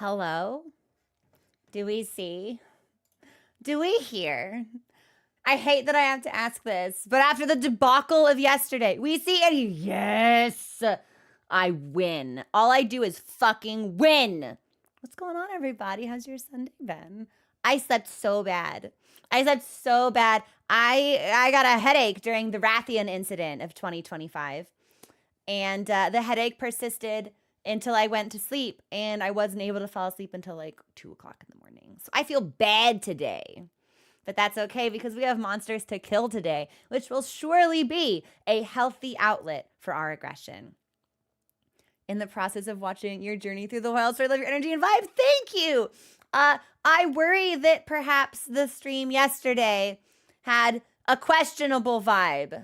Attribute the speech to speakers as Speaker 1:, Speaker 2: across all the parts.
Speaker 1: Hello? Do we see? Do we hear? I hate that I have to ask this, but after the debacle of yesterday, we see any? Yes! I win. All I do is fucking win. What's going on, everybody? How's your Sunday been? I slept so bad. I got a headache during the Rathian incident of 2025. And the headache persisted until I went to sleep, and I wasn't able to fall asleep until like 2 o'clock in the morning. So I feel bad today. But that's okay because we have monsters to kill today, which will surely be a healthy outlet for our aggression. In the process of watching your journey through the wilds, I love your energy and vibe. Thank you. I worry that perhaps the stream yesterday had a questionable vibe.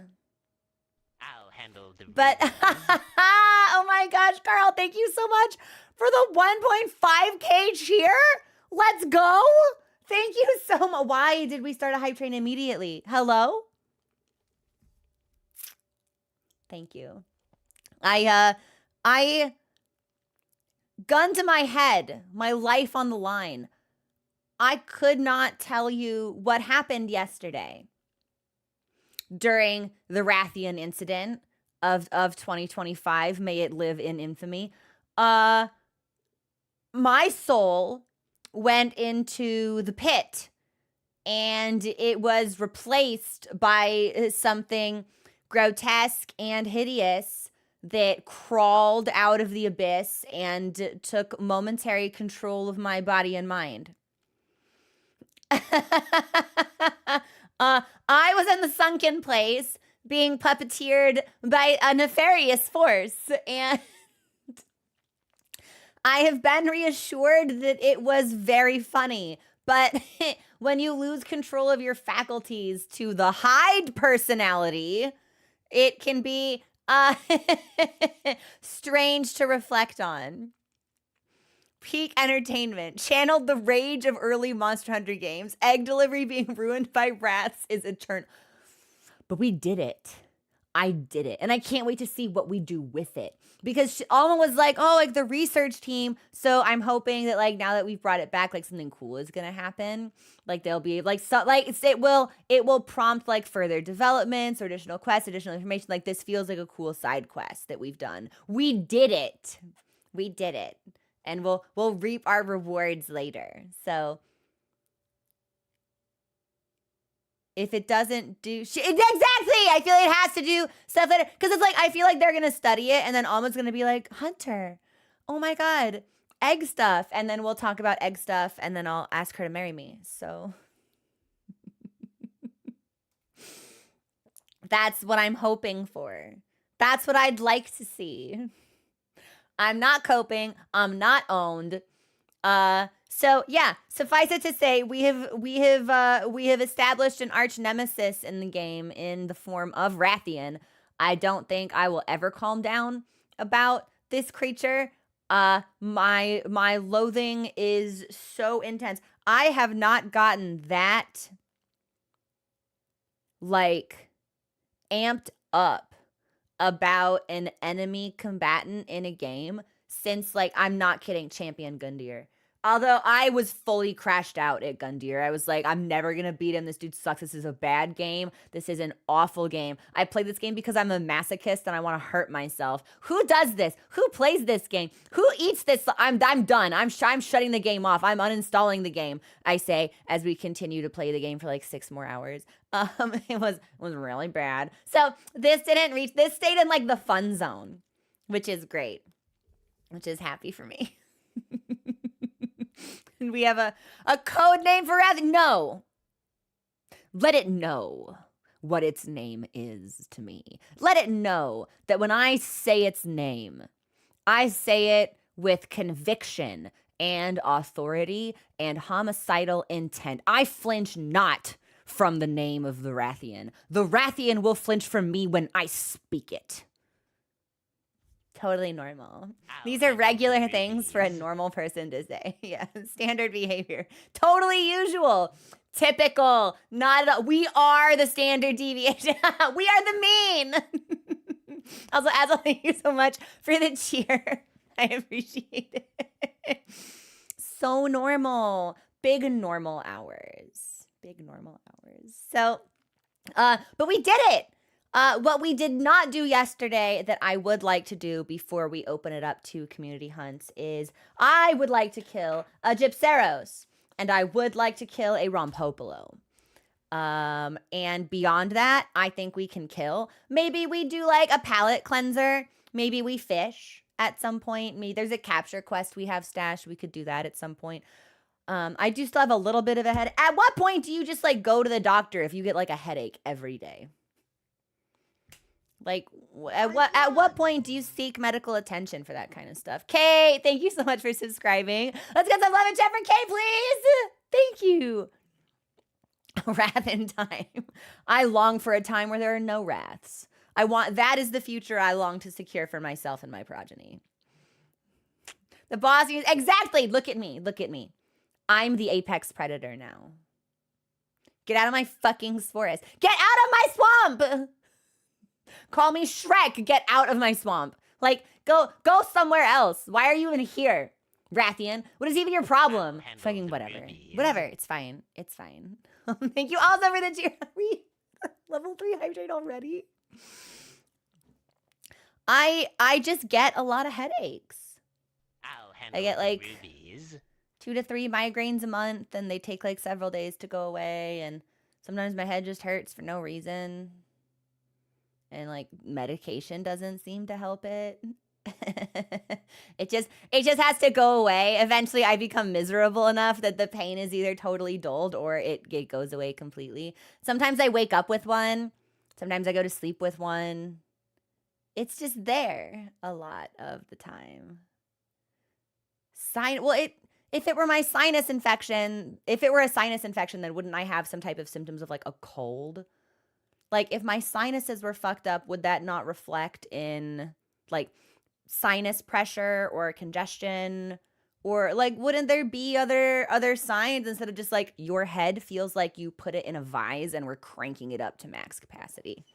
Speaker 2: I'll handle the
Speaker 1: But oh my gosh, Carl, thank you so much for the 1.5K cheer. Let's go. Thank you so much. Why did we start a hype train immediately? Hello? Thank you. I gun to my head, my life on the line. I could not tell you what happened yesterday during the Rathian incident of 2025. May it live in infamy. My soul went into the pit and it was replaced by something grotesque and hideous that crawled out of the abyss and took momentary control of my body and mind. I was in the sunken place being puppeteered by a nefarious force, and I have been reassured that it was very funny. But when you lose control of your faculties to the Hyde personality, it can be strange to reflect on. Peak entertainment. Channeled the rage of early Monster Hunter games. Egg delivery being ruined by rats is eternal. But we did it. I did it. And I can't wait to see what we do with it. Because Alma was like, oh, like the research team. So I'm hoping that like now that we've brought it back, like something cool is gonna happen. Like they'll be like, so like it will prompt like further developments or additional quests, additional information. Like this feels like a cool side quest that we've done. We did it. We did it. And we'll reap our rewards later. So if it doesn't do exactly, I feel like it has to do stuff later. Because it's like, I feel like they're going to study it. And then Alma's going to be like, Hunter, oh my God, egg stuff. And then we'll talk about egg stuff. And then I'll ask her to marry me. So that's what I'm hoping for. That's what I'd like to see. I'm not coping. I'm not owned. So yeah, suffice it to say, we have established an arch nemesis in the game in the form of Rathian. I don't think I will ever calm down about this creature. My loathing is so intense. I have not gotten that like amped up about an enemy combatant in a game since, like, I'm not kidding, Champion Gundyr. Although I was fully crashed out at Gundyr. I was like, I'm never going to beat him. This dude sucks. This is a bad game. This is an awful game. I play this game because I'm a masochist and I want to hurt myself. Who does this? Who plays this game? Who eats this? I'm done. I'm shutting the game off. I'm uninstalling the game, I say, as we continue to play the game for like 6 more hours. It was really bad. So this stayed in like the fun zone, which is great, which is happy for me. And we have a code name for Rathian. No. Let it know what its name is to me. Let it know that when I say its name, I say it with conviction and authority and homicidal intent. I flinch not from the name of the Rathian. The Rathian will flinch from me when I speak it. Totally normal. These are regular things for a normal person to say. Yeah, standard behavior. Totally usual. Typical. Not at all. We are the standard deviation. We are the mean. Also, Azal, thank you so much for the cheer. I appreciate it. so normal. Big normal hours. Big normal hours. So, but we did it. What we did not do yesterday that I would like to do before we open it up to community hunts is I would like to kill a Gypseros and I would like to kill a Rampopolo. And beyond that, I think we can kill. Maybe we do like a palate cleanser. Maybe we fish at some point. Maybe there's a capture quest we have stashed. We could do that at some point. I do still have a little bit of a headache. At what point do you just like go to the doctor if you get like a headache every day? Like at what point do you seek medical attention for that kind of stuff? Kay, thank you so much for subscribing. Let's get some love and chat for Kay, please. Thank you. Wrath in time. I long for a time where there are no wraths. That is the future I long to secure for myself and my progeny. The boss is exactly. Look at me. Look at me. I'm the apex predator now. Get out of my fucking forest. Get out of my swamp. Call me Shrek. Get out of my swamp. Like, go somewhere else. Why are you even here, Rathian? What is even your problem? Fucking whatever. Whatever. It's fine. It's fine. Thank you also for the tier. Level 3 hydrate already. I just get a lot of headaches. I get like 2 to 3 migraines a month, and they take like several days to go away, and sometimes my head just hurts for no reason. And like medication doesn't seem to help it. It just has to go away. Eventually I become miserable enough that the pain is either totally dulled or it goes away completely. Sometimes I wake up with one. Sometimes I go to sleep with one. It's just there a lot of the time. If it were my sinus infection, if it were a sinus infection, then wouldn't I have some type of symptoms of like a cold? Like if my sinuses were fucked up, would that not reflect in like sinus pressure or congestion? Or like wouldn't there be other signs instead of just like your head feels like you put it in a vise and we're cranking it up to max capacity?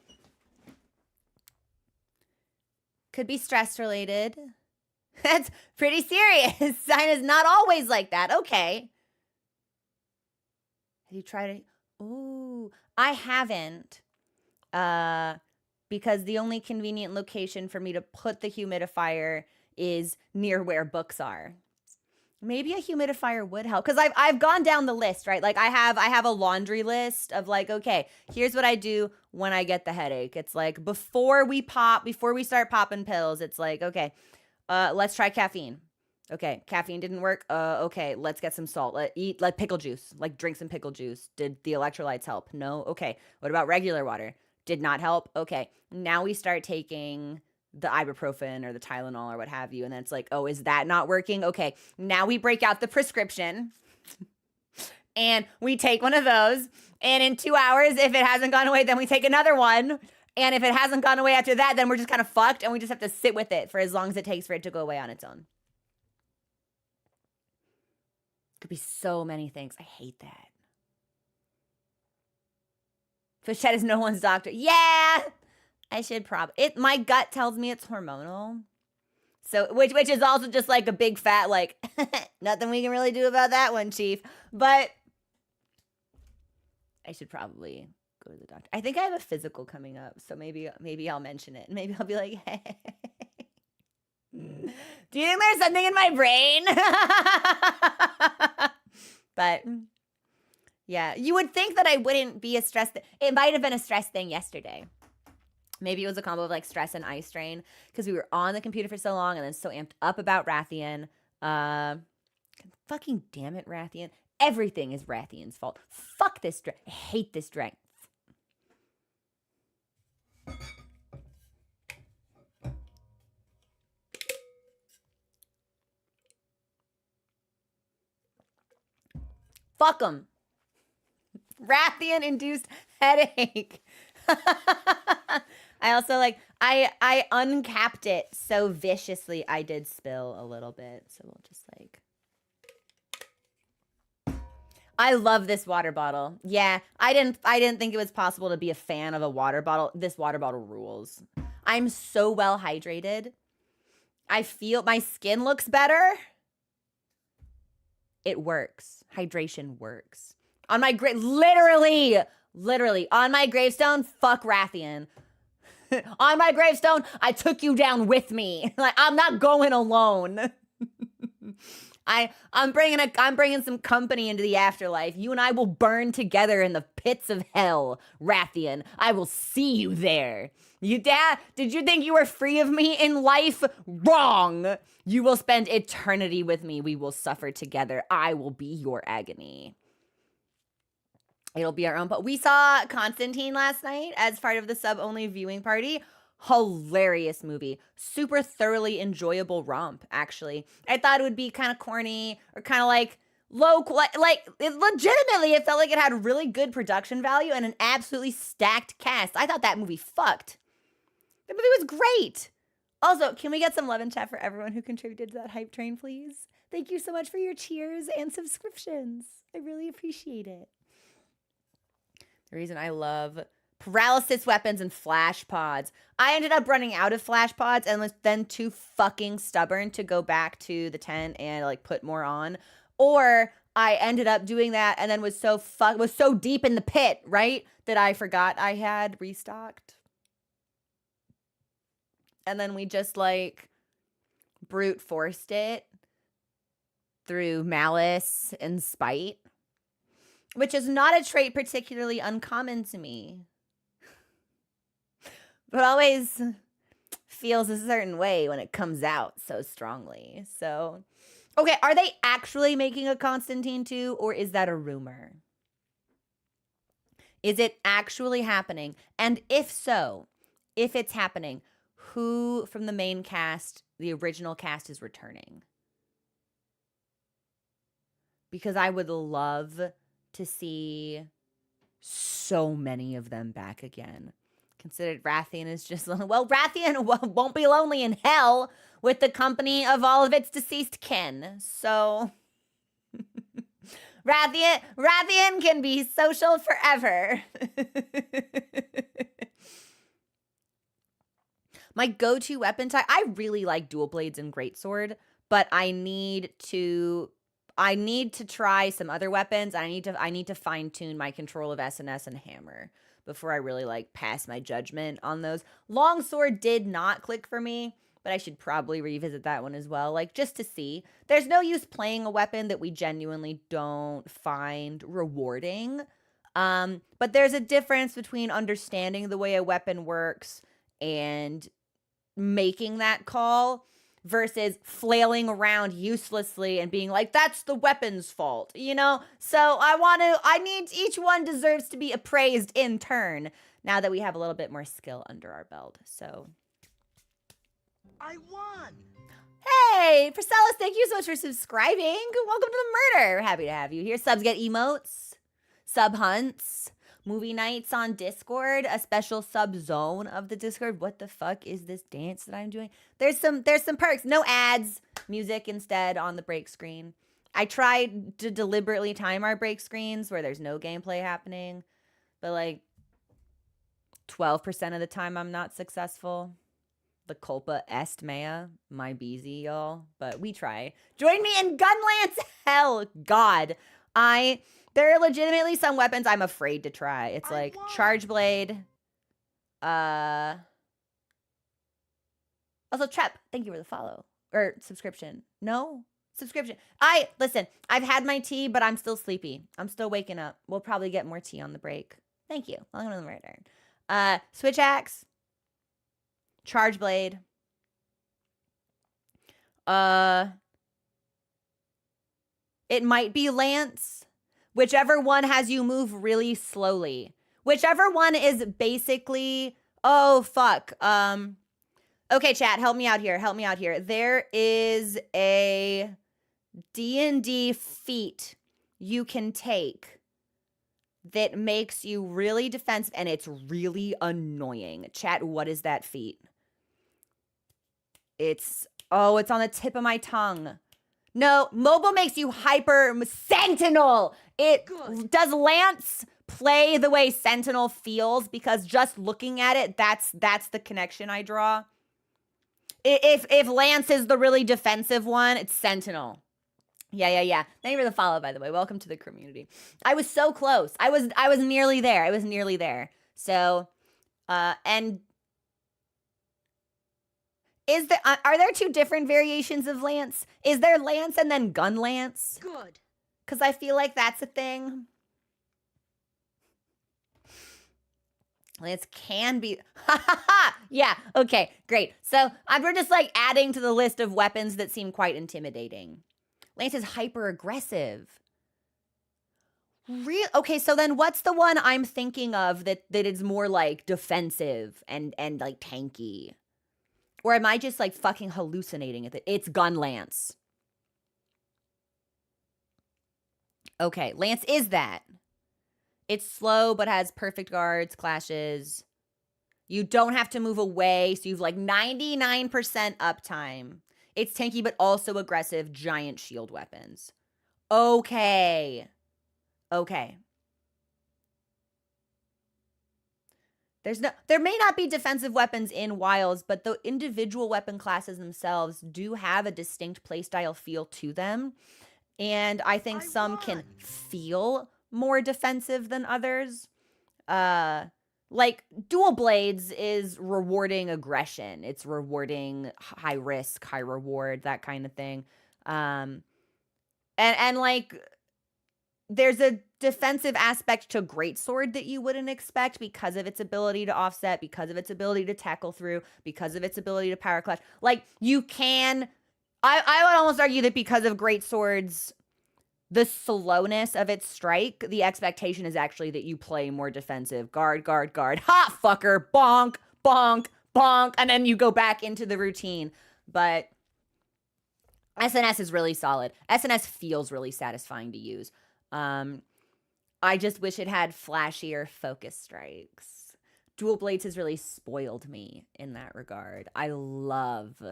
Speaker 1: Could be stress related. That's pretty serious. Sinus not always like that. Okay. Have you tried it? Ooh, I haven't. Because the only convenient location for me to put the humidifier is near where books are. Maybe a humidifier would help, because I've gone down the list, right? Like I have a laundry list of like, okay, here's what I do when I get the headache. It's like before we start popping pills, it's like, okay, let's try caffeine. Okay, caffeine didn't work. Okay, let's get some salt. Let pickle juice. Like drink some pickle juice. Did the electrolytes help? No. Okay. What about regular water? Did not help. Okay. Now we start taking the ibuprofen or the Tylenol or what have you. And then it's like, oh, is that not working? Okay. Now we break out the prescription and we take one of those. And in 2 hours, if it hasn't gone away, then we take another one. And if it hasn't gone away after that, then we're just kind of fucked and we just have to sit with it for as long as it takes for it to go away on its own. Could be so many things. I hate that. Fichette is no one's doctor. Yeah, I should my gut tells me it's hormonal. So, which is also just like a big fat, like, nothing we can really do about that one, Chief. But I should probably go to the doctor. I think I have a physical coming up, so maybe I'll mention it. Maybe I'll be like, hey. Do you think there's something in my brain? But yeah, you would think that I wouldn't be a stress. It might have been a stress thing yesterday. Maybe it was a combo of like stress and eye strain because we were on the computer for so long and then so amped up about Rathian. Fucking damn it, Rathian. Everything is Rathian's fault. Fuck this drink. I hate this drink. Fuck them. Rathian-induced headache. I also like, I uncapped it so viciously I did spill a little bit. So we'll just like. I love this water bottle. Yeah, I didn't think it was possible to be a fan of a water bottle. This water bottle rules. I'm so well hydrated. I feel my skin looks better. It works. Hydration works. On my literally on my gravestone, fuck Rathian. On my gravestone, I took you down with me. Like, I'm not going alone. I'm bringing some company into the afterlife. You and I will burn together in the pits of hell, Rathian. I will see you there. Did you think you were free of me in life? Wrong. You will spend eternity with me. We will suffer together. I will be your agony. It'll be our own. But we saw Constantine last night as part of the sub-only viewing party. Hilarious movie. Super thoroughly enjoyable romp, actually. I thought it would be kind of corny or kind of like legitimately, it felt like it had really good production value and an absolutely stacked cast. I thought that movie fucked. The movie was great. Also, can we get some love in chat for everyone who contributed to that hype train, please? Thank you so much for your cheers and subscriptions. I really appreciate it. The reason I love paralysis weapons and flash pods. I ended up running out of flash pods and was then too fucking stubborn to go back to the tent and like put more on. Or I ended up doing that and then was so deep in the pit, right, that I forgot I had restocked. And then we just like brute forced it through malice and spite, which is not a trait particularly uncommon to me, but always feels a certain way when it comes out so strongly. So, okay, are they actually making a Constantine 2, or is that a rumor? Is it actually happening? And if so, if it's happening, who from the main cast, the original cast, is returning? Because I would love to see so many of them back again. Considered Rathian is just, well, Rathian won't be lonely in hell with the company of all of its deceased kin. So Rathian can be social forever. My go-to weapon type, I really like dual blades and greatsword, but I need to try some other weapons. I need to fine tune my control of SNS and hammer before I really like pass my judgment on those. Longsword did not click for me, but I should probably revisit that one as well, like just to see. There's no use playing a weapon that we genuinely don't find rewarding. But there's a difference between understanding the way a weapon works and making that call versus flailing around uselessly and being like, that's the weapon's fault, you know? So each one deserves to be appraised in turn now that we have a little bit more skill under our belt. So
Speaker 3: I won.
Speaker 1: Hey, Priscilla, thank you so much for subscribing. Welcome to the murder. Happy to have you here. Subs get emotes, sub hunts, movie nights on Discord, a special sub zone of the Discord. What the fuck is this dance that I'm doing? There's some perks. No ads, music instead on the break screen. I tried to deliberately time our break screens where there's no gameplay happening, but like 12% of the time I'm not successful. The culpa est mea, my beezy, y'all. But we try. Join me in Gunlance Hell. God, there are legitimately some weapons I'm afraid to try. It's like Charge Blade. Also, Trep, thank you for the follow. Or subscription. No? Subscription. Listen, I've had my tea, but I'm still sleepy. I'm still waking up. We'll probably get more tea on the break. Thank you. Welcome to the murder. Switch Axe. Charge Blade. It might be Lance. Whichever one has you move really slowly. Whichever one is basically, oh, fuck. Okay, chat, help me out here. There is a D&D feat you can take that makes you really defensive, and it's really annoying. Chat, what is that feat? It's on the tip of my tongue. No, mobile makes you hyper sentinel. Does Lance play the way Sentinel feels? Because just looking at it, that's the connection I draw. If Lance is the really defensive one, it's Sentinel. Yeah. Thank you for the follow, by the way. Welcome to the community. I was so close. I was nearly there. I was nearly there. So, and is there are there two different variations of lance? Is there lance and then gun lance?
Speaker 3: Good.
Speaker 1: Because I feel like that's a thing. Lance can be. Yeah. Okay. Great. So we're just like adding to the list of weapons that seem quite intimidating. Lance is hyper aggressive. Okay, so then what's the one I'm thinking of that is more like defensive and like tanky? Or am I just like fucking hallucinating at it? It's gun lance. Okay, lance is that. It's slow but has perfect guards, clashes. You don't have to move away, so you've like 99% uptime. It's tanky but also aggressive, giant shield weapons. Okay. There may not be defensive weapons in Wilds, but the individual weapon classes themselves do have a distinct playstyle feel to them. And I think some can feel more defensive than others. Like dual blades is rewarding aggression. It's rewarding high risk, high reward, that kind of thing. And like there's a defensive aspect to greatsword that you wouldn't expect because of its ability to offset, because of its ability to tackle through, because of its ability to power clutch. Like you can, I would almost argue that because of greatswords, the slowness of its strike, the expectation is actually that you play more defensive. Guard. Ha, fucker. Bonk, bonk, bonk. And then you go back into the routine. But SNS is really solid. SNS feels really satisfying to use. I just wish it had flashier focus strikes. Dual blades has really spoiled me in that regard. I love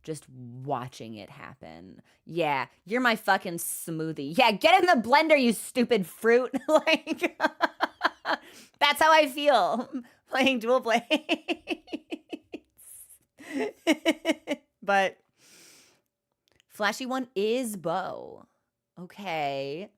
Speaker 1: just watching it happen. Yeah, you're my fucking smoothie. Yeah, get in the blender, you stupid fruit. Like, that's how I feel playing dual blades. But flashy one is bow. Okay.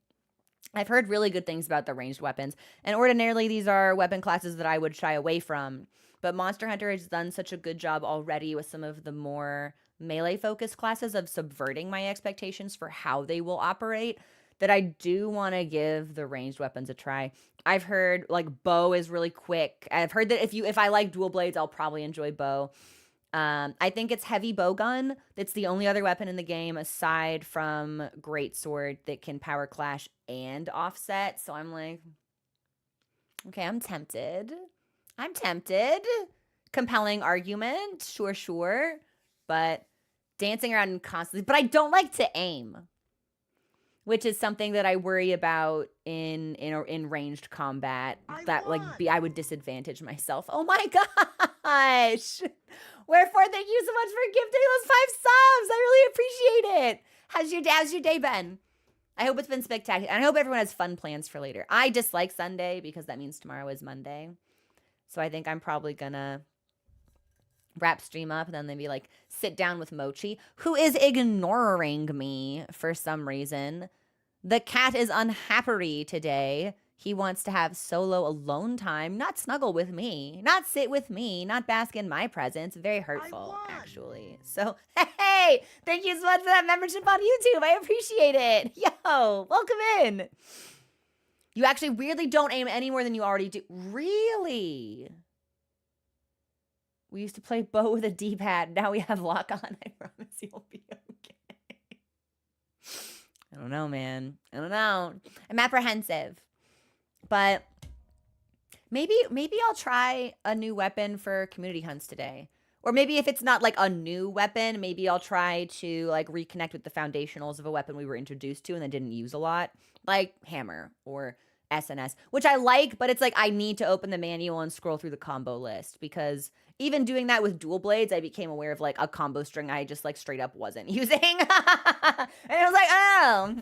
Speaker 1: I've heard really good things about the ranged weapons, and ordinarily these are weapon classes that I would shy away from, but Monster Hunter has done such a good job already with some of the more melee-focused classes of subverting my expectations for how they will operate that I do want to give the ranged weapons a try. I've heard, like, bow is really quick. I've heard that if I like dual blades, I'll probably enjoy bow. I think it's heavy bowgun. That's the only other weapon in the game aside from greatsword that can power clash and offset. So I'm like, okay, I'm tempted. Compelling argument, sure. But dancing around constantly. But I don't like to aim, which is something that I worry about in ranged combat. I would disadvantage myself. Oh my gosh. Wherefore, thank you so much for gifting those 5 subs. I really appreciate it. How's your day been? I hope it's been spectacular. And I hope everyone has fun plans for later. I dislike Sunday because that means tomorrow is Monday. So I think I'm probably gonna wrap stream up and then maybe like sit down with Mochi, who is ignoring me for some reason. The cat is unhappy today. He wants to have solo alone time, not snuggle with me, not sit with me, not bask in my presence. Very hurtful, actually. So, hey, thank you so much for that membership on YouTube. I appreciate it. Yo, welcome in. You actually weirdly don't aim any more than you already do. Really? We used to play bow with a D-pad. Now we have lock on. I promise you'll be okay. I don't know, man. I don't know. I'm apprehensive. But maybe I'll try a new weapon for community hunts today. Or maybe if it's not like a new weapon, maybe I'll try to like reconnect with the foundationals of a weapon we were introduced to and then didn't use a lot. Like hammer or SNS, which I like, but it's like I need to open the manual and scroll through the combo list because even doing that with dual blades, I became aware of like a combo string I just like straight up wasn't using. And I was like, oh,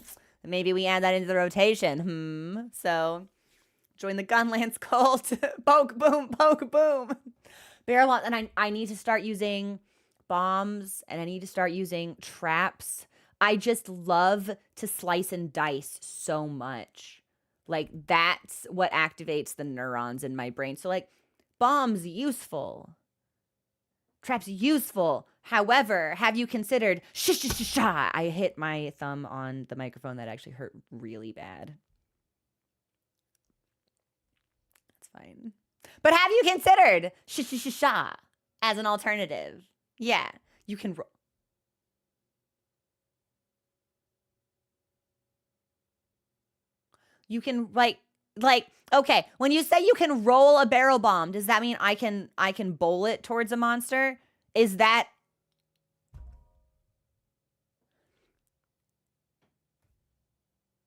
Speaker 1: maybe we add that into the rotation. So join the Gunlance cult. Poke, boom. Barrel on. And I need to start using bombs and I need to start using traps. I just love to slice and dice so much. Like, that's what activates the neurons in my brain. So, like, bombs, useful. Traps, useful. However, have you considered... I hit my thumb on the microphone. That actually hurt really bad. That's fine. But have you considered as an alternative? Yeah, you can roll. You can like okay, when you say you can roll a barrel bomb, does that mean I can bowl it towards a monster? Is that...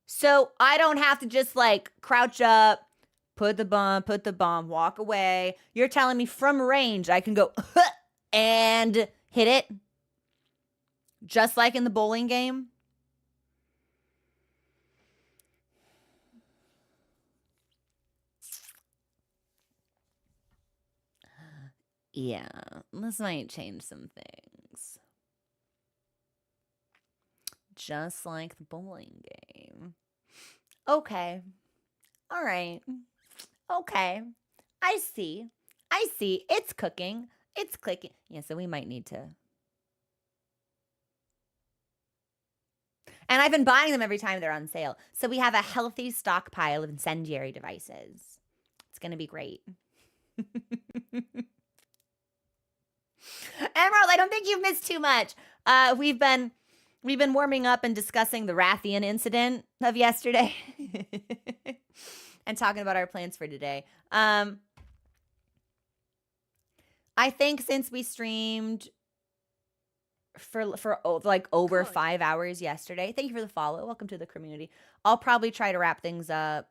Speaker 1: So I don't have to just like crouch up, put the bomb, walk away. You're telling me from range I can go and hit it? Just like in the bowling game? Yeah, this might change some things. Just like the bowling game. Okay. All right. Okay. I see. It's cooking. It's clicking. Yeah, so we might need to... And I've been buying them every time they're on sale. So we have a healthy stockpile of incendiary devices. It's going to be great. Emerald, I don't think you've missed too much. We've been warming up and discussing the Rathian incident of yesterday. And talking about our plans for today. I think since we streamed for like over 5 hours yesterday. Thank you for the follow. Welcome to the community. I'll probably try to wrap things up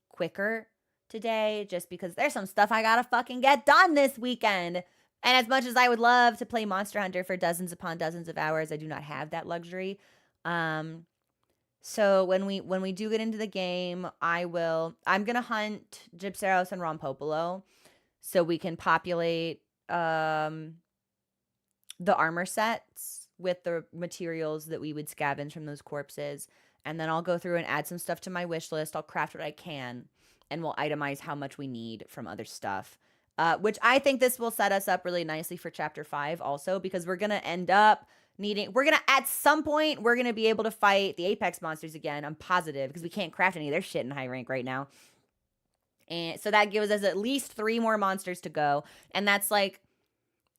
Speaker 1: quicker today just because there's some stuff I gotta fucking get done this weekend. And as much as I would love to play Monster Hunter for dozens upon dozens of hours, I do not have that luxury. So when we do get into the game, I'm gonna hunt Gypseros and Rampopolo so we can populate the armor sets with the materials that we would scavenge from those corpses. And then I'll go through and add some stuff to my wish list. I'll craft what I can, and we'll itemize how much we need from other stuff. Which I think this will set us up really nicely for Chapter 5 also, because we're going to end up at some point, we're going to be able to fight the Apex monsters again. I'm positive, because we can't craft any of their shit in high rank right now. And so that gives us at least 3 more monsters to go. And that's like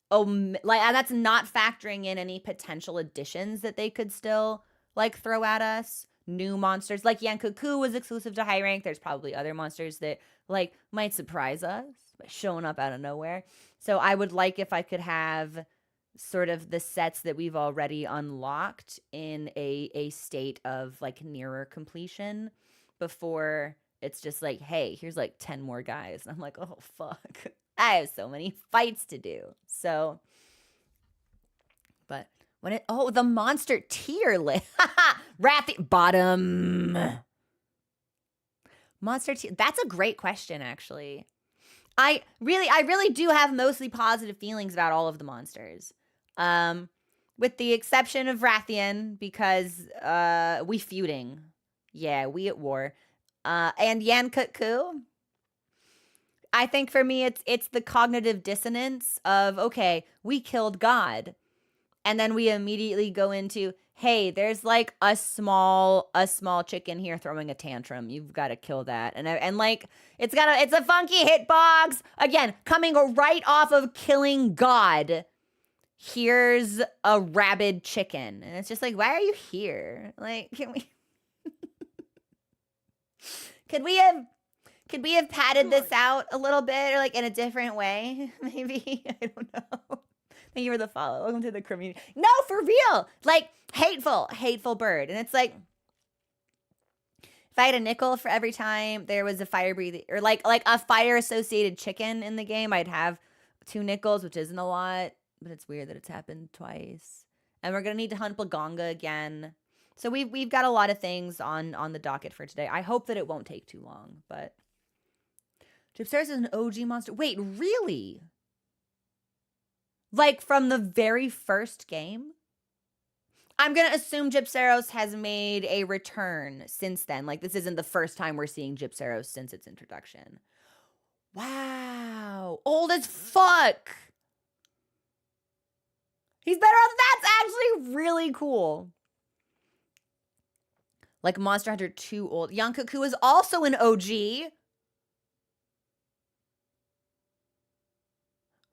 Speaker 1: that's not factoring in any potential additions that they could still like throw at us. New monsters like Yankuku was exclusive to high rank. There's probably other monsters that like might surprise us by showing up out of nowhere. So I would like if I could have sort of the sets that we've already unlocked in a state of like nearer completion before it's just like, hey, here's like 10 more guys. And I'm like, oh fuck. I have so many fights to do. So, but when the monster tier list. Bottom. Monster tier. That's a great question, actually. I really do have mostly positive feelings about all of the monsters. With the exception of Rathian, because we feuding. Yeah, we at war. And Yankutku. I think for me, it's the cognitive dissonance of, okay, we killed God. And then we immediately go into, hey, there's like a small chicken here throwing a tantrum. You've got to kill that. And like, it's a funky hitbox. Again, coming right off of killing God. Here's a rabid chicken. And it's just like, why are you here? Like, could we have padded this out a little bit or like in a different way? Maybe. I don't know. Thank you for the follow. Welcome to the community. No, for real. Like, hateful bird. And it's like, if I had a nickel for every time there was a fire breathing or like a fire associated chicken in the game, I'd have 2 nickels, which isn't a lot, but it's weird that it's happened twice. And we're going to need to hunt Lagonga again. So we've got a lot of things on the docket for today. I hope that it won't take too long, but Gypseros is an OG monster. Wait, really? Like from the very first game? I'm going to assume Gypseros has made a return since then. Like, this isn't the first time we're seeing Gypseros since its introduction. Wow. Old as fuck. He's better off. That's actually really cool. Like Monster Hunter 2 old. Yankoku is also an OG.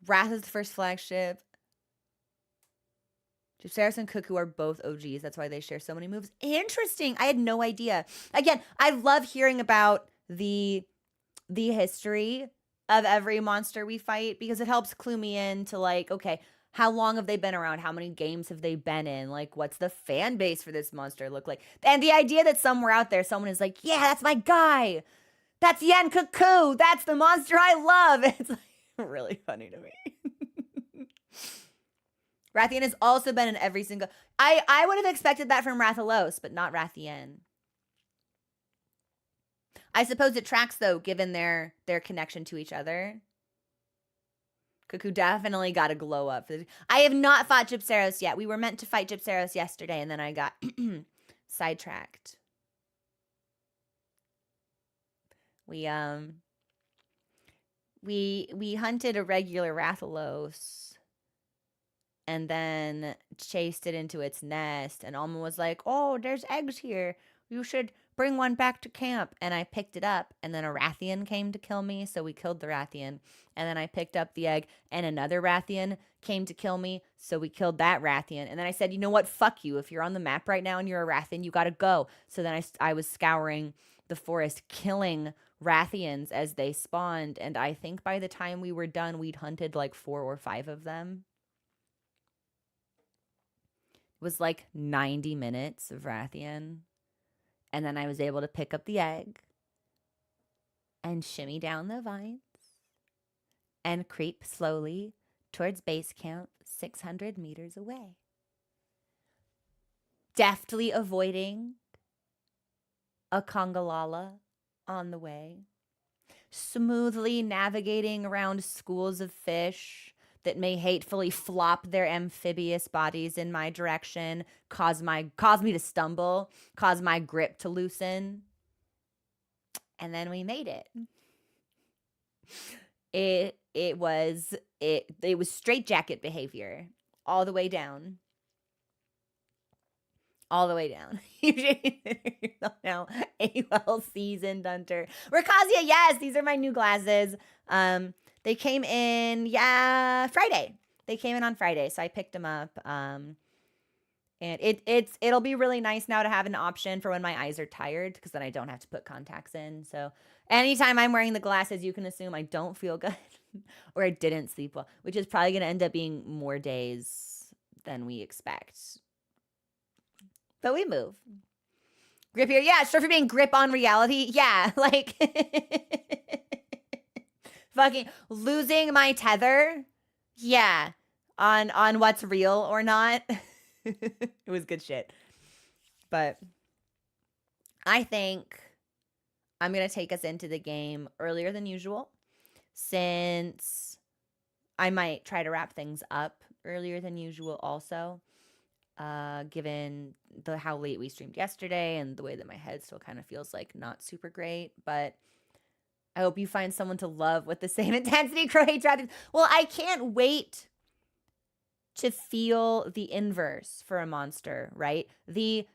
Speaker 1: Wrath is the first flagship. Gypseros and Cuckoo are both OGs. That's why they share so many moves. Interesting. I had no idea. Again, I love hearing about the history of every monster we fight because it helps clue me in to like, okay, how long have they been around? How many games have they been in? Like, what's the fan base for this monster look like? And the idea that somewhere out there, someone is like, yeah, that's my guy. That's Yan Cuckoo. That's the monster I love. It's like really funny to me. Rathian has also been in every single... I would have expected that from Rathalos, but not Rathian. I suppose it tracks, though, given their connection to each other. Cuckoo definitely got a glow up. I have not fought Gypseros yet. We were meant to fight Gypseros yesterday, and then I got sidetracked. We hunted a regular Rathalos and then chased it into its nest, and Alma was like, oh, there's eggs here. You should bring one back to camp. And I picked it up, and then a Rathian came to kill me, so we killed the Rathian. And then I picked up the egg, and another Rathian came to kill me, so we killed that Rathian. And then I said, you know what? Fuck you. If you're on the map right now and you're a Rathian, you gotta go. So then I was scouring the forest, killing Rathians as they spawned, and I think by the time we were done, we'd hunted like 4 or 5 of them. It was like 90 minutes of Rathian. And then I was able to pick up the egg and shimmy down the vines and creep slowly towards base camp 600 meters away. Deftly avoiding a Congalala on the way. Smoothly navigating around schools of fish that may hatefully flop their amphibious bodies in my direction, cause me to stumble, cause my grip to loosen. And then we made it. It was straitjacket behavior all the way down. All the way down. Now, a well-seasoned hunter. Rakasia, yes, these are my new glasses. They came in, Friday. They came in on Friday, so I picked them up. And it'll be really nice now to have an option for when my eyes are tired, because then I don't have to put contacts in. So anytime I'm wearing the glasses, you can assume I don't feel good or I didn't sleep well, which is probably going to end up being more days than we expect. But we move. Grip here. Yeah, sure for being grip on reality. Yeah, like fucking losing my tether. Yeah, on what's real or not. It was good shit. But I think I'm going to take us into the game earlier than usual, since I might try to wrap things up earlier than usual also. Given how late we streamed yesterday and the way that my head still kind of feels like not super great, but I hope you find someone to love with the same intensity Crow hates Rathians. Well, I can't wait to feel the inverse for a monster, right? The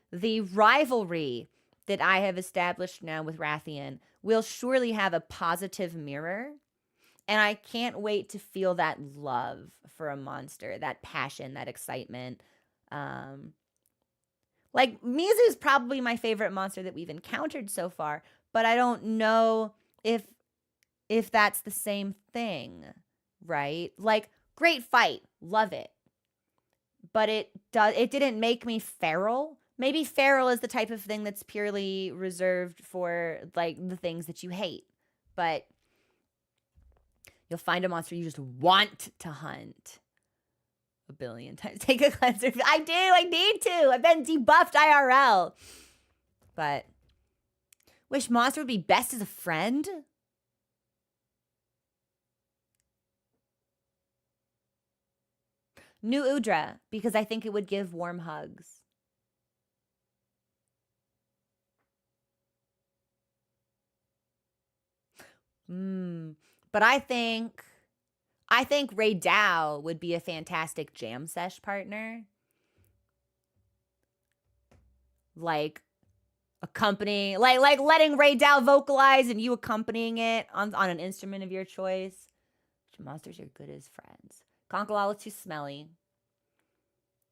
Speaker 1: rivalry that I have established now with Rathian will surely have a positive mirror, and I can't wait to feel that love for a monster, that passion, that excitement. Like Mizu's probably my favorite monster that we've encountered so far, but I don't know if that's the same thing, right? Like, great fight, love it, but it didn't make me feral. Maybe feral is the type of thing that's purely reserved for like the things that you hate, but you'll find a monster you just want to hunt a billion times. Take a cleanser. I need to. I've been debuffed IRL. But wish monster would be best as a friend. New Udra, because I think it would give warm hugs. But I think Ray Dow would be a fantastic jam sesh partner. Like accompanying, like letting Ray Dow vocalize and you accompanying it on an instrument of your choice. Monsters are good as friends. Conkalala's too smelly.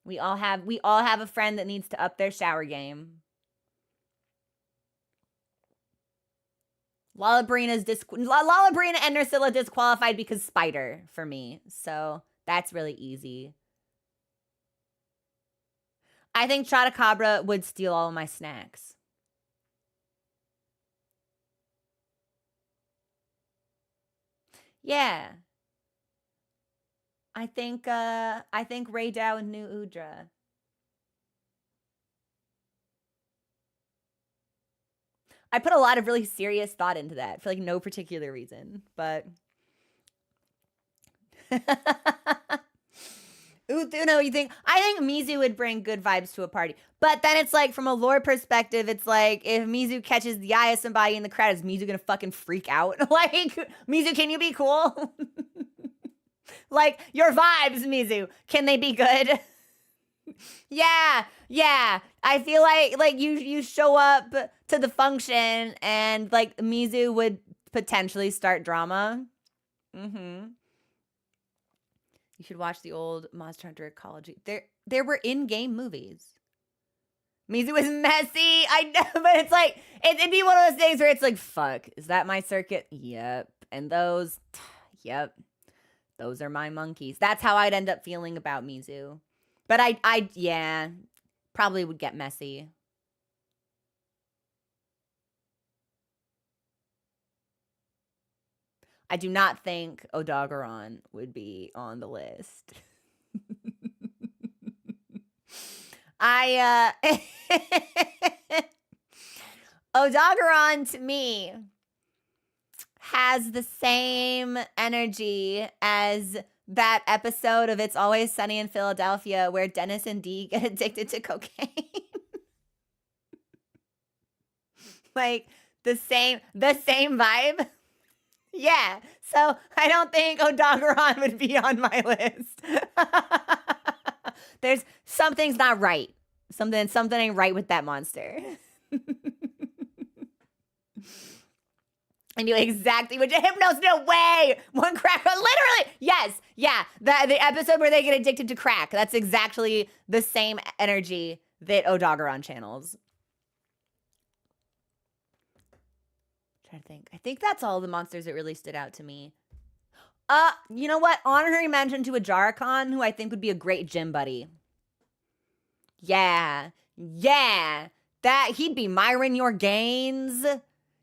Speaker 1: We all have a friend that needs to up their shower game. Lalabrina and Nursilla disqualified because spider for me. So that's really easy. I think Chotacabra would steal all of my snacks. Yeah. I think Ray Dow and New Udra. I put a lot of really serious thought into that for like no particular reason, but Uno, you think? I think Mizu would bring good vibes to a party. But then it's like, from a lore perspective, it's like, if Mizu catches the eye of somebody in the crowd, is Mizu gonna fucking freak out? Like, Mizu, can you be cool? Like, your vibes, Mizu, can they be good? Yeah. I feel like you show up to the function and like Mizu would potentially start drama. You should watch the old Monster Hunter Ecology. There were in-game movies. Mizu was messy. I know, but it's like, it'd be one of those things where it's like, fuck, is that my circuit? Yep. And those, yep. Those are my monkeys. That's how I'd end up feeling about Mizu. But yeah, probably would get messy. I do not think Odogaron would be on the list. Odogaron to me has the same energy as that episode of It's Always Sunny in Philadelphia where Dennis and Dee get addicted to cocaine. Like the same vibe. Yeah, so I don't think Odogaron would be on my list. There's something's not right. Something ain't right with that monster. I knew exactly what Hypnos. No way. One crack. Literally. Yes. Yeah. The episode where they get addicted to crack. That's exactly the same energy that Odogaron channels. Trying to think. I think that's all the monsters that really stood out to me. You know what? Honorary mention to a Jarkon, who I think would be a great gym buddy. Yeah. That he'd be miring your gains.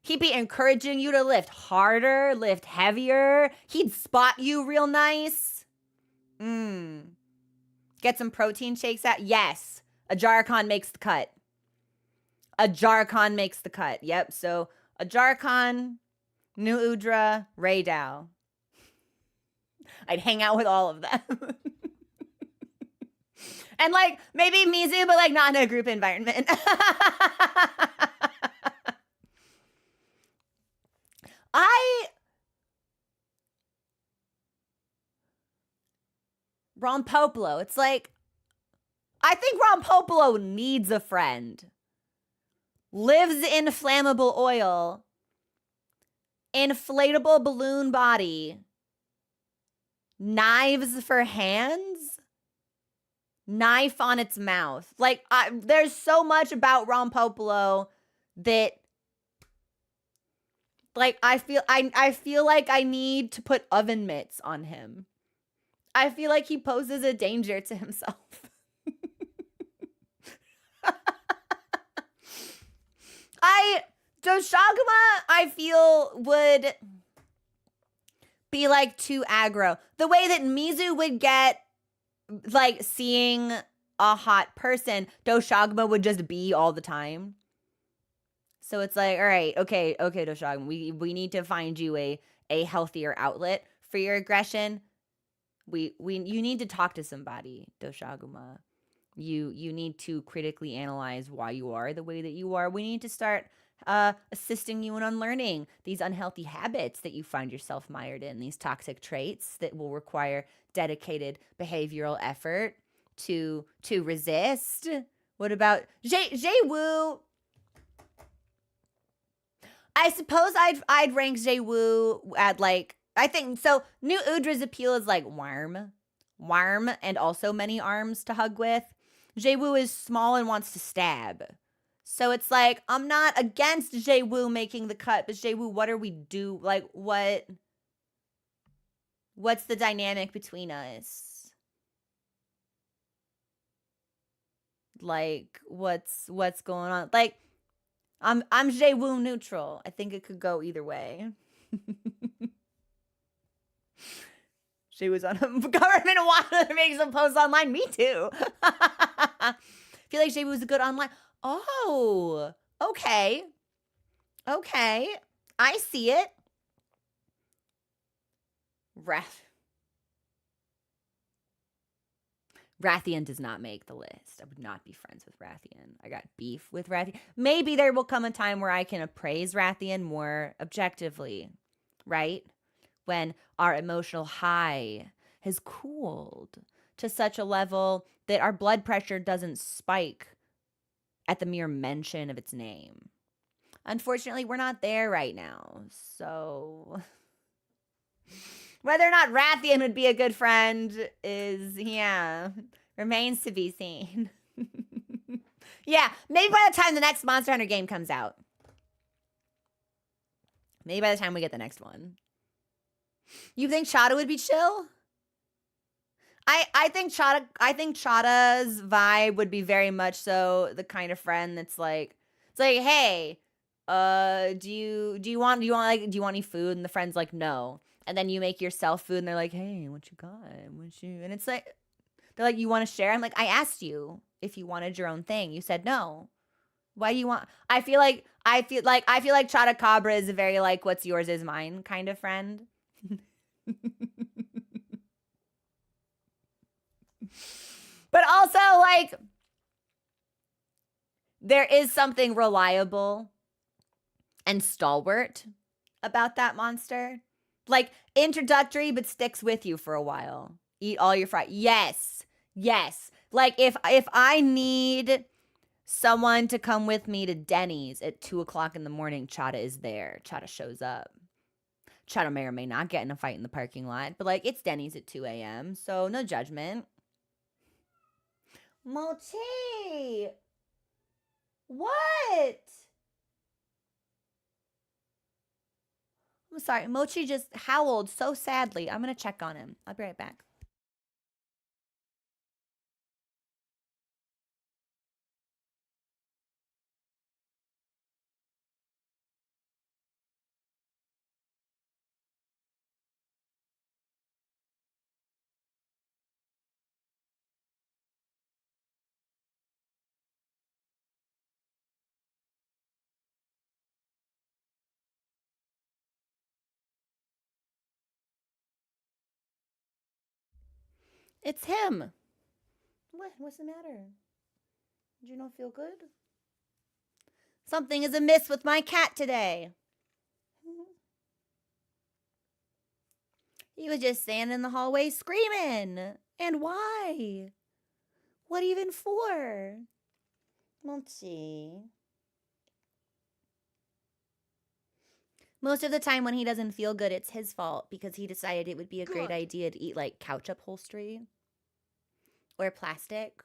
Speaker 1: He'd be encouraging you to lift harder, lift heavier. He'd spot you real nice. Get some protein shakes out. Yes. A Jarkon makes the cut. Yep. So a Jarkon, New Udra, Ray Dow. I'd hang out with all of them. And like maybe Mizu, but like not in a group environment. Rampopolo. It's like, I think Rampopolo needs a friend. Lives in flammable oil. Inflatable balloon body. Knives for hands. Knife on its mouth. Like, there's so much about Rampopolo that, like, I feel like I need to put oven mitts on him. I feel like he poses a danger to himself. Doshaguma, I feel, would be like too aggro. The way that Mizu would get, like, seeing a hot person, Doshaguma would just be all the time. So it's like, all right, okay, Doshaguma, we need to find you a healthier outlet for your aggression. You need to talk to somebody, Doshaguma. You need to critically analyze why you are the way that you are. We need to start assisting you in unlearning these unhealthy habits that you find yourself mired in, these toxic traits that will require dedicated behavioral effort to resist. What about Jay-Woo? I suppose I'd rank Jay-Woo at like, I think so. New Udra's appeal is like warm, and also many arms to hug with. Jay-Woo is small and wants to stab. So it's like, I'm not against Jay-Woo making the cut, but Jay-Woo, what are we do? Like, what's the dynamic between us? Like, what's going on? Like, I'm Jay-Woo neutral. I think it could go either way. Jay-Woo's on a government watch makes a post online. Me too. I feel like Jay-Woo's a good online. Oh, okay. Okay. I see it. Rathian does not make the list. I would not be friends with Rathian. I got beef with Rathian. Maybe there will come a time where I can appraise Rathian more objectively, right? When our emotional high has cooled to such a level that our blood pressure doesn't spike at the mere mention of its name. Unfortunately, we're not there right now. So whether or not Rathian would be a good friend is, remains to be seen. Yeah, maybe by the time the next Monster Hunter game comes out. Maybe by the time we get the next one. You think Chada would be chill? I think Chada's vibe would be very much so the kind of friend that's like, it's like, hey, do you want any food? And the friend's like, no. And then you make yourself food and they're like, hey, what you got? And it's like, they're like, you want to share? I'm like, I asked you if you wanted your own thing. You said no. Why do you want? I feel like Chada Cabra is a very like, what's yours is mine kind of friend. But also, like, there is something reliable and stalwart about that monster. Like, introductory, but sticks with you for a while. Eat all your fries. Yes. Yes. Like, if I need someone to come with me to Denny's at 2 o'clock in the morning, Chada is there. Chada shows up. Chada may or may not get in a fight in the parking lot, but, like, it's Denny's at 2 a.m., so no judgment. Mochi! What? I'm sorry. Mochi just howled so sadly. I'm going to check on him. I'll be right back. It's him. What's the matter? Did you not feel good? Something is amiss with my cat today. He was just standing in the hallway screaming. And why? What even for? Let's see. Most of the time when he doesn't feel good, it's his fault because he decided it would be a great idea to eat like couch upholstery or plastic,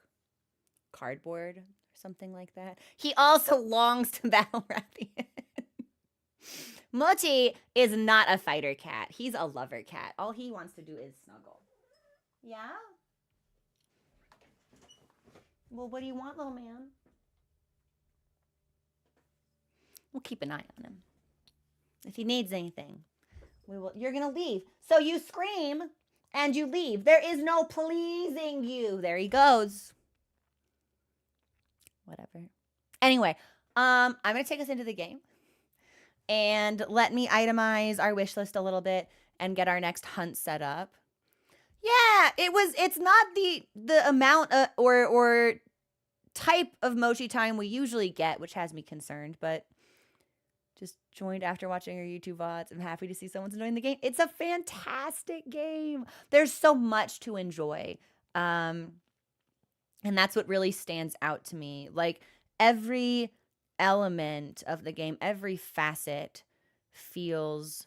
Speaker 1: cardboard, or something like that. He also longs to battle Rathian. Mochi is not a fighter cat. He's a lover cat. All he wants to do is snuggle. Yeah? Well, what do you want, little man? We'll keep an eye on him. If he needs anything, we will. You're going to leave. So you scream and you leave. There is no pleasing you. There he goes. Whatever. Anyway, I'm going to take us into the game. And let me itemize our wish list a little bit and get our next hunt set up. Yeah, it's not the amount or type of mochi time we usually get, which has me concerned, but Joined after watching your YouTube VODs. I'm happy to see someone's enjoying the game. It's a fantastic game. There's so much to enjoy. And that's what really stands out to me. Like, every element of the game, every facet feels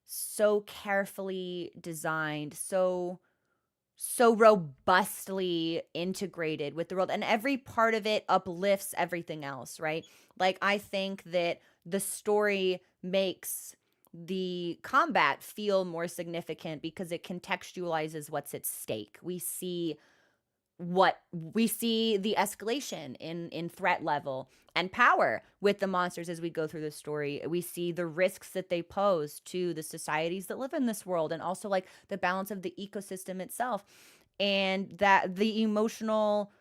Speaker 1: so carefully designed, so robustly integrated with the world, and every part of it uplifts everything else, right? Like, I think that the story makes the combat feel more significant because it contextualizes what's at stake. We see the escalation in threat level and power with the monsters as we go through the story. We see the risks that they pose to the societies that live in this world, and also like the balance of the ecosystem itself, and that the emotional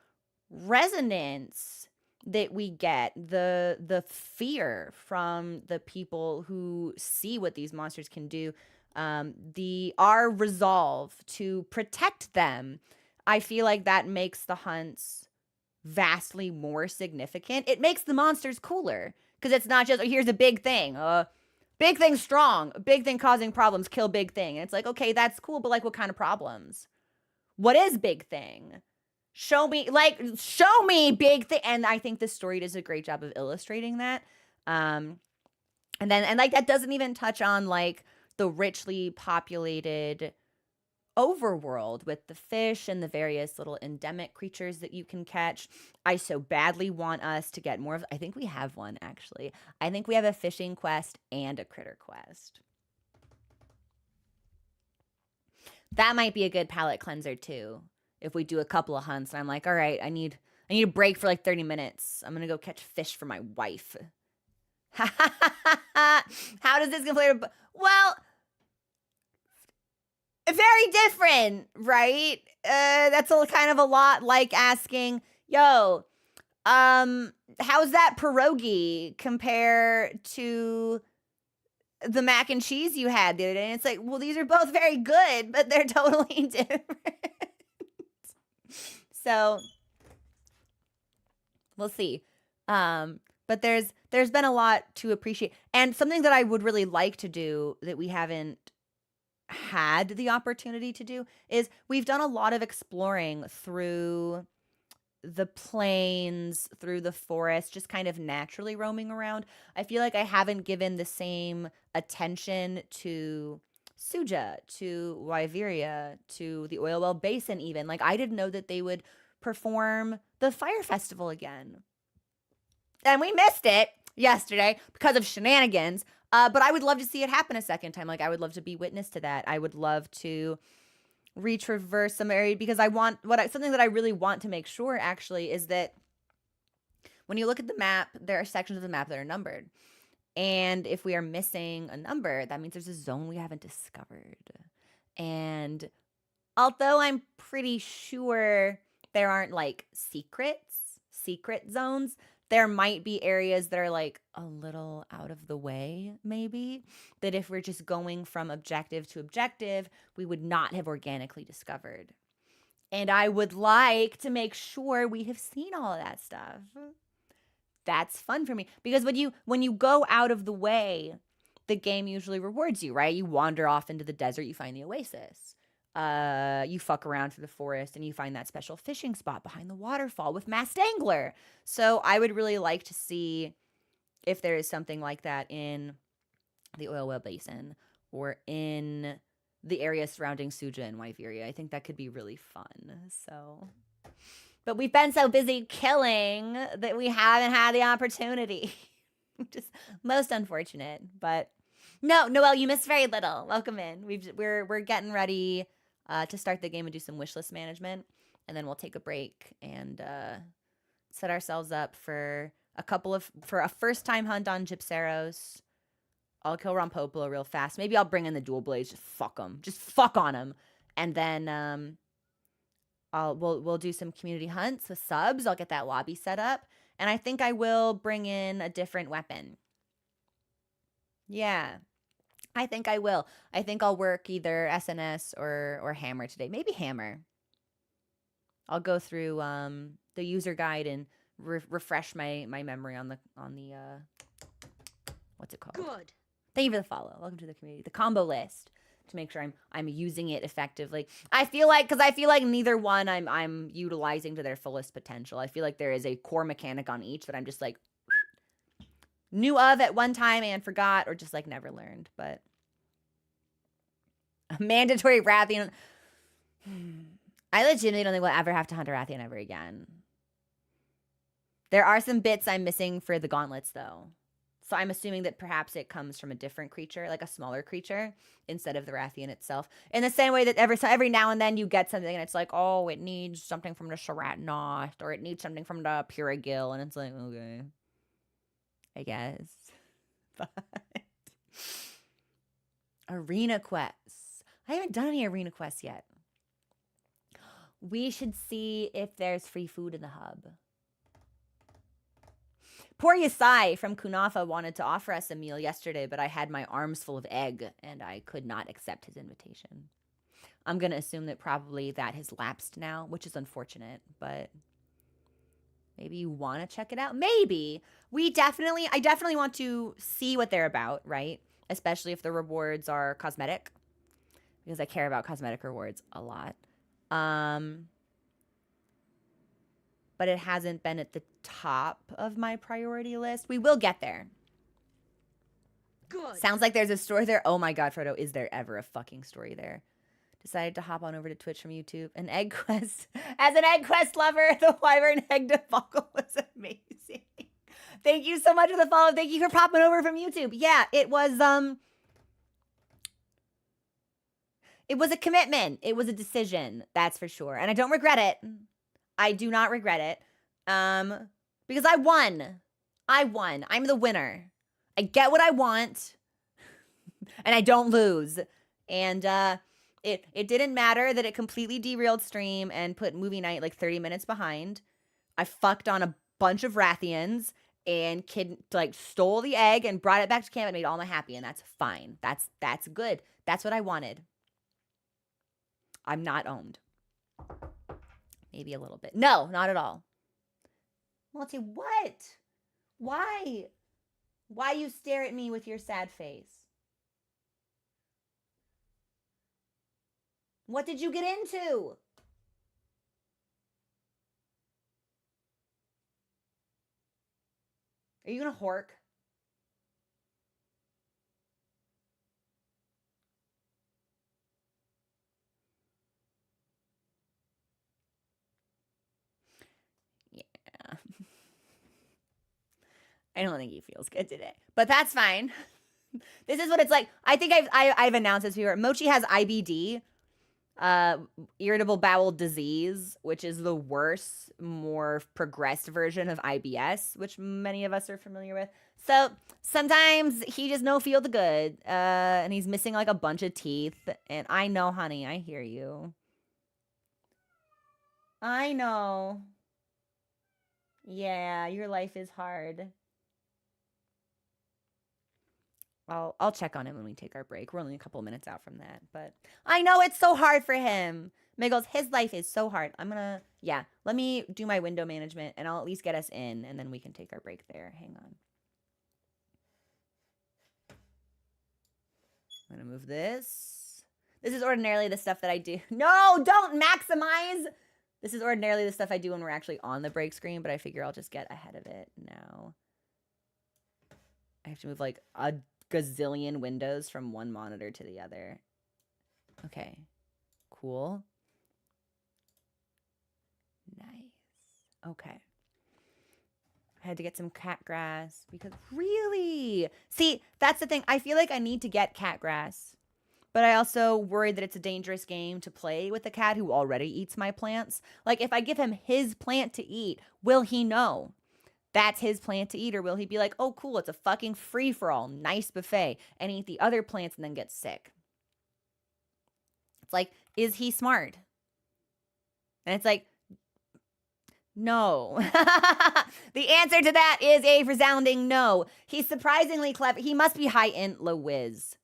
Speaker 1: resonance that we get, the fear from the people who see what these monsters can do, our resolve to protect them. I feel like that makes the hunts vastly more significant. It makes the monsters cooler because it's not just, oh, here's a big thing. Big thing strong, big thing causing problems, kill big thing. And it's like, okay, that's cool, but like, what kind of problems? What is big thing? Show me big thing. And I think this story does a great job of illustrating that. And like, that doesn't even touch on like the richly populated overworld with the fish and the various little endemic creatures that you can catch. I so badly want us to get more of, I think we have one actually. I think we have a fishing quest and a critter quest. That might be a good palate cleanser too. If we do a couple of hunts and I'm like, all right, I need a break for like 30 minutes. I'm going to go catch fish for my wife. How does this compare to, well, very different, right? That's kind of a lot like asking, yo, how's that pierogi compare to the mac and cheese you had the other day? And it's like, well, these are both very good, but they're totally different. So we'll see. But there's been a lot to appreciate. And something that I would really like to do that we haven't had the opportunity to do is we've done a lot of exploring through the plains, through the forest, just kind of naturally roaming around. I feel like I haven't given the same attention to Suja, to Wyveria, to the Oil Well Basin even. Like, I didn't know that they would perform the Fire Festival again. And we missed it yesterday because of shenanigans. But I would love to see it happen a second time. Like, I would love to be witness to that. I would love to retraverse some area because I want something that I really want to make sure actually is that when you look at the map, there are sections of the map that are numbered. And if we are missing a number, that means there's a zone we haven't discovered. And although I'm pretty sure there aren't like secret zones, there might be areas that are like a little out of the way, maybe, that if we're just going from objective to objective, we would not have organically discovered. And I would like to make sure we have seen all of that stuff. That's fun for me because when you go out of the way, the game usually rewards you, right? You wander off into the desert, you find the oasis. You fuck around through the forest and you find that special fishing spot behind the waterfall with Masked Angler. So I would really like to see if there is something like that in the Oil Well Basin or in the area surrounding Suja and Wyveria. I think that could be really fun. So, but we've been so busy killing that we haven't had the opportunity. Just most unfortunate. But no, Noelle, you missed very little. Welcome in. We're getting ready to start the game and do some wishlist management, and then we'll take a break and set ourselves up for a first time hunt on Gypseros. I'll kill Rampopolo real fast. Maybe I'll bring in the dual blades. Just fuck on them, and then we'll do some community hunts with subs. I'll get that lobby set up, and I think I will bring in a different weapon. Yeah. I think I will. I think I'll work either SNS or Hammer today. Maybe Hammer. I'll go through the user guide and refresh my memory on the what's it called?
Speaker 3: Good.
Speaker 1: Thank you for the follow. Welcome to the community. The combo list to make sure I'm using it effectively. I feel like neither one I'm utilizing to their fullest potential. I feel like there is a core mechanic on each that I'm just like knew of at one time and forgot or just like never learned. But a mandatory Rathian. I legitimately don't think we'll ever have to hunt a Rathian ever again. There are some bits I'm missing for the gauntlets though. So I'm assuming that perhaps it comes from a different creature, like a smaller creature, instead of the Rathian itself. In the same way that every now and then you get something and it's like, oh, it needs something from the Sharatnoth, or it needs something from the Purigil, and it's like, okay, I guess. But arena quests. I haven't done any arena quests yet. We should see if there's free food in the hub. Poor Yasai from Kunafa wanted to offer us a meal yesterday, but I had my arms full of egg, and I could not accept his invitation. I'm going to assume that probably that has lapsed now, which is unfortunate, but maybe you want to check it out. Maybe. I definitely want to see what they're about, right? Especially if the rewards are cosmetic, because I care about cosmetic rewards a lot. But it hasn't been at the top of my priority list. We will get there.
Speaker 3: Good.
Speaker 1: Sounds like there's a story there. Oh my God, Frodo, is there ever a fucking story there? Decided to hop on over to Twitch from YouTube. An egg quest. As an egg quest lover, the Wyvern egg debacle was amazing. Thank you so much for the follow. Thank you for popping over from YouTube. Yeah, it was a commitment. It was a decision, that's for sure. And I don't regret it. I do not regret it. Because I won. I'm the winner. I get what I want. And I don't lose. And it didn't matter that it completely derailed stream and put movie night like 30 minutes behind. I fucked on a bunch of Rathians and stole the egg and brought it back to camp and made Alma happy, and that's fine. That's good. That's what I wanted. I'm not owned. Maybe a little bit. No, not at all. Multi, what? Why? Why you stare at me with your sad face? What did you get into? Are you gonna hork? I don't think he feels good today, but that's fine. This is what it's like. I think I've announced this before. Mochi has IBD, irritable bowel disease, which is the worse, more progressed version of IBS, which many of us are familiar with. So sometimes he just no feel the good, and he's missing like a bunch of teeth. And I know, honey, I hear you. I know. Yeah, your life is hard. I'll check on him when we take our break. We're only a couple of minutes out from that, but I know it's so hard for him. Miggles, his life is so hard. Let me do my window management and I'll at least get us in and then we can take our break there. Hang on. I'm gonna move this. This is ordinarily the stuff that I do. No, don't maximize. This is ordinarily the stuff I do when we're actually on the break screen, but I figure I'll just get ahead of it now. I have to move like a gazillion windows from one monitor to the other. Okay, cool. Nice. Okay. I had to get some cat grass because really, see, that's the thing. I feel like I need to get cat grass, but I also worried that it's a dangerous game to play with a cat who already eats my plants. Like if I give him his plant to eat, will he know that's his plant to eat, or will he be like, oh, cool, it's a fucking free-for-all, nice buffet, and eat the other plants and then get sick? It's like, is he smart? And it's like, no. The answer to that is a resounding no. He's surprisingly clever. He must be high int low whiz.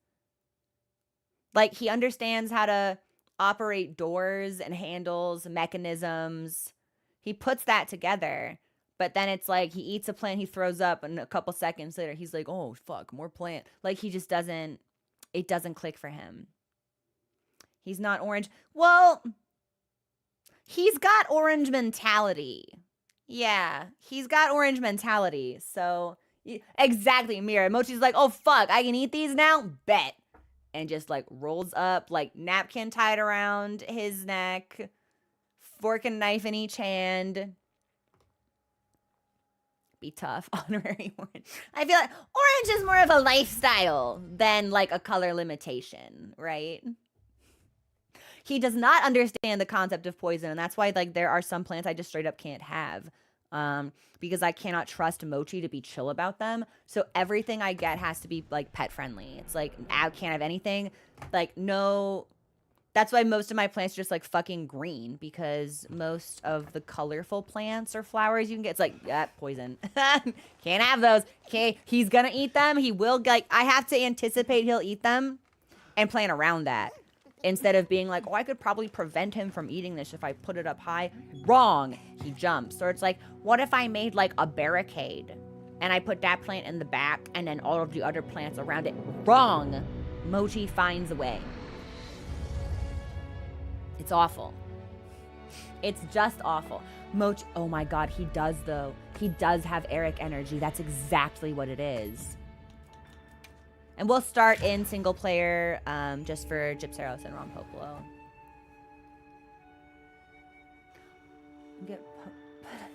Speaker 1: Like, he understands how to operate doors and handles, mechanisms. He puts that together. But then it's like he eats a plant, he throws up, and a couple seconds later he's like, oh fuck, more plant. Like he just doesn't, it doesn't click for him. He's not orange. Well, he's got orange mentality. Yeah, he's got orange mentality. So exactly, Mira. Mochi's like, oh fuck, I can eat these now? Bet. And just like rolls up, like napkin tied around his neck, fork and knife in each hand. Be tough. Honorary orange. I feel like orange is more of a lifestyle than like a color limitation, right? He does not understand the concept of poison, and that's why like there are some plants I just straight up can't have, because I cannot trust Mochi to be chill about them. So everything I get has to be like pet friendly. It's like I can't have anything like no. That's why most of my plants are just like fucking green, because most of the colorful plants or flowers you can get, it's like, yeah, poison. Can't have those. Okay, he's gonna eat them. He will, like, I have to anticipate he'll eat them and plan around that. Instead of being like, oh, I could probably prevent him from eating this if I put it up high. Wrong. He jumps. Or it's like, what if I made like a barricade and I put that plant in the back and then all of the other plants around it? Wrong. Mochi finds a way. It's awful. It's just awful. Mochi, oh my God, he does though. He does have Eric energy. That's exactly what it is. And we'll start in single player just for Gypseros and Rampopolo. Get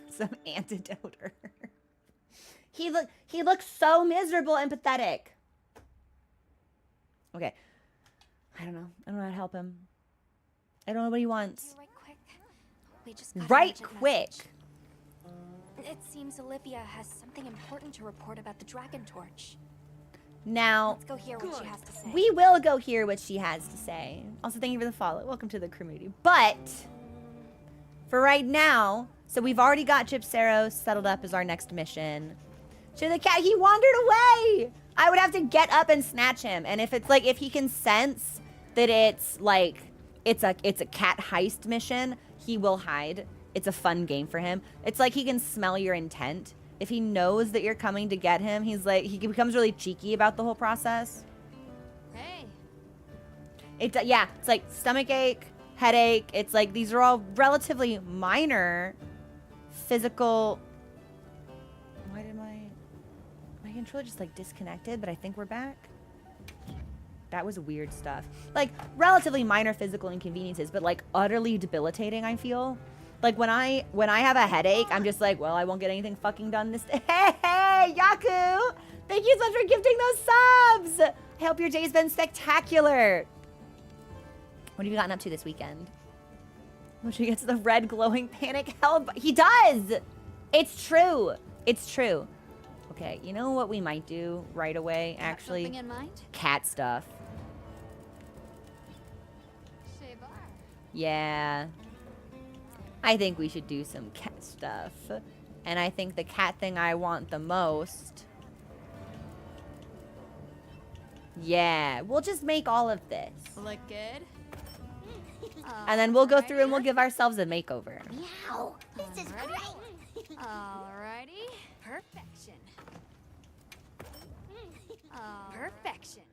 Speaker 1: some antidote. He looks so miserable and pathetic. Okay. I don't know how to help him. I don't know what he wants.
Speaker 4: Right quick. We just got
Speaker 1: right
Speaker 4: an urgent
Speaker 1: quick.
Speaker 4: message. It seems Olivia has something important to report about the Dragon Torch.
Speaker 1: Now,
Speaker 4: Let's go hear what she has to say.
Speaker 1: we will go hear what she has to say. Also, thank you for the follow. Welcome to the community. But for right now, so we've already got Gypseros settled up as our next mission. To the cat, he wandered away. I would have to get up and snatch him. And if it's like, if he can sense that it's like, it's a cat heist mission, he will hide. It's a fun game for him. It's like he can smell your intent. If he knows that you're coming to get him, he's like, he becomes really cheeky about the whole process.
Speaker 4: Hey.
Speaker 1: Yeah, it's like stomach ache, headache. It's like these are all relatively minor physical. Why did my controller just like disconnected? But I think we're back. That was weird stuff. Like relatively minor physical inconveniences, but like utterly debilitating, I feel. Like when I have a headache, I'm just like, well, I won't get anything fucking done this day. Hey, Yaku! Thank you so much for gifting those subs! I hope your day's been spectacular. What have you gotten up to this weekend? When she gets the red glowing panic hell, he does! It's true. It's true. Okay, you know what we might do right away, actually?
Speaker 4: Something in mind?
Speaker 1: Cat stuff. Yeah. I think we should do some cat stuff. And I think the cat thing I want the most. Yeah, we'll just make all of this.
Speaker 4: Look good.
Speaker 1: And then we'll go through and we'll give ourselves a makeover.
Speaker 3: Meow. This is great.
Speaker 4: Alrighty. Perfection. Perfection.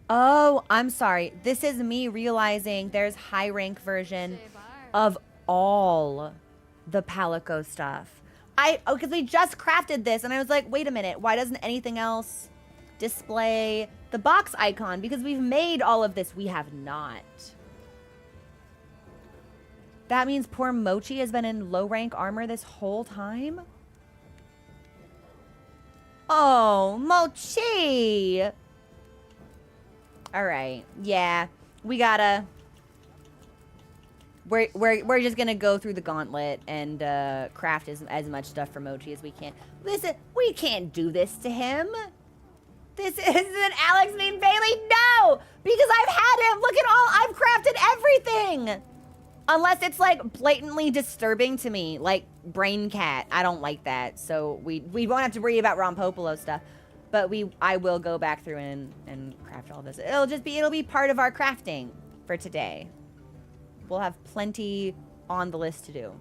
Speaker 1: Oh, I'm sorry. This is me realizing there's high rank version of all the Palico stuff. Because we just crafted this and I was like, wait a minute, why doesn't anything else display the box icon? Because we've made all of this. We have not. That means poor Mochi has been in low rank armor this whole time? Oh, Mochi! All right, yeah, we gotta. We're just gonna go through the gauntlet and craft as much stuff for Mochi as we can. Listen, we can't do this to him. This isn't Alex Mean Bailey. No, because I've had him. Look at all I've crafted everything. Unless it's like blatantly disturbing to me, like Brain Cat. I don't like that, so we won't have to worry about Rampopolo stuff. But I will go back through and craft all this. It'll be part of our crafting for today. we'll have plenty on the list to do.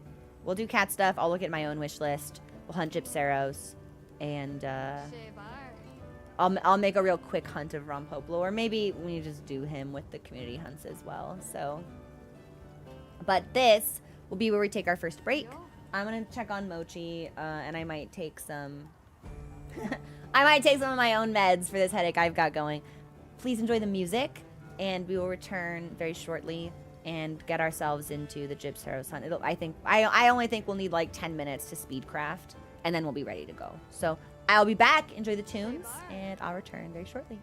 Speaker 1: We'll do cat stuff. I'll look at my own wish list. We'll hunt Gypseros. And I'll make a real quick hunt of Rampopolo. Or maybe we just do him with the community hunts as well. So, but this will be where we take our first break. I'm going to check on Mochi. And I might take some... I might take some of my own meds for this headache I've got going. Please enjoy the music. And we will return very shortly and get ourselves into the Gypseros hunt. I only think we'll need like 10 minutes to speedcraft, and then we'll be ready to go. So I'll be back, enjoy the tunes, and I'll return very shortly.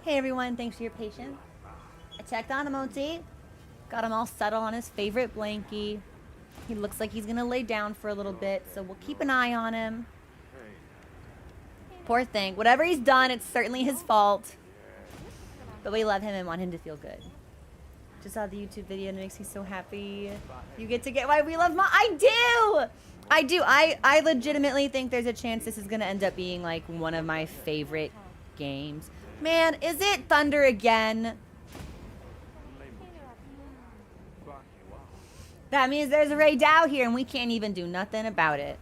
Speaker 1: Hey everyone, thanks for your patience. I checked on him, Oti. Got him all settled on his favorite blankie. He looks like he's gonna lay down for a little bit, so we'll keep an eye on him. Poor thing. Whatever he's done, it's certainly his fault. But we love him and want him to feel good. Just saw the YouTube video and it makes me so happy. You get to get why we love I do! I do. I legitimately think there's a chance this is gonna end up being like one of my favorite games. Man, is it thunder again? That means there's a raid out here and we can't even do nothing about it.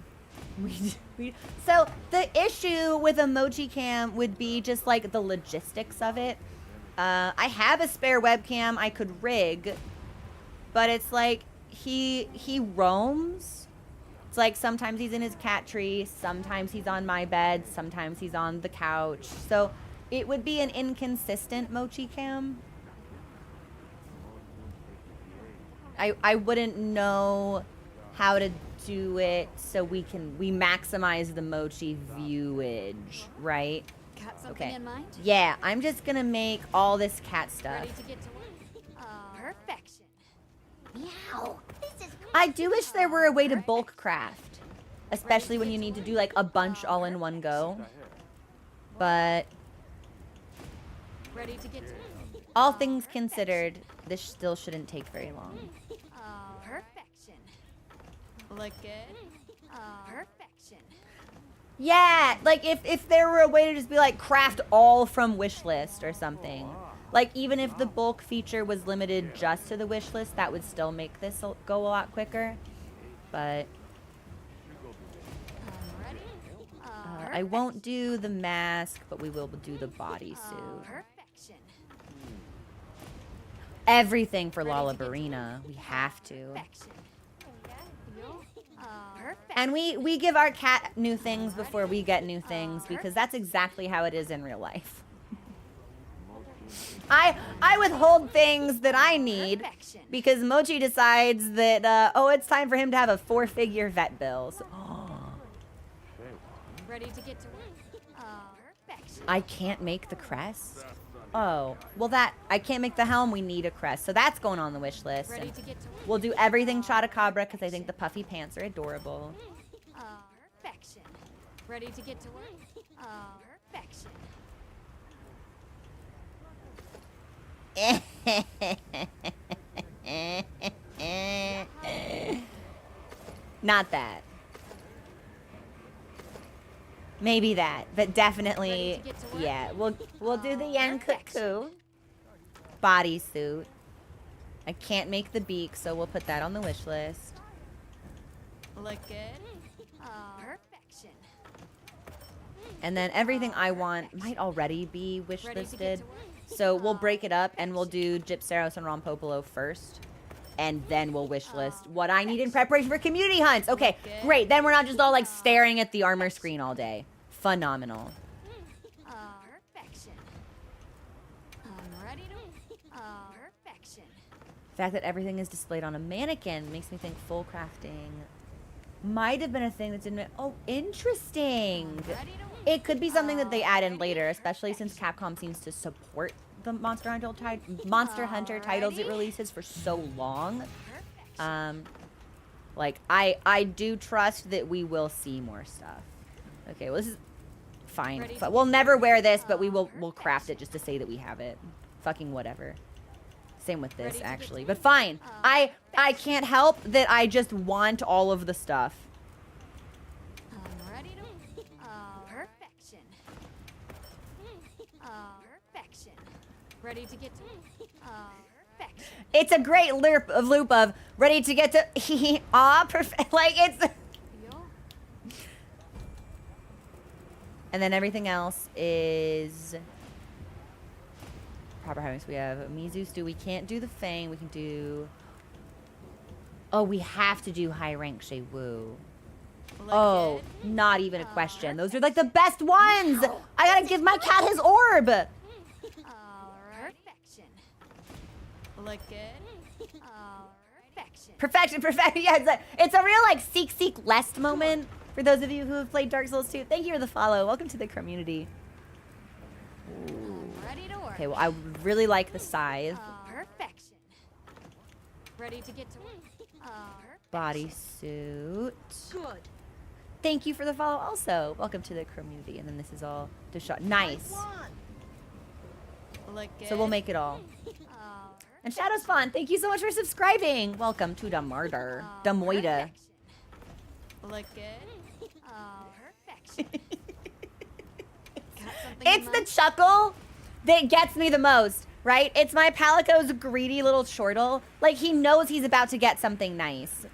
Speaker 1: So the issue with emoji cam would be just like the logistics of it. I have a spare webcam I could rig, but it's like he roams. It's like sometimes he's in his cat tree, sometimes he's on my bed, sometimes he's on the couch. So it would be an inconsistent mochi cam. I wouldn't know how to do it so we maximize the mochi viewage, right?
Speaker 4: Got something in mind?
Speaker 1: Yeah, I'm just gonna make all this cat stuff.
Speaker 4: Ready to get to work? Perfection.
Speaker 3: Meow. This is
Speaker 1: I do wish there were a way to bulk craft, especially when you need to do like a bunch all in one go. But
Speaker 4: Ready to get to work?
Speaker 1: all things considered, this still shouldn't take very long.
Speaker 4: Perfection. Look good. Perfection.
Speaker 1: Yeah, like if there were a way to just be like craft all from Wishlist or something. Like even if the bulk feature was limited just to the Wishlist, that would still make this go a lot quicker. But I won't do the mask, but we will do the bodysuit.
Speaker 4: Perfection.
Speaker 1: Everything for Lollabarina. We have to.
Speaker 4: Perfection. Perfect.
Speaker 1: And we give our cat new things before we get new things because that's exactly how it is in real life. I withhold things that I need because Mochi decides that oh, it's time for him to have a 4-figure vet bill. So,
Speaker 4: Ready to get to work? Perfection.
Speaker 1: I can't make the crest. Oh, well I can't make the helm. We need a crest, so that's going on the wish list.
Speaker 4: Ready to get to work?
Speaker 1: We'll do everything Chotacabra because I think the puffy pants are adorable.
Speaker 4: Perfection. Ready to get to work? Perfection.
Speaker 1: Not that. Maybe that, but definitely, yeah. We'll do the Yankuku bodysuit. I can't make the beak, so we'll put that on the wish list.
Speaker 4: Look good. Perfection.
Speaker 1: And then everything I want might already be wish
Speaker 4: Ready to get
Speaker 1: listed.
Speaker 4: to work?
Speaker 1: So we'll break it up and we'll do Gypseros and Rampopolo first. And then we'll wish list what I need in preparation for community hunts. Okay, great. Then we're not just all like staring at the armor screen all day. Phenomenal.
Speaker 4: Perfection. I'm ready to. Perfection.
Speaker 1: The fact that everything is displayed on a mannequin makes me think full crafting might have been a thing that didn't. Oh, interesting.
Speaker 4: Ready to.
Speaker 1: It could be something that they add in later, especially since Capcom seems to support the Monster Hunter titles it releases for so long. Like I do trust that we will see more stuff. Okay, well this is fine. We'll never wear this, but we'll craft it just to say that we have it. Fucking whatever. Same with this actually, but fine. I can't help that I just want all of the stuff.
Speaker 4: I'm ready to. Perfection. Perfection. Ready to get to. Perfection.
Speaker 1: It's a great loop of ready to get to perfect. Like it's. And then everything else is proper havings. We have Mizu Stew. We can't do the Fang. We can do. Oh, we have to do high rank Shei Wu. Oh, not even a question. Those are like the best ones. I gotta give my cat his orb.
Speaker 4: Perfection. Look good. Perfection.
Speaker 1: Perfection. Yeah, it's a real like seek lest moment for those of you who have played Dark Souls 2. Thank you for the follow. Welcome to the community.
Speaker 4: Ready to work.
Speaker 1: Okay, well I really like the scythe.
Speaker 4: Perfection. Ready to get to work.
Speaker 1: Bodysuit.
Speaker 4: Good.
Speaker 1: Thank you for the follow also. Welcome to the community. And then this is all to shot. Nice.
Speaker 4: Look good.
Speaker 1: So we'll make it all. And Shadow's Fun, thank you so much for subscribing. Welcome to the murder. The Moida.
Speaker 4: Look good. Perfection.
Speaker 1: It's the chuckle that gets me the most, right? It's my Palico's greedy little chortle. Like he knows he's about to get something nice.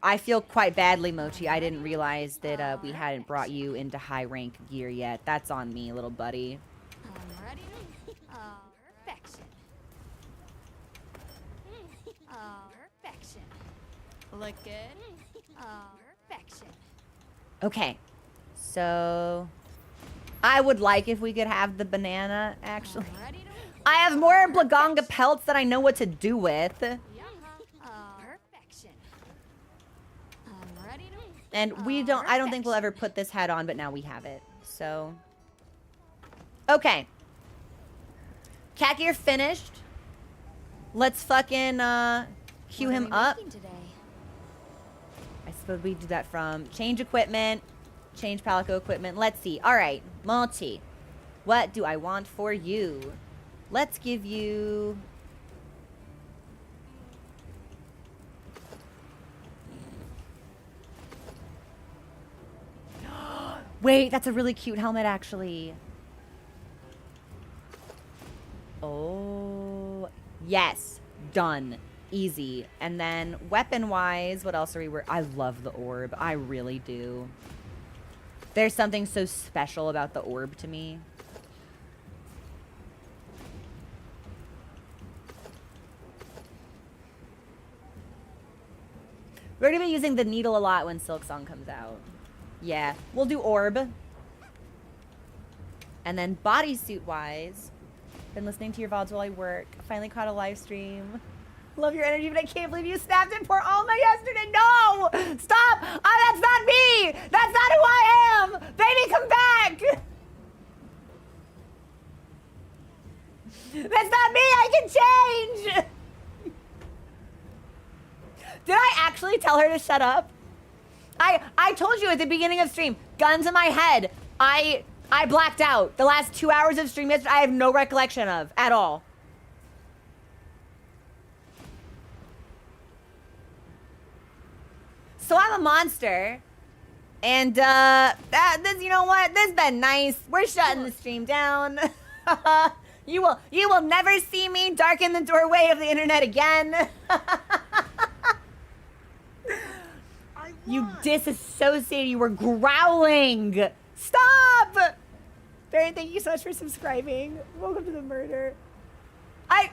Speaker 1: I feel quite badly, Mochi. I didn't realize that we hadn't brought you into high rank gear yet. That's on me, little buddy.
Speaker 4: Ready? Perfection. Perfection. Look good. Perfection.
Speaker 1: Okay, so I would like if we could have the banana, actually. I have more Lagonga pelts that I know what to do with.
Speaker 4: Perfection. I'm ready to...
Speaker 1: And we don't, I don't think we'll ever put this hat on, but now we have it. So. Okay. Cat gear finished. Let's fucking queue him up. I suppose we do that from change equipment, change Palico equipment. Let's see. All right, Multi. What do I want for you? Let's give you... Wait, that's a really cute helmet, actually. Oh, yes. Done. Easy. And then weapon-wise, what else are we I love the orb. I really do. There's something so special about the orb to me. We're going to be using the needle a lot when Silk Song comes out. Yeah. We'll do orb. And then bodysuit-wise, been listening to your VODs while I work. Finally caught a live stream. Love your energy, but I can't believe you snapped in poor Alma yesterday. No! Stop! Oh, that's not me! That's not who I am! Baby, come back! That's not me! I can change! Did I actually tell her to shut up? I told you at the beginning of stream, guns in my head. I blacked out. The last 2 hours of stream yesterday, I have no recollection of at all. So I'm a monster. And this, you know what? This has been nice. We're shutting the stream down. You will never see me darken the doorway of the internet again. You disassociated. You were growling. Stop! Baron, thank you so much for subscribing. Welcome to the murder. I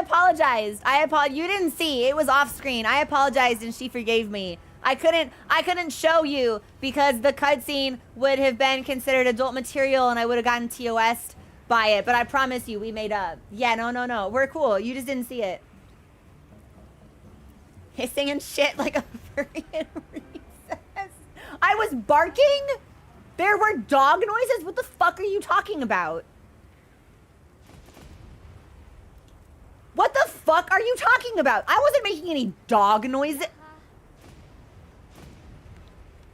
Speaker 1: apologized. You didn't see. It was off screen. I apologized and she forgave me. I couldn't show you because the cutscene would have been considered adult material and I would have gotten TOS'd by it. But I promise you, we made up. Yeah, no. We're cool. You just didn't see it. Hissing and shit like a furry in recess. I was barking? There were dog noises? What the fuck are you talking about? What the fuck are you talking about? I wasn't making any dog noises.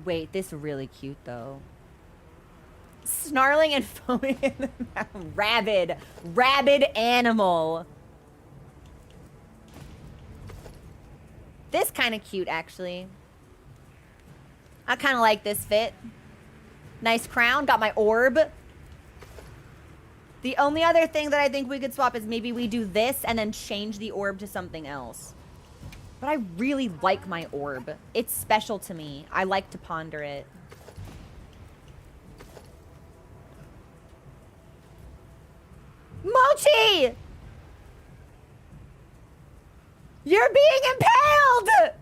Speaker 1: Wait, this is really cute though. Snarling and foaming in the mouth. Rabid animal. This kind of cute, actually. I kind of like this fit. Nice crown. Got my orb. The only other thing that I think we could swap is maybe we do this and then change the orb to something else. But I really like my orb. It's special to me. I like to ponder it. Mochi! You're being impaled!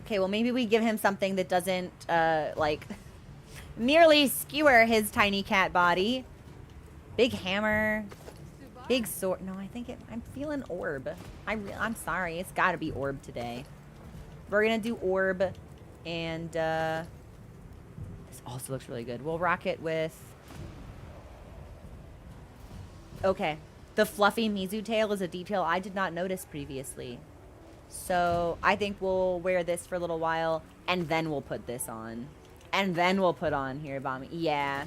Speaker 1: Okay, well maybe we give him something that doesn't, like, nearly skewer his tiny cat body. Big hammer. Big sword. No, I think I'm feeling orb. I'm sorry. It's gotta be orb today. We're gonna do orb. And, this also looks really good. We'll rock it with... Okay. The fluffy Mizu tail is a detail I did not notice previously. So, I think we'll wear this for a little while, and then we'll put this on. And then we'll put on Hirabami. Yeah.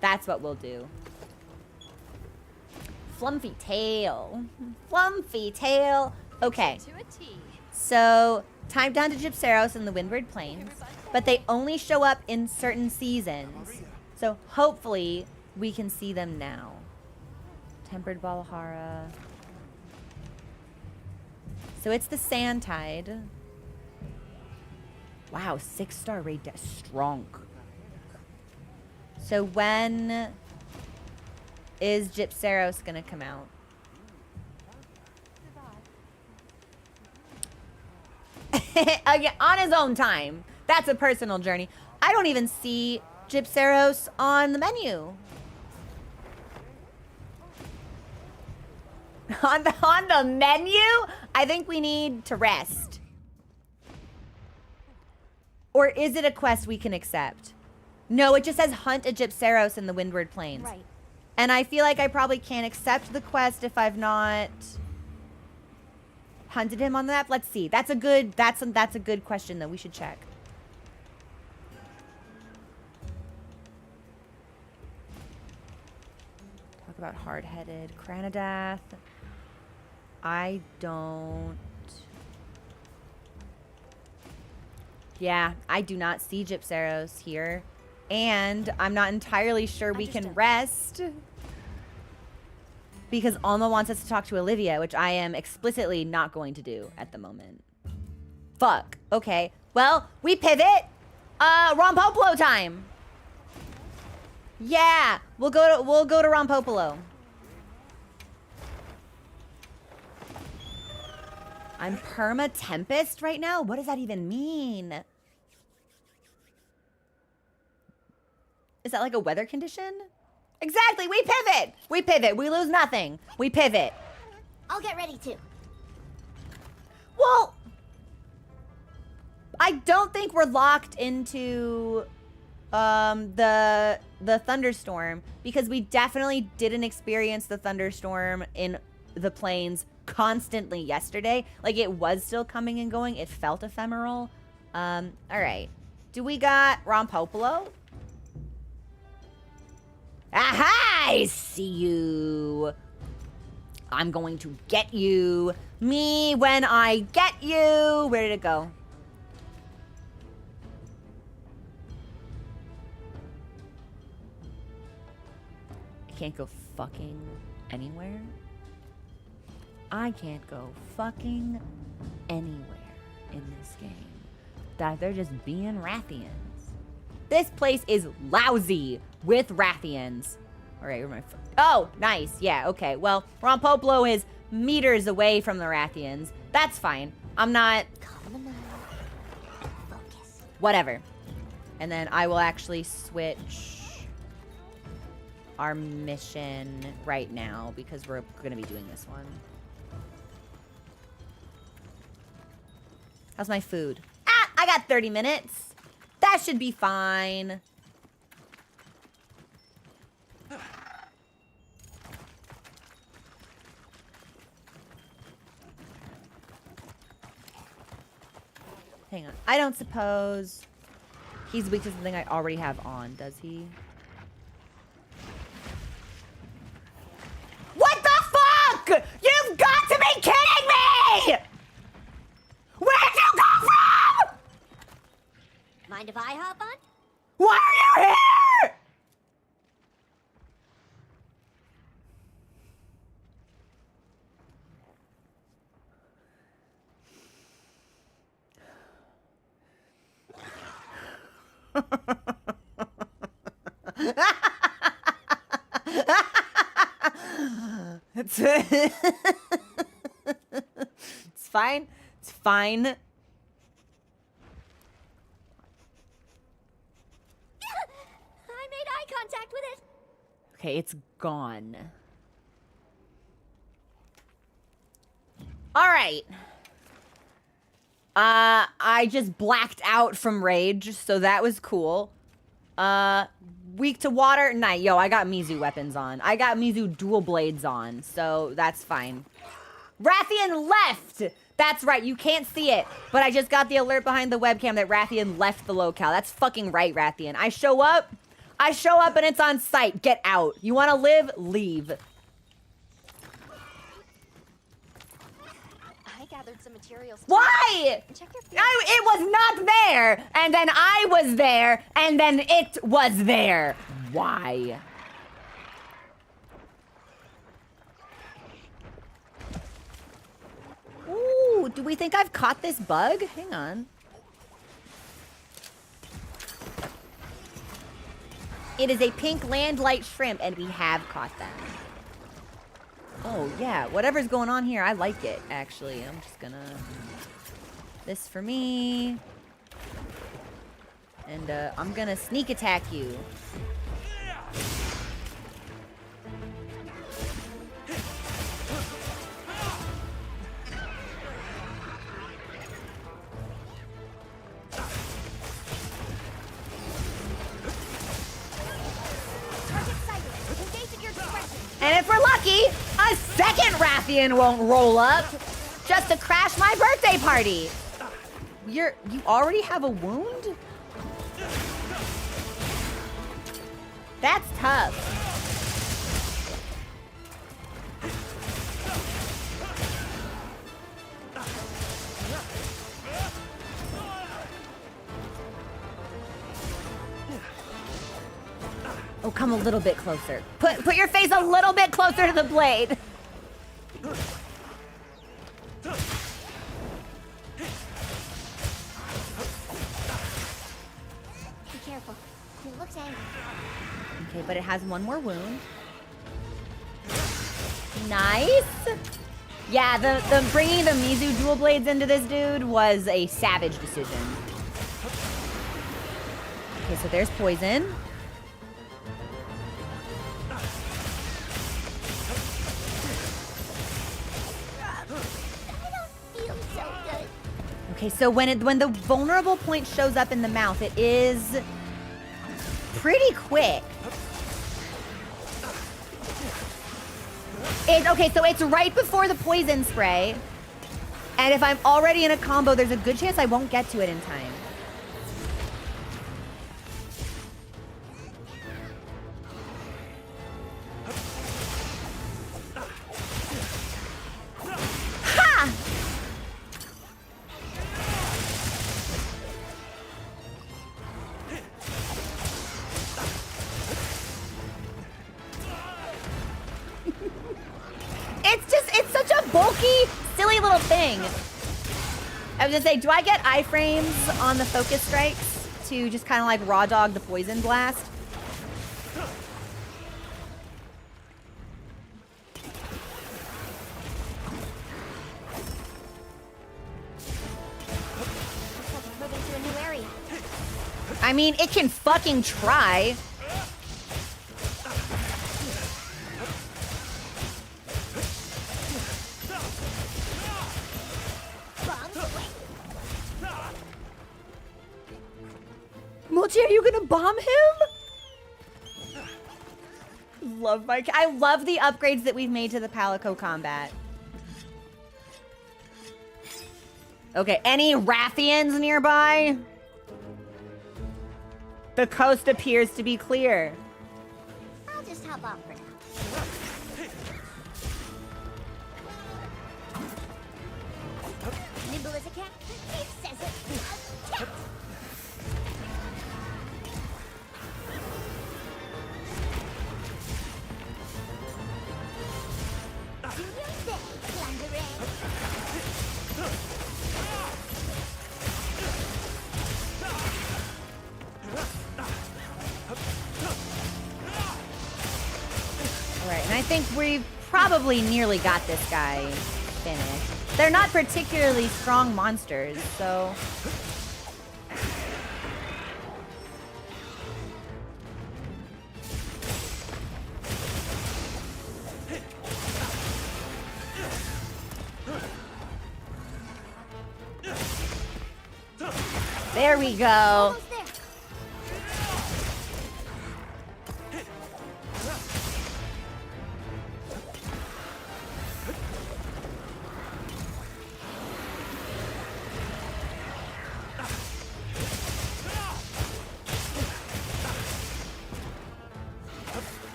Speaker 1: That's what we'll do. Flumpy tail. Flumpy tail. Okay. So, time down to Gypseros in the Windward Plains. But they only show up in certain seasons. So, hopefully, we can see them now. Tempered Balahara. So, it's the Sand Tide. Wow, 6-star raid. Strong. So when is Gypseros gonna come out? Again, on his own time. That's a personal journey. I don't even see Gypseros on the menu. On the menu? I think we need to rest. Or is it a quest we can accept? No, it just says hunt a Gypseros in the Windward Plains.
Speaker 4: Right.
Speaker 1: And I feel like I probably can't accept the quest if I've not hunted him on the map. Let's see. That's a good question though. We should check. Talk about hard-headed Cranadath. I don't. Yeah, I do not see Gypseros here. And I'm not entirely sure we can rest. Because Alma wants us to talk to Olivia, which I am explicitly not going to do at the moment. Fuck. Okay. Well, we pivot. Rampopolo time. Yeah, we'll go to Rampopolo. I'm perma tempest right now? What does that even mean? Is that like a weather condition? Exactly, we pivot. We pivot, we lose nothing. We pivot.
Speaker 3: I'll get ready too.
Speaker 1: Well, I don't think we're locked into the thunderstorm because we definitely didn't experience the thunderstorm in the plains constantly yesterday. Like it was still coming and going. It felt ephemeral. All right. Do we got Rampopolo? Aha! I see you. I'm going to get you. Me when I get you. Where did it go? I can't go fucking anywhere. I can't go fucking anywhere in this game. That they're just being Rathians. This place is lousy with Rathians. All right, where am I? Oh, nice. Yeah, okay. Well, Rampopolo is meters away from the Rathians. That's fine. I'm not...
Speaker 3: Focus.
Speaker 1: Whatever. And then I will actually switch our mission right now because we're going to be doing this one. How's my food? Ah, I got 30 minutes. That should be fine. Hang on. I don't suppose he's weak to something I already have on, does he? What the fuck? You've got to be kidding me! Where'd you go from?
Speaker 3: Mind if I hop on?
Speaker 1: Why are you here? It's fine. It's fine.
Speaker 4: I made eye contact with it.
Speaker 1: Okay, it's gone. All right. I just blacked out from rage, so that was cool. Weak to water? Nah, yo, I got Mizu weapons on. I got Mizu dual blades on, so that's fine. Rathian left! That's right, you can't see it, but I just got the alert behind the webcam that Rathian left the locale. That's fucking right, Rathian. I show up and it's on site. Get out. You wanna live? Leave.
Speaker 4: I gathered some materials.
Speaker 1: Why?
Speaker 4: Check your feet.
Speaker 1: It was not there, and then I was there, and then it was there. Why? Ooh, do we think I've caught this bug? Hang on. It is a pink landlight shrimp, and we have caught them. Oh, yeah. Whatever's going on here, I like it, actually. I'm just gonna... This for me. And, I'm gonna sneak attack you. And if we're lucky, a second Rathian won't roll up just to crash my birthday party. You already have a wound? That's tough. Oh, come a little bit closer. Put your face a little bit closer to the blade.
Speaker 3: Be careful. He looks angry.
Speaker 1: Okay, but it has one more wound. Nice. Yeah, the bringing the Mizu dual blades into this dude was a savage decision. Okay, so there's poison. Okay, so when the vulnerable point shows up in the mouth, it is pretty quick. Okay, so it's right before the poison spray. And if I'm already in a combo, there's a good chance I won't get to it in time. Ha! It's such a bulky, silly little thing. I was gonna say, do I get iframes on the focus strikes to just kind of like raw dog the poison blast?
Speaker 3: Moving to a new area.
Speaker 1: I mean, it can fucking try. Mochi, are you gonna bomb him? I love the upgrades that we've made to the Palico combat. Okay, any Rathians nearby? The coast appears to be clear.
Speaker 3: I'll just hop off for now. Nimble as a cat. It says it. A cat. Do your thing, plundering.
Speaker 1: Alright, and I think we've probably nearly got this guy finished. They're not particularly strong monsters, so... There we go.
Speaker 3: Almost there.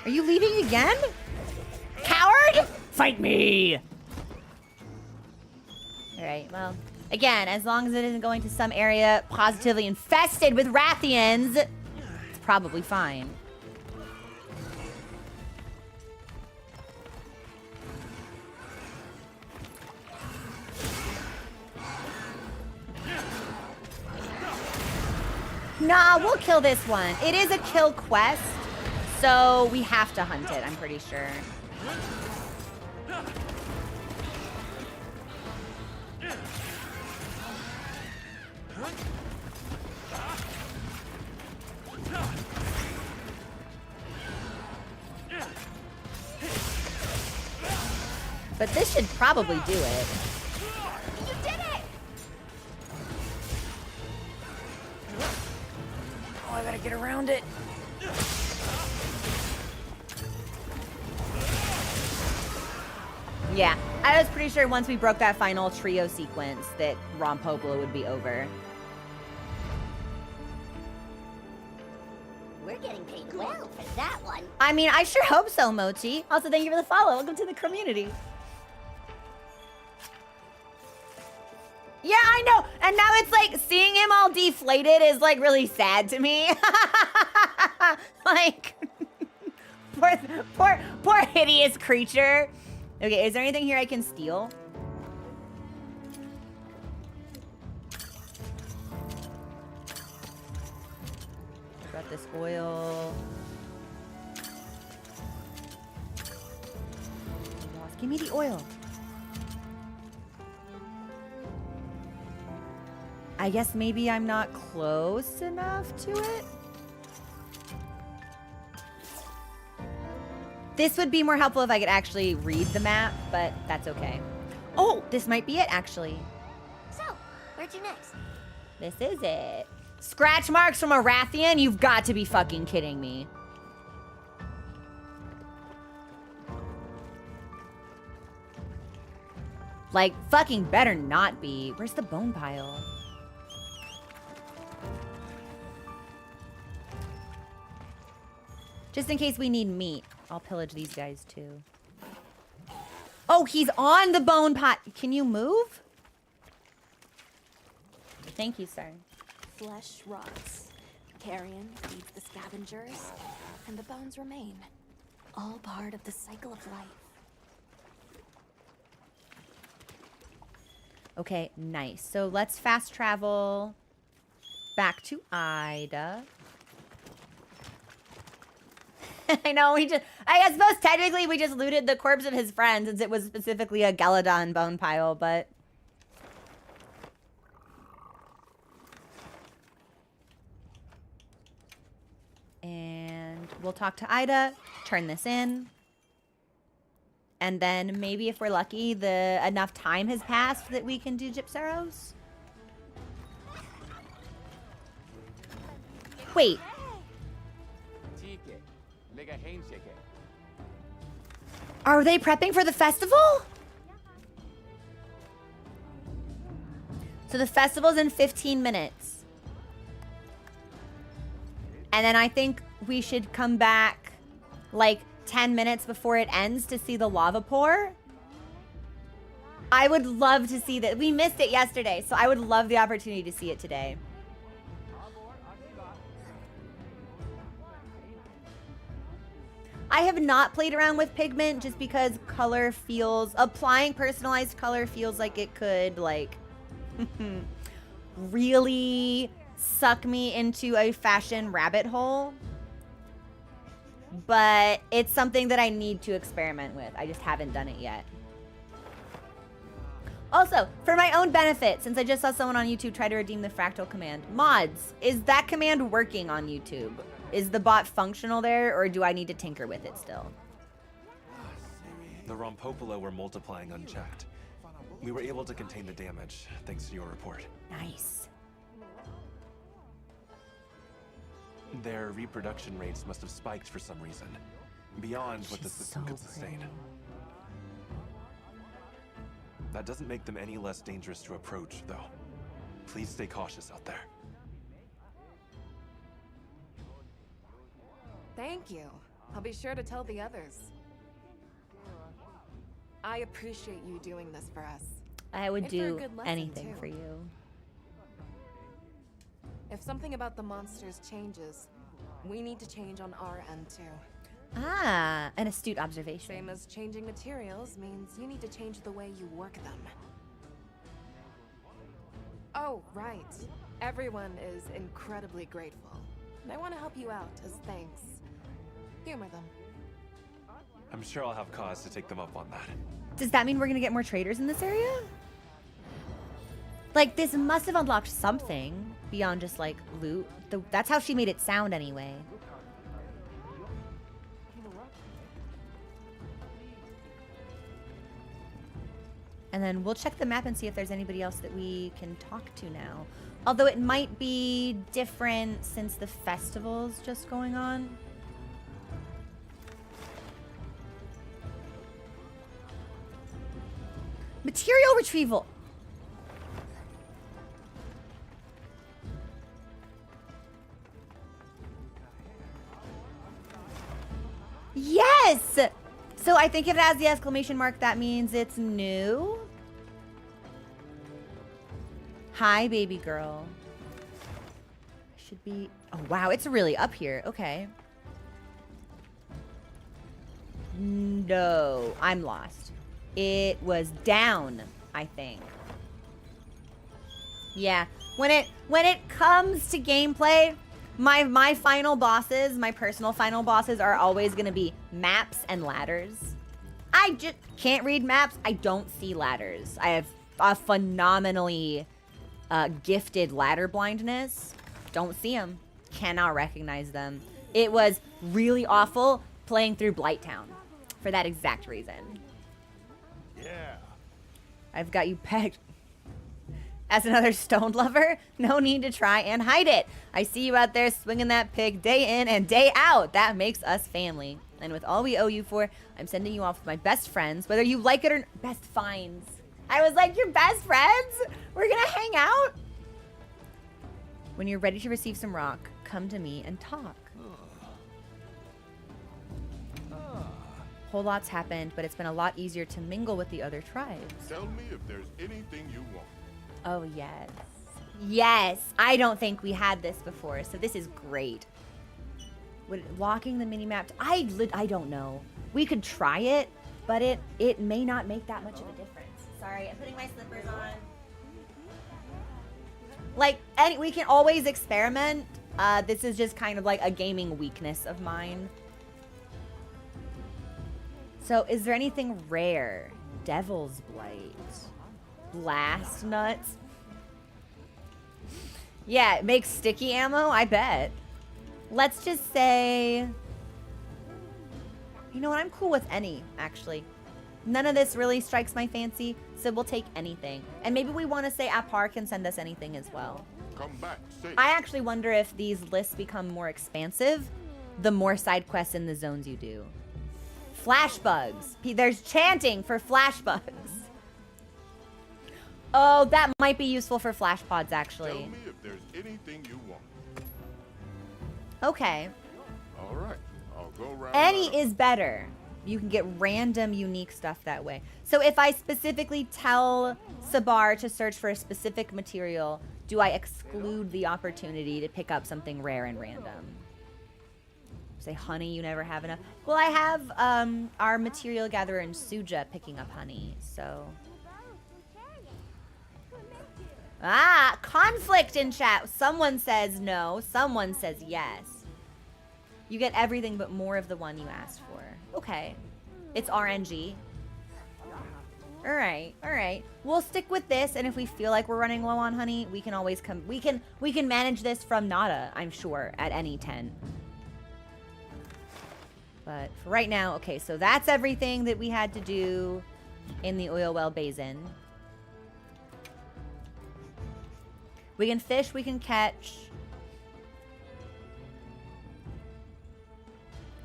Speaker 1: Are you leaving again? Coward! Fight me! Alright, well, again, as long as it isn't going to some area positively infested with Rathians, it's probably fine. Nah, we'll kill this one. It is a kill quest, so we have to hunt it, I'm pretty sure. But this should probably do it.
Speaker 4: You did it!
Speaker 1: Oh, I gotta get around it. Yeah, I was pretty sure once we broke that final trio sequence that Rampopolo would be over.
Speaker 3: We're getting paid well for that one.
Speaker 1: I mean, I sure hope so, Mochi. Also, thank you for the follow. Welcome to the community. Yeah, I know. And now it's like seeing him all deflated is like really sad to me. Like, poor hideous creature. Okay, is there anything here I can steal? Got this oil. Give me the oil. I guess maybe I'm not close enough to it. This would be more helpful if I could actually read the map, but that's okay. Oh, this might be it, actually.
Speaker 3: So, where'd you next?
Speaker 1: This is it. Scratch marks from a Rathian? You've got to be fucking kidding me. Like, fucking better not be. Where's the bone pile? Just in case we need meat, I'll pillage these guys too. Oh, he's on the bone pot. Can you move? Thank you, sir.
Speaker 4: Flesh rots. Carrion feeds the scavengers, and the bones remain. All part of the cycle of life.
Speaker 1: Okay, nice. So let's fast travel back to Ida. I know, I suppose technically we just looted the corpse of his friend since it was specifically a Galadon bone pile, but... And we'll talk to Ida, turn this in. And then maybe if we're lucky, enough time has passed that we can do Gypseros. Wait. Are they prepping for the festival? So the festival's in 15 minutes. And then I think we should come back like 10 minutes before it ends to see the lava pour. I would love to see that. We missed it yesterday, so I would love the opportunity to see it today. I have not played around with pigment just because color feels, applying personalized color feels like it could like really suck me into a fashion rabbit hole. But it's something that I need to experiment with. I just haven't done it yet. Also, for my own benefit, since I just saw someone on YouTube try to redeem the fractal command, mods, is that command working on YouTube? Is the bot functional there, or do I need to tinker with it still?
Speaker 5: The Rampopolo were multiplying unchecked. We were able to contain the damage, thanks to your report.
Speaker 1: Nice.
Speaker 5: Their reproduction rates must have spiked for some reason, beyond what the system could sustain. That doesn't make them any less dangerous to approach, though. Please stay cautious out there.
Speaker 6: Thank you. I'll be sure to tell the others. I appreciate you doing this for us.
Speaker 1: I would
Speaker 6: And for a
Speaker 1: do
Speaker 6: good lesson,
Speaker 1: anything
Speaker 6: too.
Speaker 1: for you.
Speaker 6: If something about the monsters changes, we need to change on our end too.
Speaker 1: Ah, an astute observation.
Speaker 6: Same as changing materials means you need to change the way you work them. Oh, right. Everyone is incredibly grateful. And I want to help you out as thanks. Humor them.
Speaker 5: I'm sure I'll have cause to take them up on that.
Speaker 1: Does that mean we're gonna get more traders in this area? Like, this must have unlocked something beyond just, like, loot. That's how she made it sound anyway. And then we'll check the map and see if there's anybody else that we can talk to now. Although it might be different since the festival's just going on. Material retrieval. Yes! So I think if it has the exclamation mark, that means it's new. Hi, baby girl. Should be... Oh, wow. It's really up here. Okay. No. I'm lost. It was down, I think. Yeah. When it comes to gameplay, my final bosses, my personal final bosses are always going to be maps and ladders. I just can't read maps. I don't see ladders. I have a phenomenally gifted ladder blindness. Don't see them. Cannot recognize them. It was really awful playing through Blighttown for that exact reason.
Speaker 5: Yeah.
Speaker 1: I've got you pegged. As another stoned lover, no need to try and hide it. I see you out there swinging that pig day in and day out. That makes us family. And with all we owe you for, I'm sending you off with my best friends, whether you like it or best finds. I was like, your best friends? We're gonna hang out? When you're ready to receive some rock, come to me and talk. Whole lot's happened, but it's been a lot easier to mingle with the other tribes.
Speaker 7: Tell me if there's anything you want.
Speaker 1: Oh, yes. Yes. I don't think we had this before, so this is great. Walking the mini-map... I don't know. We could try it, but it may not make that much of a difference. Sorry, I'm putting my slippers on. Like, we can always experiment. This is just kind of like a gaming weakness of mine. So, is there anything rare? Devil's Blight. Blast nuts. Yeah, it makes sticky ammo, I bet. Let's just say... You know what, I'm cool with any, actually. None of this really strikes my fancy, so we'll take anything. And maybe we want to say Apar can send us anything as well.
Speaker 7: Come back safe.
Speaker 1: I actually wonder if these lists become more expansive the more side quests in the zones you do. Flash bugs. There's chanting for flash bugs. Oh, that might be useful for flash pods, actually.
Speaker 7: Tell me if there's anything you want.
Speaker 1: Okay.
Speaker 7: All right, I'll go round.
Speaker 1: Any is better. You can get random, unique stuff that way. So if I specifically tell Sabar to search for a specific material, do I exclude the opportunity to pick up something rare and random? Say, honey, you never have enough. Well, I have our material gatherer in Suja picking up honey, so... Ah, conflict in chat. Someone says no, someone says yes. You get everything but more of the one you asked for. Okay. It's RNG. All right. We'll stick with this, and if we feel like we're running low on honey, we can always come. We can manage this from nada, I'm sure, at any 10. But for right now, okay, so that's everything that we had to do in the oil well basin. We can fish, we can catch.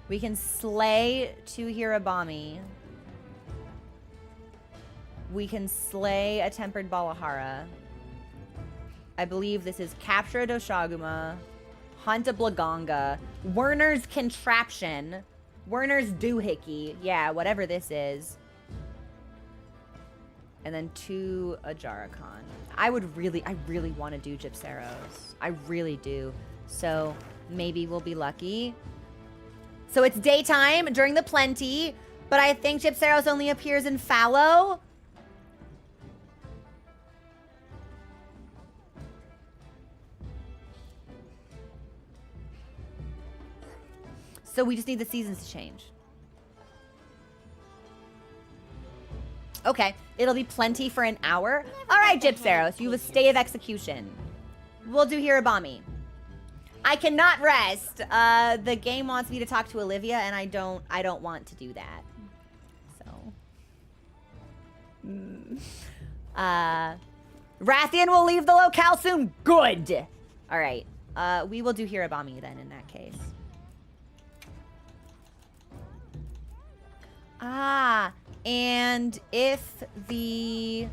Speaker 1: We can slay 2 Hirabami. We can slay a tempered Balahara. I believe this is capture a Doshaguma, hunt a Lagonga, Werner's contraption, Werner's doohickey, yeah, whatever this is. And then 2 Ajaracon. I really want to do Gypseros. I really do. So maybe we'll be lucky. So it's daytime during the plenty, but I think Gypseros only appears in fallow. So we just need the seasons to change. Okay, it'll be plenty for an hour. All right, Gypseros, you have a stay of execution. We'll do Hirabami. I cannot rest. The game wants me to talk to Olivia, and I don't want to do that. So, Rathian will leave the locale soon. Good. All right. We will do Hirabami then in that case. And if the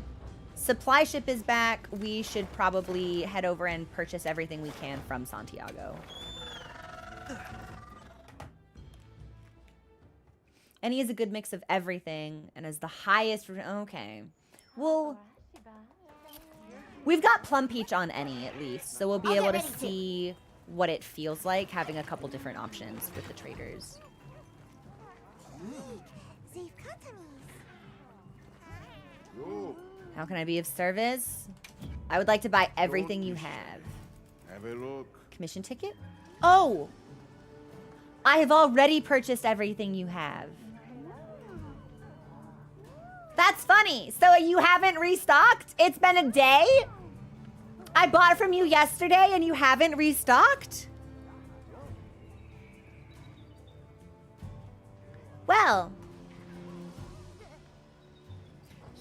Speaker 1: supply ship is back, we should probably head over and purchase everything we can from Santiago. And he has a good mix of everything and is the highest. Okay. Well, we've got Plum Peach on any at least, so we'll be able to see what it feels like having a couple different options with the traders. How can I be of service? I would like to buy everything you have.
Speaker 7: Have a look.
Speaker 1: Commission ticket? Oh! I have already purchased everything you have. That's funny. So you haven't restocked? It's been a day? I bought from you yesterday and you haven't restocked? Well.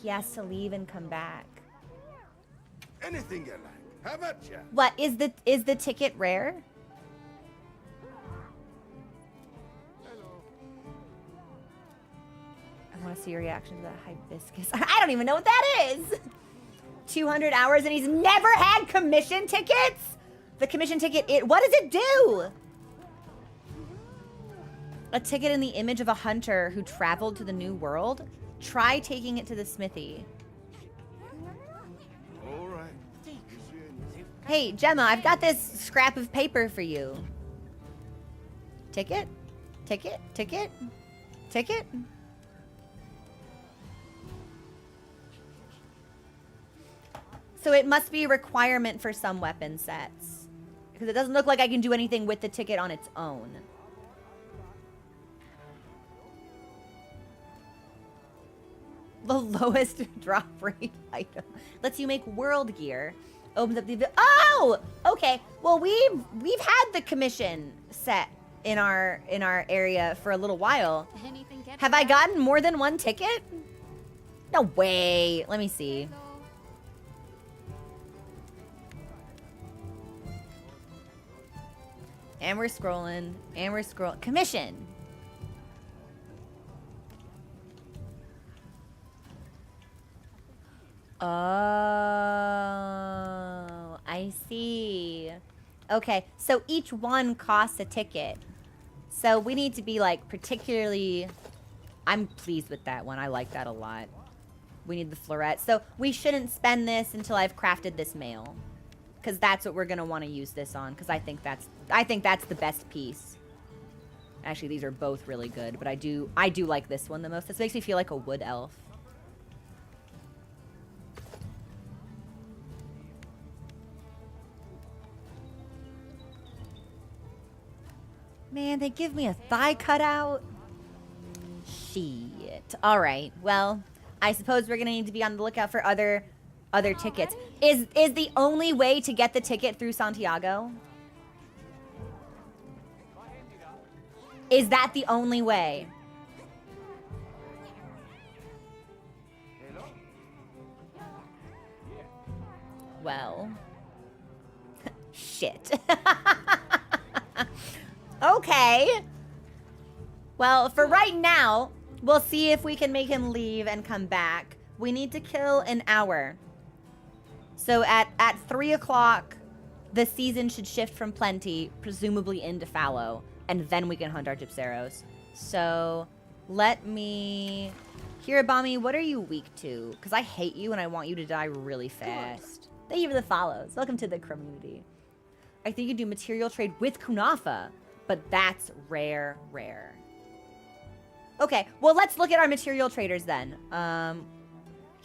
Speaker 1: He has to leave and come back.
Speaker 7: Anything you like. How about you?
Speaker 1: What is the ticket rare? I want to see your reaction to the hibiscus. I don't even know what that is. 200 hours and he's never had commission tickets? The commission ticket, what does it do? A ticket in the image of a hunter who traveled to the new world? Try taking it to the smithy.
Speaker 7: All right.
Speaker 1: Hey, Gemma, I've got this scrap of paper for you. Ticket? Ticket? Ticket? Ticket? So it must be a requirement for some weapon sets. Because it doesn't look like I can do anything with the ticket on its own. The lowest drop rate item. Lets you make world gear. Opens up the... Oh! Okay. Well, we've had the commission set in our area for a little while. Have I gotten more than one ticket? No way. Let me see. And we're scrolling. And we're scrolling. Commission. Oh, I see. Okay, so each one costs a ticket. So we need to be like particularly... I'm pleased with that one. I like that a lot. We need the floret. So we shouldn't spend this until I've crafted this mail. Because that's what we're going to want to use this on. Because I think that's the best piece. Actually, these are both really good. But I do like this one the most. This makes me feel like a wood elf. Man, they give me a thigh cutout? Shit. All right. Well, I suppose we're going to need to be on the lookout for other tickets. Is the only way to get the ticket through Santiago? Is that the only way? Well. Shit. Okay. Well, for right now, we'll see if we can make him leave and come back. We need to kill an hour. So at 3 o'clock, the season should shift from plenty, presumably into fallow, and then we can hunt our Gypseros. So let me... Hirabami, what are you weak to? Because I hate you and I want you to die really fast. Thank you for the follows. Welcome to the community. I think you do material trade with Kunafa. But that's rare. Okay, well, let's look at our material traders then. Hirabami,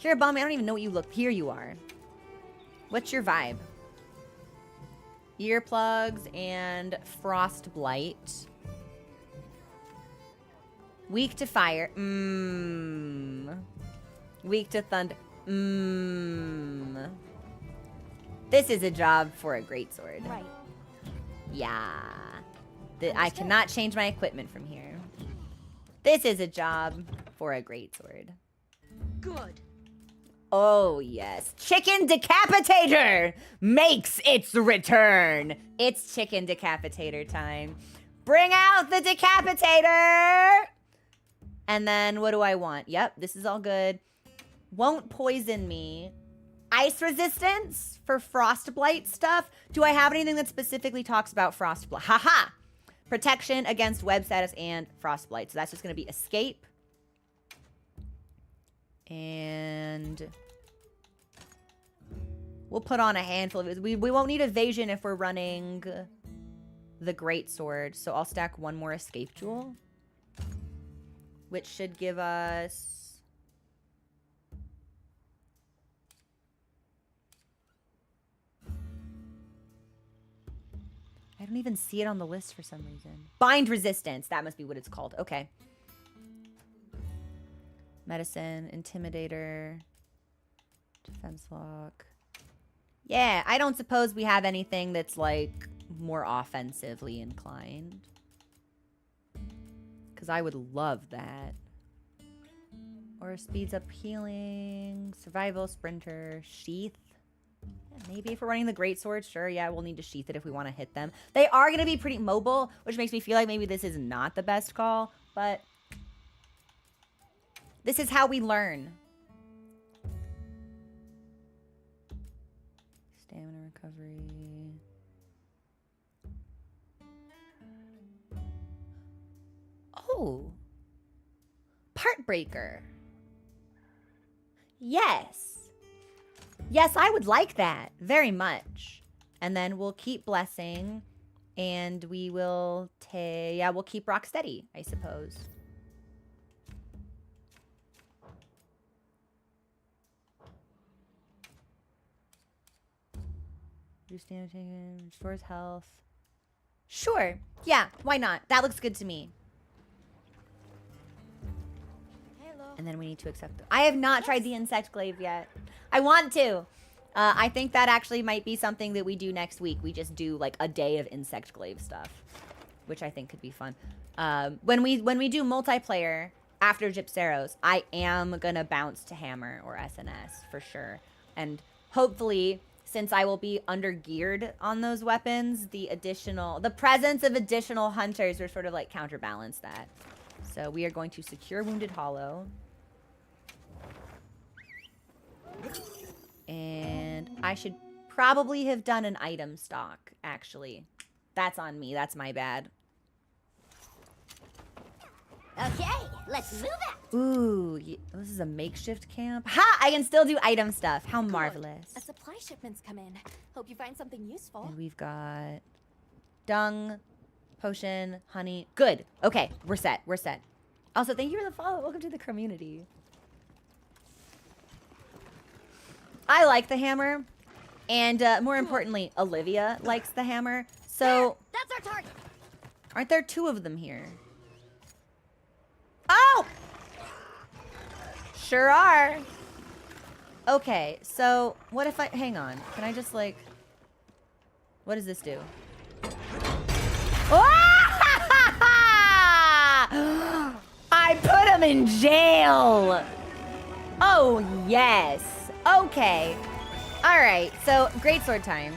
Speaker 1: I don't even know what you look... Here you are. What's your vibe? Earplugs and Frost Blight. Weak to fire. Weak to thunder. This is a job for a greatsword.
Speaker 4: Right.
Speaker 1: Yeah. I cannot change my equipment from here. This is a job for a greatsword.
Speaker 3: Good.
Speaker 1: Oh, yes. Chicken Decapitator makes its return. It's Chicken Decapitator time. Bring out the Decapitator! And then what do I want? Yep, this is all good. Won't poison me. Ice resistance for frostblight stuff. Do I have anything that specifically talks about frostblight? Haha! Protection against web status and frostblight. So that's just going to be escape. And we'll put on a handful of it. We won't need evasion if we're running the greatsword. So I'll stack one more escape jewel, which should give us... I don't even see it on the list for some reason. Bind resistance. That must be what it's called. Okay. Medicine, intimidator, defense lock. Yeah, I don't suppose we have anything that's like more offensively inclined. Because I would love that. Or speeds up healing, survival, sprinter, sheath. Yeah, maybe if we're running the greatsword, sure, yeah, we'll need to sheath it if we want to hit them. They are going to be pretty mobile, which makes me feel like maybe this is not the best call, but this is how we learn. Stamina recovery. Oh. Part breaker. Yes. Yes, I would like that very much. And then we'll keep blessing and we will we'll keep rock steady, I suppose. Reduce damage taken, restores health. Sure. Yeah, why not? That looks good to me. And then we need to accept them. I have not tried the insect glaive yet. I want to. I think that actually might be something that we do next week. We just do like a day of insect glaive stuff, which I think could be fun. When we do multiplayer after Gypseros, I am gonna bounce to hammer or SNS for sure. And hopefully, since I will be under geared on those weapons, the presence of additional hunters will sort of like counterbalance that. So we are going to secure Wounded Hollow. And I should probably have done an item stock, actually. That's on me. That's my bad.
Speaker 3: Okay, let's move it.
Speaker 1: Ooh, this is a makeshift camp. Ha! I can still do item stuff. How
Speaker 4: Good.
Speaker 1: marvelous.
Speaker 4: A supply shipment's come in. Hope you find something useful.
Speaker 1: And we've got dung, potion, honey. Good. Okay, we're set. We're set. Also, thank you for the follow. Welcome to the community. I like the hammer. And more importantly, Olivia likes the hammer. So,
Speaker 3: There, that's our target.
Speaker 1: aren't there two of them here? Oh! Sure are. Okay, so what if hang on. Can I just like, what does this do? I put him in jail. Oh, yes. Okay. All right, so greatsword time.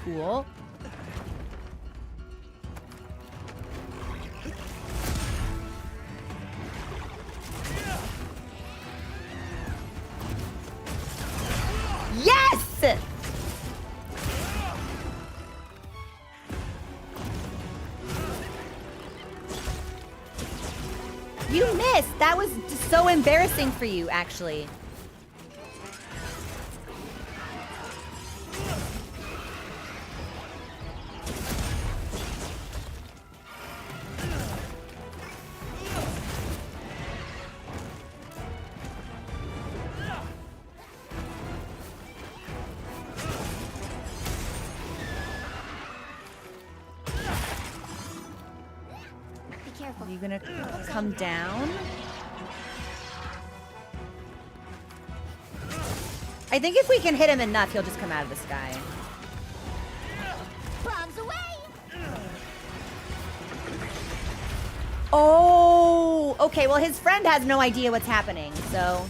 Speaker 1: Cool. Yes! You missed. That was just so embarrassing for you, actually. you gonna come down? I think if we can hit him enough, he'll just come out of the sky.
Speaker 3: Bombs away!
Speaker 1: Oh, okay. Well, his friend has no idea what's happening, so.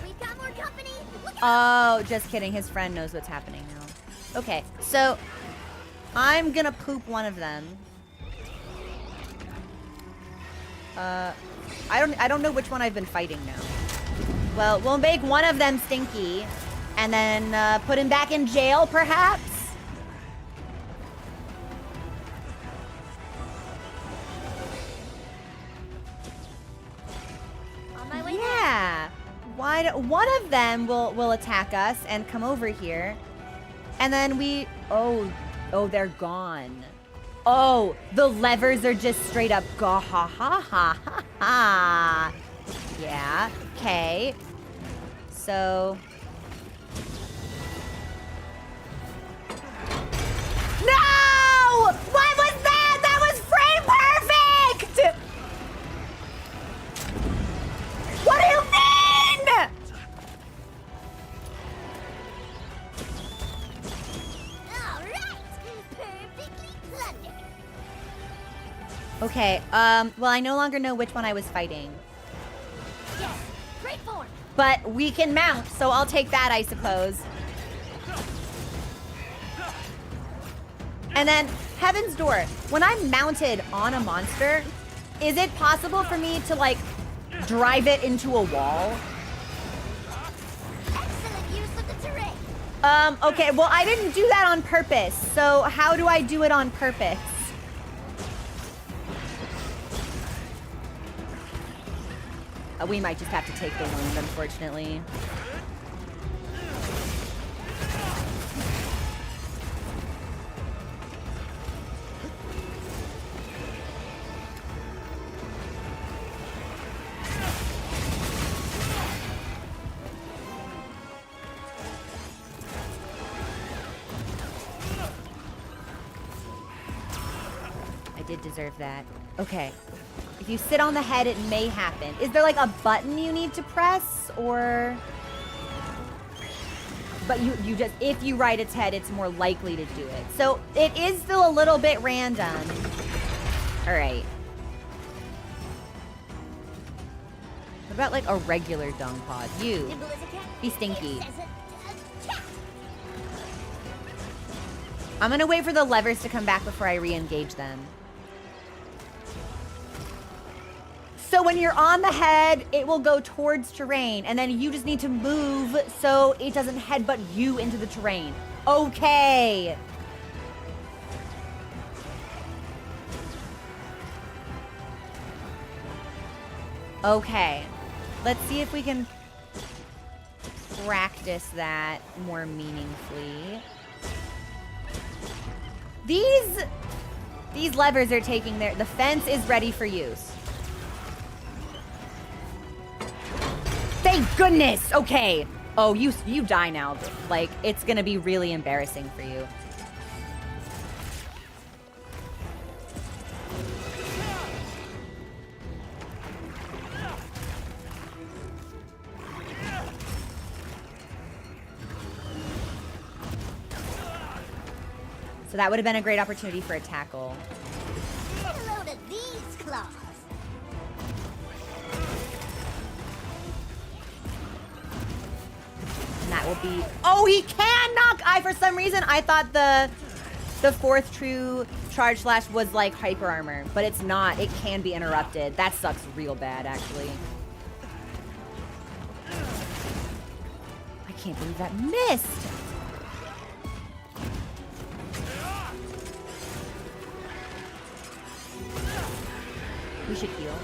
Speaker 3: We've got more company! Look
Speaker 1: Oh,
Speaker 3: out!
Speaker 1: just kidding. His friend knows what's happening now. Okay, so I'm gonna poop one of them. I don't know which one I've been fighting now. Well, we'll make one of them stinky, and then put him back in jail, perhaps.
Speaker 3: On my way
Speaker 1: Yeah. One of them will attack us and come over here, and then we. Oh, they're gone. Oh, the levers are just straight up go ha ha ha ha ha. Yeah. Okay. So. No! What was that? That was frame perfect! What do you mean?
Speaker 3: All right! Perfectly plundered.
Speaker 1: Okay, well, I no longer know which one I was fighting.
Speaker 3: Yes, great form.
Speaker 1: But we can mount, so I'll take that, I suppose. And then, Heaven's Door. When I'm mounted on a monster, is it possible for me to, like, drive it into a wall?
Speaker 3: Excellent use of the terrain.
Speaker 1: Okay, well, I didn't do that on purpose, so how do I do it on purpose? We might just have to take the wound, unfortunately. I did deserve that. Okay. If you sit on the head, it may happen. Is there like a button you need to press, or? But you just, if you ride its head, it's more likely to do it. So it is still a little bit random. All right. What about like a regular dung pod? You,
Speaker 3: Nimble as a cat.
Speaker 1: be stinky.
Speaker 3: Fierce as a cat.
Speaker 1: I'm gonna wait for the levers to come back before I re-engage them. So when you're on the head, it will go towards terrain, and then you just need to move so it doesn't headbutt you into the terrain. Okay. Okay. Let's see if we can practice that more meaningfully. These levers are taking the fence is ready for use. Thank goodness. Okay. Oh, you die now. Like, it's gonna be really embarrassing for you. So that would have been a great opportunity for a tackle.
Speaker 3: Hello to these claws.
Speaker 1: And that will be... Oh, he can knock! For some reason, I thought the fourth true charge slash was like hyper armor, but it's not. It can be interrupted. That sucks real bad, actually. I can't believe that missed! We should heal.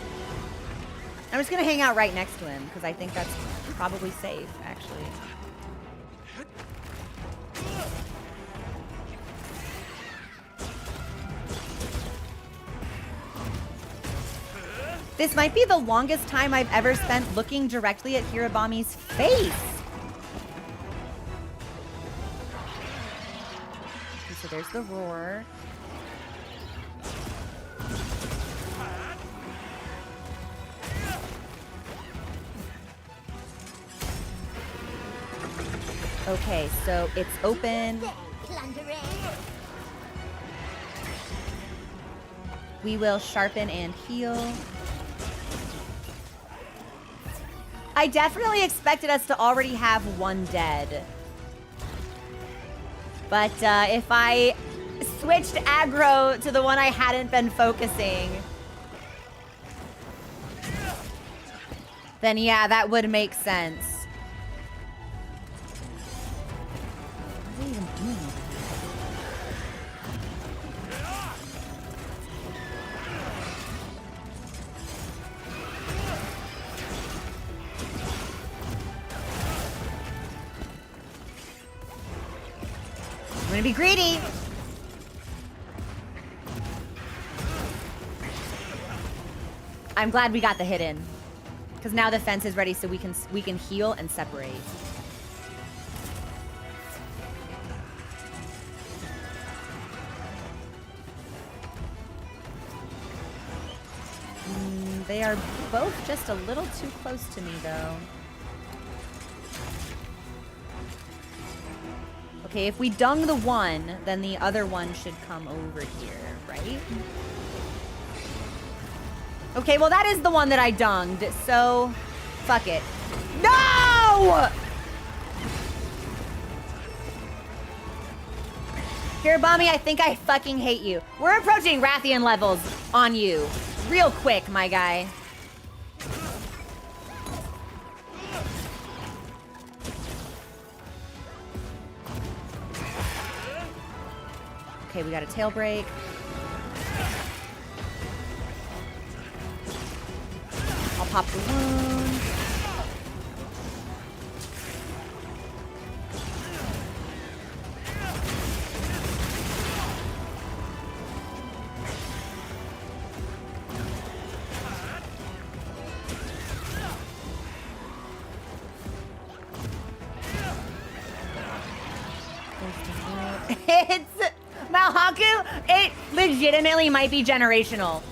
Speaker 1: I'm just gonna hang out right next to him, because I think that's probably safe, actually. This might be the longest time I've ever spent looking directly at Hirabami's face. Okay, so there's the roar. Okay, so it's open. We will sharpen and heal. I definitely expected us to already have one dead. But if I switched aggro to the one I hadn't been focusing, then yeah, that would make sense. What are they even doing over here? I'm gonna be greedy. I'm glad we got the hit in, because now the fence is ready, so we can heal and separate. They are both just a little too close to me, though. Okay, if we dung the one, then the other one should come over here, right? Okay, well, that is the one that I dunged, so fuck it. No! Hirabami, I think I fucking hate you. We're approaching Rathian levels on you. Real quick, my guy. Okay, we got a tail break. I'll pop the wound. It's Malhaku. It legitimately might be generational.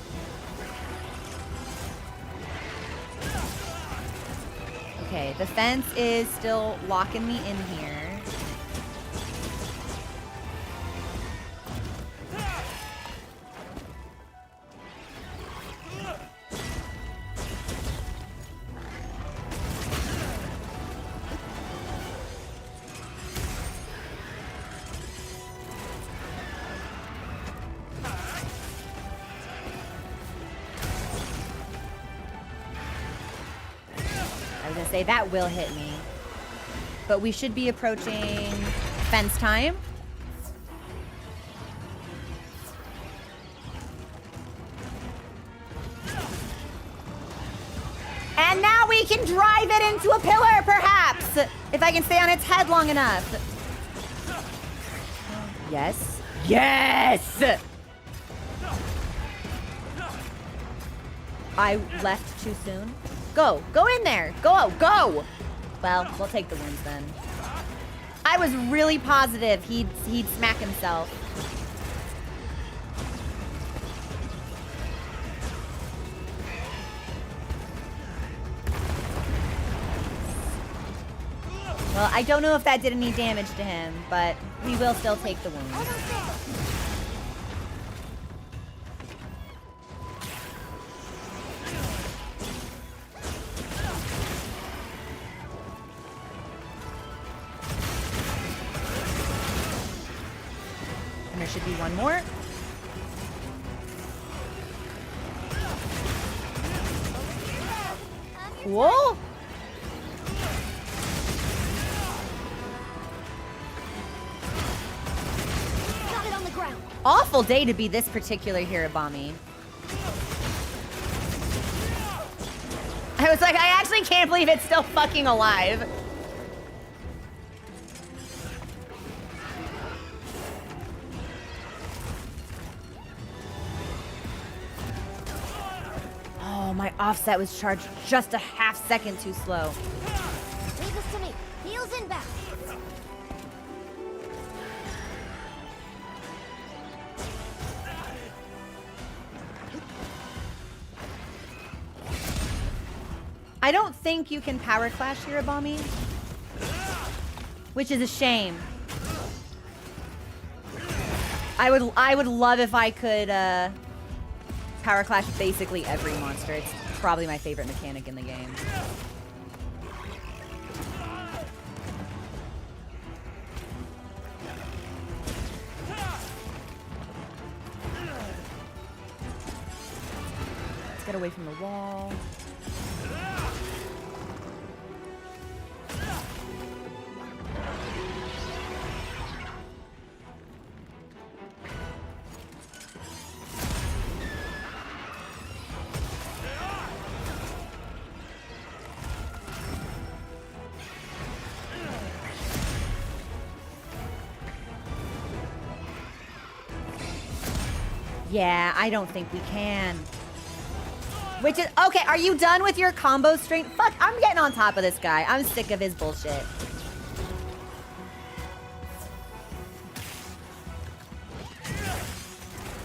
Speaker 1: Okay, the fence is still locking me in here. Say that will hit me, but we should be approaching fence time. And now we can drive it into a pillar, perhaps, if I can stay on its head long enough. Yes. Yes! I left too soon. Go. Go in there. Go. Go. Well, we'll take the wins then. I was really positive he'd smack himself. Well, I don't know if that did any damage to him, but we will still take the wounds. And there should be one more. Cool.
Speaker 3: Got it on the ground.
Speaker 1: Awful day to be this particular Hirabami. I was like, I actually can't believe it's still fucking alive. Oh, my offset was charged just a half second too slow.
Speaker 3: Leave this to me. Heels inbound.
Speaker 1: I don't think you can power clash Hirabami. Which is a shame. I would love if I could power clash basically every monster. It's probably my favorite mechanic in the game. Let's get away from the wall. Yeah, I don't think we can. Which is, okay, are you done with your combo string? Fuck, I'm getting on top of this guy. I'm sick of his bullshit.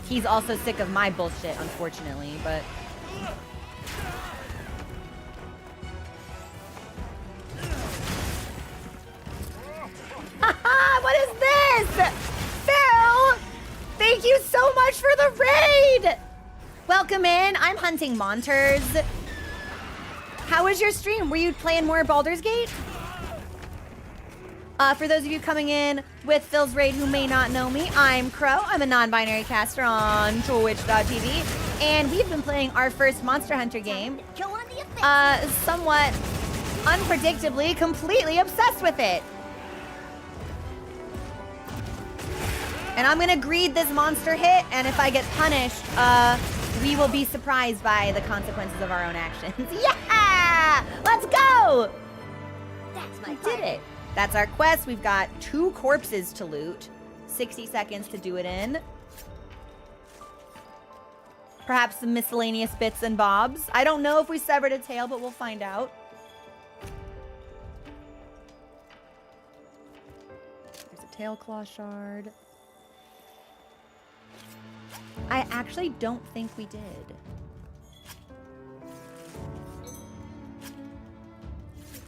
Speaker 1: He's also sick of my bullshit, unfortunately, but... Haha, what is this? Phil! Thank you so much for the raid! Welcome in. I'm hunting monsters. How was your stream? Were you playing more Baldur's Gate? For those of you coming in with Phil's raid who may not know me, I'm Crow. I'm a non-binary caster on Twitch.tv, and we've been playing our first Monster Hunter game. Somewhat unpredictably, completely obsessed with it. And I'm gonna greed this monster hit, and if I get punished, we will be surprised by the consequences of our own actions. Yeah! Let's go!
Speaker 3: That's my
Speaker 1: We did it. That's our quest. We've got 2 corpses to loot. 60 seconds to do it in. Perhaps some miscellaneous bits and bobs. I don't know if we severed a tail, but we'll find out. There's a tail claw shard. I actually don't think we did.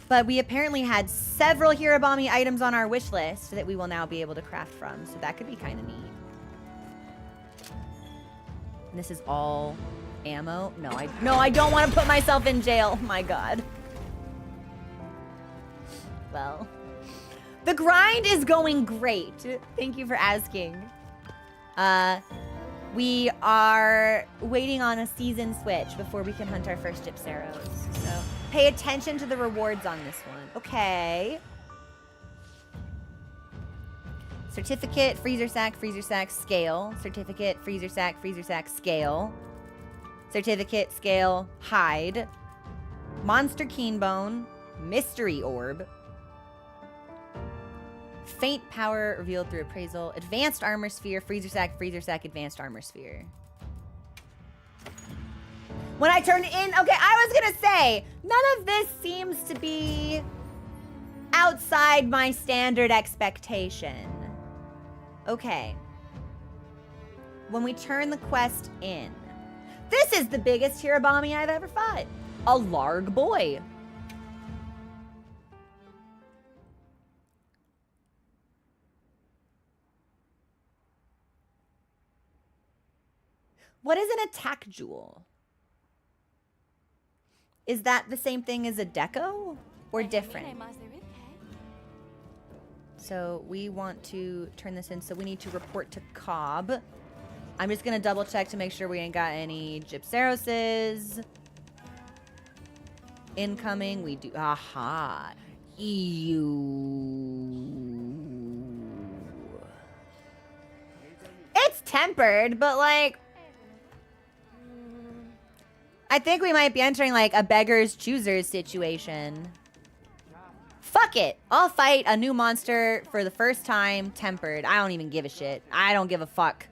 Speaker 1: But we apparently had several Hirabami items on our wish list that we will now be able to craft from, so that could be kind of neat. And this is all ammo? No, I don't want to put myself in jail. My God. Well, the grind is going great. Thank you for asking. We are waiting on a season switch before we can hunt our first Gypseros. So pay attention to the rewards on this one. Okay. Certificate, freezer sack, scale. Certificate, freezer sack, scale. Certificate, scale, hide. Monster keen bone, mystery orb. Faint power revealed through appraisal. Advanced armor sphere, freezer sack, advanced armor sphere. When I turned in, okay, I was gonna say, none of this seems to be outside my standard expectation. Okay. When we turn the quest in, this is the biggest Hirabami I've ever fought. A Larg boy. What is an attack jewel? Is that the same thing as a deco or different? So we want to turn this in. So we need to report to Cobb. I'm just going to double check to make sure we ain't got any Gypseroses. Incoming. We do. Aha. It's tempered, but like... I think we might be entering like a beggar's choosers situation. Fuck it. I'll fight a new monster for the first time tempered. I don't even give a shit. I don't give a fuck.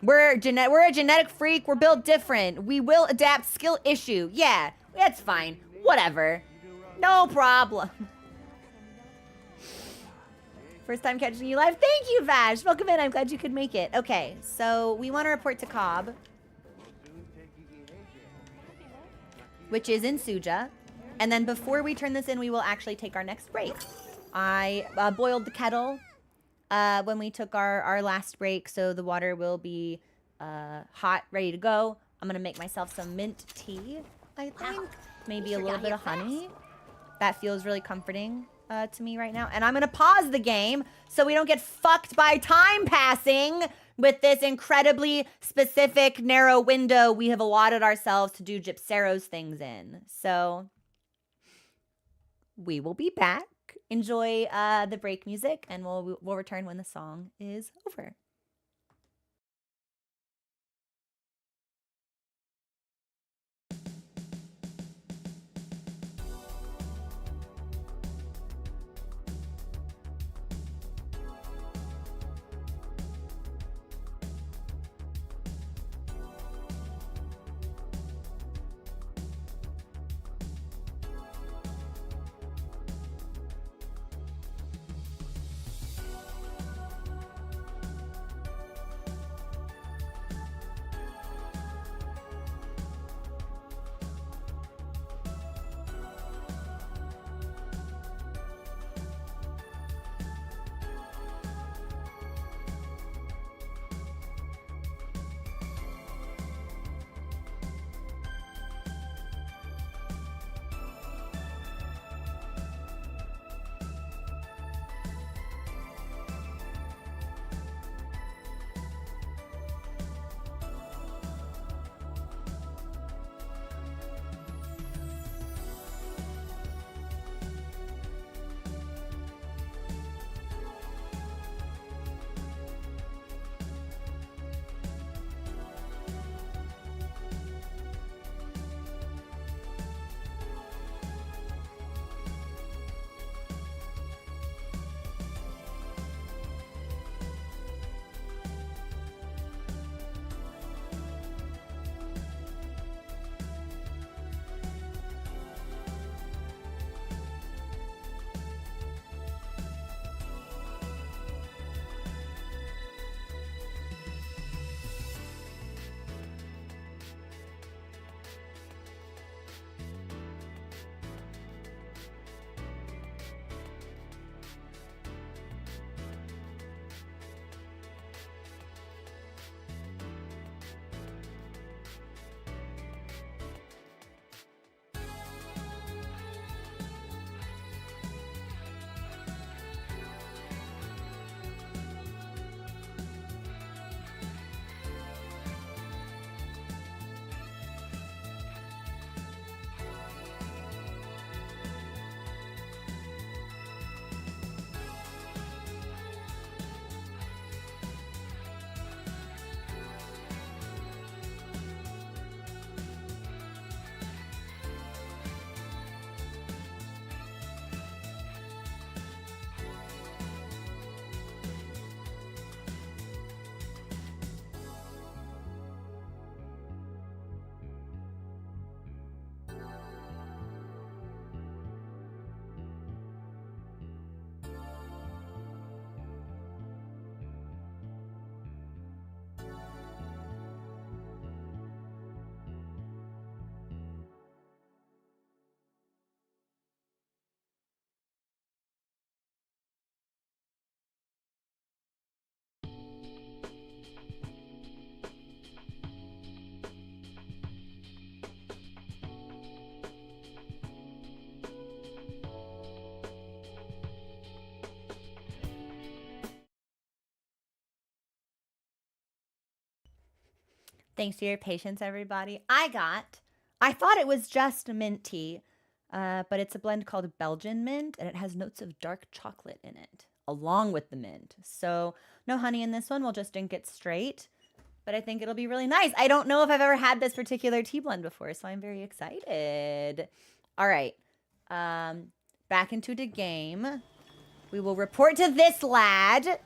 Speaker 1: We're a genetic freak. We're built different. We will adapt. Skill issue. Yeah, that's fine. Whatever. No problem. First time catching you live. Thank you, Vash. Welcome in. I'm glad you could make it. Okay, so we want to report to Cobb, which is in Suja. And then before we turn this in, we will actually take our next break. I boiled the kettle when we took our last break, so the water will be hot, ready to go. I'm gonna make myself some mint tea, I think. Maybe a little bit of honey. That feels really comforting to me right now. And I'm gonna pause the game so we don't get fucked by time passing with this incredibly specific, narrow window we have allotted ourselves to do Gypseros things in. So we will be back. Enjoy the break music, and we'll return when the song is over. Thanks for your patience, everybody. I thought it was just mint tea, but it's a blend called Belgian mint, and it has notes of dark chocolate in it, along with the mint. So no honey in this one. We'll just drink it straight, but I think it'll be really nice. I don't know if I've ever had this particular tea blend before, so I'm very excited. All right, back into the game. We will report to this lad.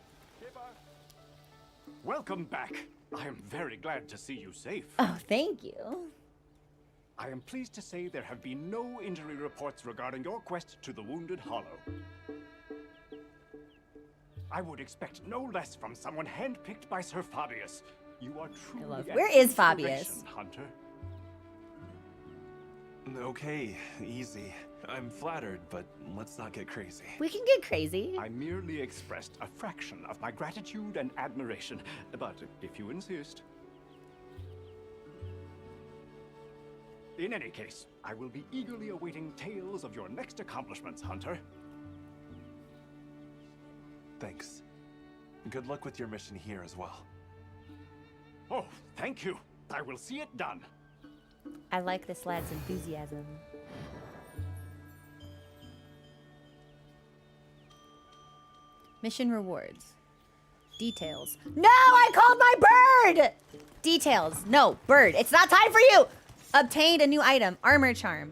Speaker 8: Welcome back. I am very glad to see you safe.
Speaker 1: Oh, thank you.
Speaker 8: I am pleased to say there have been no injury reports regarding your quest to the Wounded Hollow. I would expect no less from someone handpicked by Sir Fabius. You are truly
Speaker 1: Where is
Speaker 8: an
Speaker 1: Fabius?
Speaker 8: inspiration, Hunter.
Speaker 5: Okay, easy. I'm flattered, but let's not get crazy.
Speaker 1: We can get crazy.
Speaker 8: I merely expressed a fraction of my gratitude and admiration, but if you insist. In any case, I will be eagerly awaiting tales of your next accomplishments, Hunter.
Speaker 5: Thanks. Good luck with your mission here as well.
Speaker 8: Oh, thank you. I will see it done.
Speaker 1: I like this lad's enthusiasm. Mission rewards. Details. No, I called my bird! Details. No, bird. It's not time for you! Obtained a new item. Armor charm.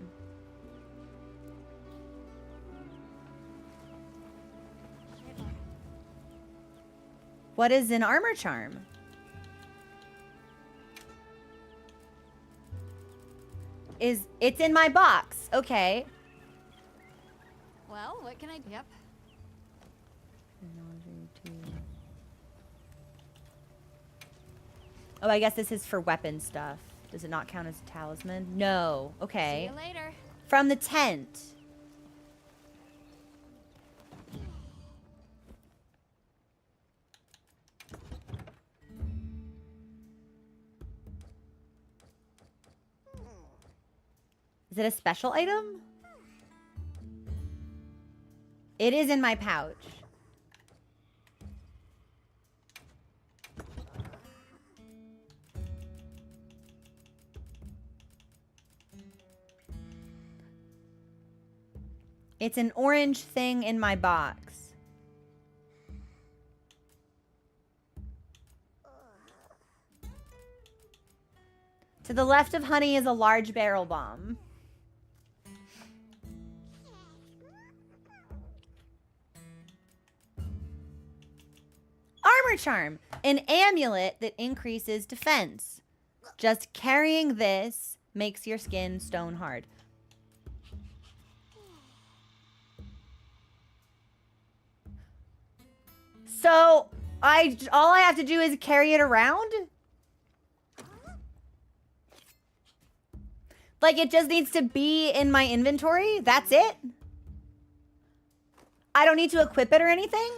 Speaker 1: What is an armor charm? It's in my box. Okay.
Speaker 4: Well, what can I... Yep.
Speaker 1: Oh, I guess this is for weapon stuff. Does it not count as a talisman? No. Okay.
Speaker 4: See you later.
Speaker 1: From the tent. Is it a special item? It is in my pouch. It's an orange thing in my box. To the left of honey is a large barrel bomb. Armor charm, an amulet that increases defense. Just carrying this makes your skin stone hard. So, all I have to do is carry it around? Like, it just needs to be in my inventory? That's it? I don't need to equip it or anything?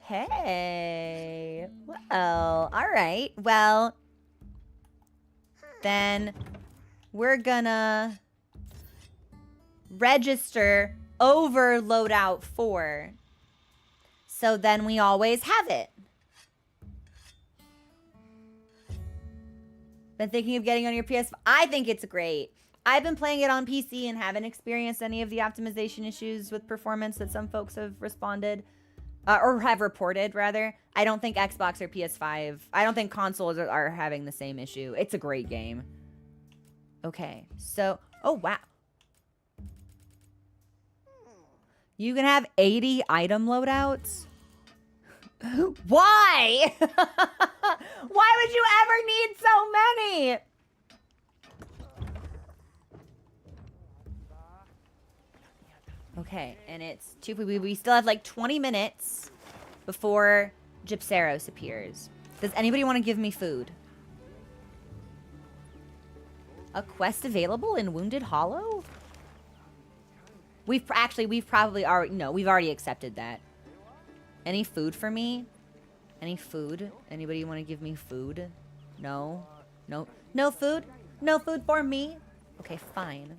Speaker 1: Hey. Well, alright. Well, then we're gonna register over loadout 4. So then we always have it. Been thinking of getting on your PS5? I think it's great. I've been playing it on PC and haven't experienced any of the optimization issues with performance that some folks have responded. Or have reported, rather. I don't think Xbox or PS5... I don't think consoles are having the same issue. It's a great game. Okay, so... Oh, wow. You can have 80 item loadouts? Why? Why would you ever need so many? Okay, and it's we still have like 20 minutes before Gypseros appears. Does anybody want to give me food? A quest available in Wounded Hollow? We've probably already... No, we've already accepted that. Any food for me? Any food? Anybody want to give me food? No? No? No food? No food for me? Okay, fine.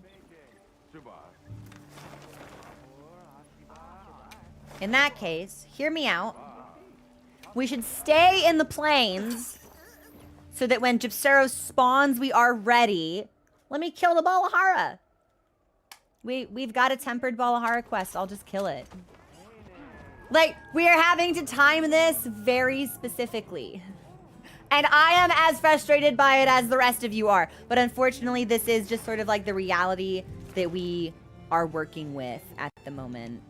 Speaker 1: In that case, hear me out. We should stay in the plains so that when Gypseros spawns, we are ready. Let me kill the Balahara. We've got a tempered Balahara quest. I'll just kill it. Like, we are having to time this very specifically. And I am as frustrated by it as the rest of you are. But unfortunately, this is just sort of like the reality that we are working with at the moment.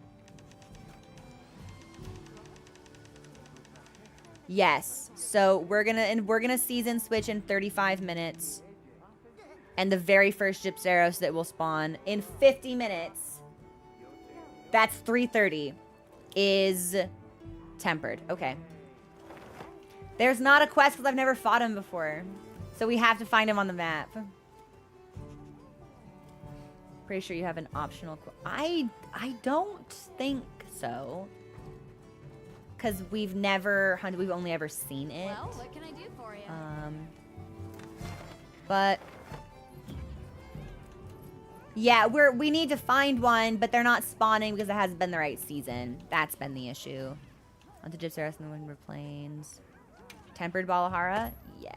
Speaker 1: Yes. So we're gonna season switch in 35 minutes. And the very first Gypseros that will spawn in 50 minutes. That's 3:30. Is tempered. Okay. There's not a quest because I've never fought him before. So we have to find him on the map. Pretty sure you have an optional. I don't think so. Because we've never hunted. We've only ever seen it.
Speaker 4: Well, what can I do for you?
Speaker 1: But yeah, we need to find one, but they're not spawning because it hasn't been the right season. That's been the issue. On to Gypseros and the Windward Plains. Tempered Balahara? Yeah.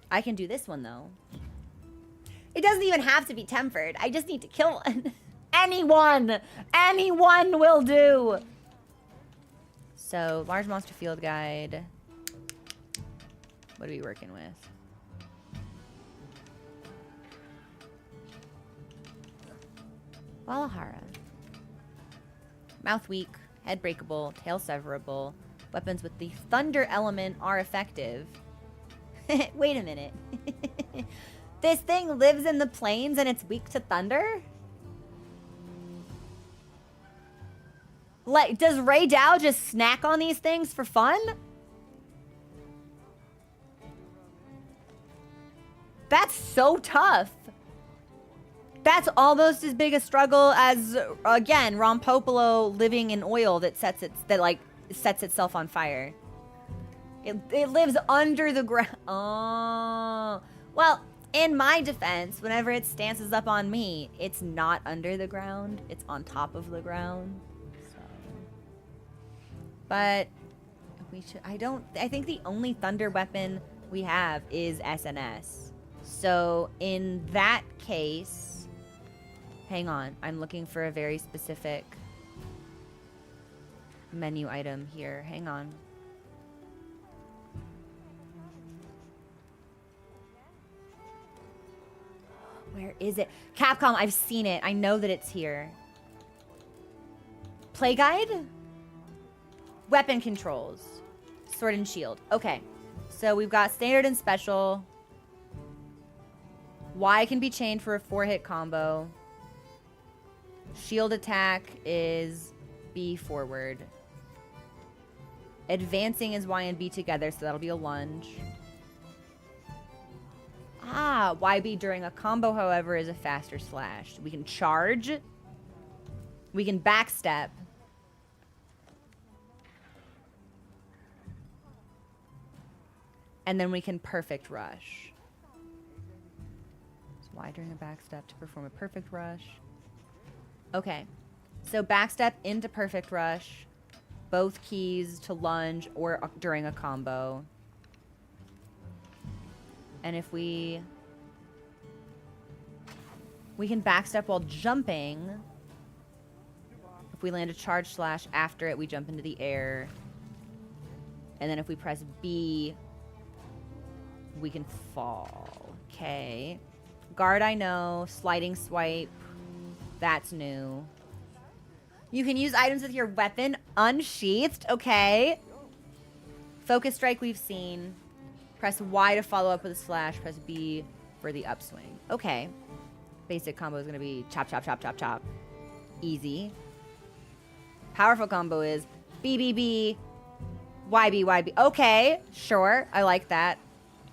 Speaker 1: I can do this one though. It doesn't even have to be tempered. I just need to kill one. Anyone! Anyone will do! So, large monster field guide. What are we working with? Valahara. Mouth weak, head breakable, tail severable. Weapons with the thunder element are effective. Wait a minute. This thing lives in the plains and it's weak to thunder? Like, does Ray Dow just snack on these things for fun? That's so tough. That's almost as big a struggle as, again, Rampopolo living in oil that sets itself on fire. It lives under the ground. Oh. Well, in my defense, whenever it stances up on me, it's not under the ground. It's on top of the ground. So. But we should. I think the only thunder weapon we have is SNS. So in that case, hang on. I'm looking for a very specific menu item here. Hang on. Where is it? Capcom, I've seen it. I know that it's here. Play guide? Weapon controls. Sword and shield. Okay. So we've got standard and special. Y can be chained for a 4-hit combo. Shield attack is B forward. Advancing is Y and B together, so that'll be a lunge. Ah, YB during a combo, however, is a faster slash. We can charge. We can backstep. And then we can perfect rush. So Y during a backstep to perform a perfect rush. Okay. So backstep into perfect rush. Both keys to lunge or during a combo. And if we can backstep while jumping. If we land a charge slash after it, we jump into the air. And then if we press B, we can fall. Okay. Guard, I know. Sliding swipe. That's new. You can use items with your weapon unsheathed. Okay. Focus strike we've seen. Press Y to follow up with a slash. Press B for the upswing. Okay. Basic combo is going to be chop, chop, chop, chop, chop. Easy. Powerful combo is B, B, B, Y, B, Y, B. Okay. Sure. I like that.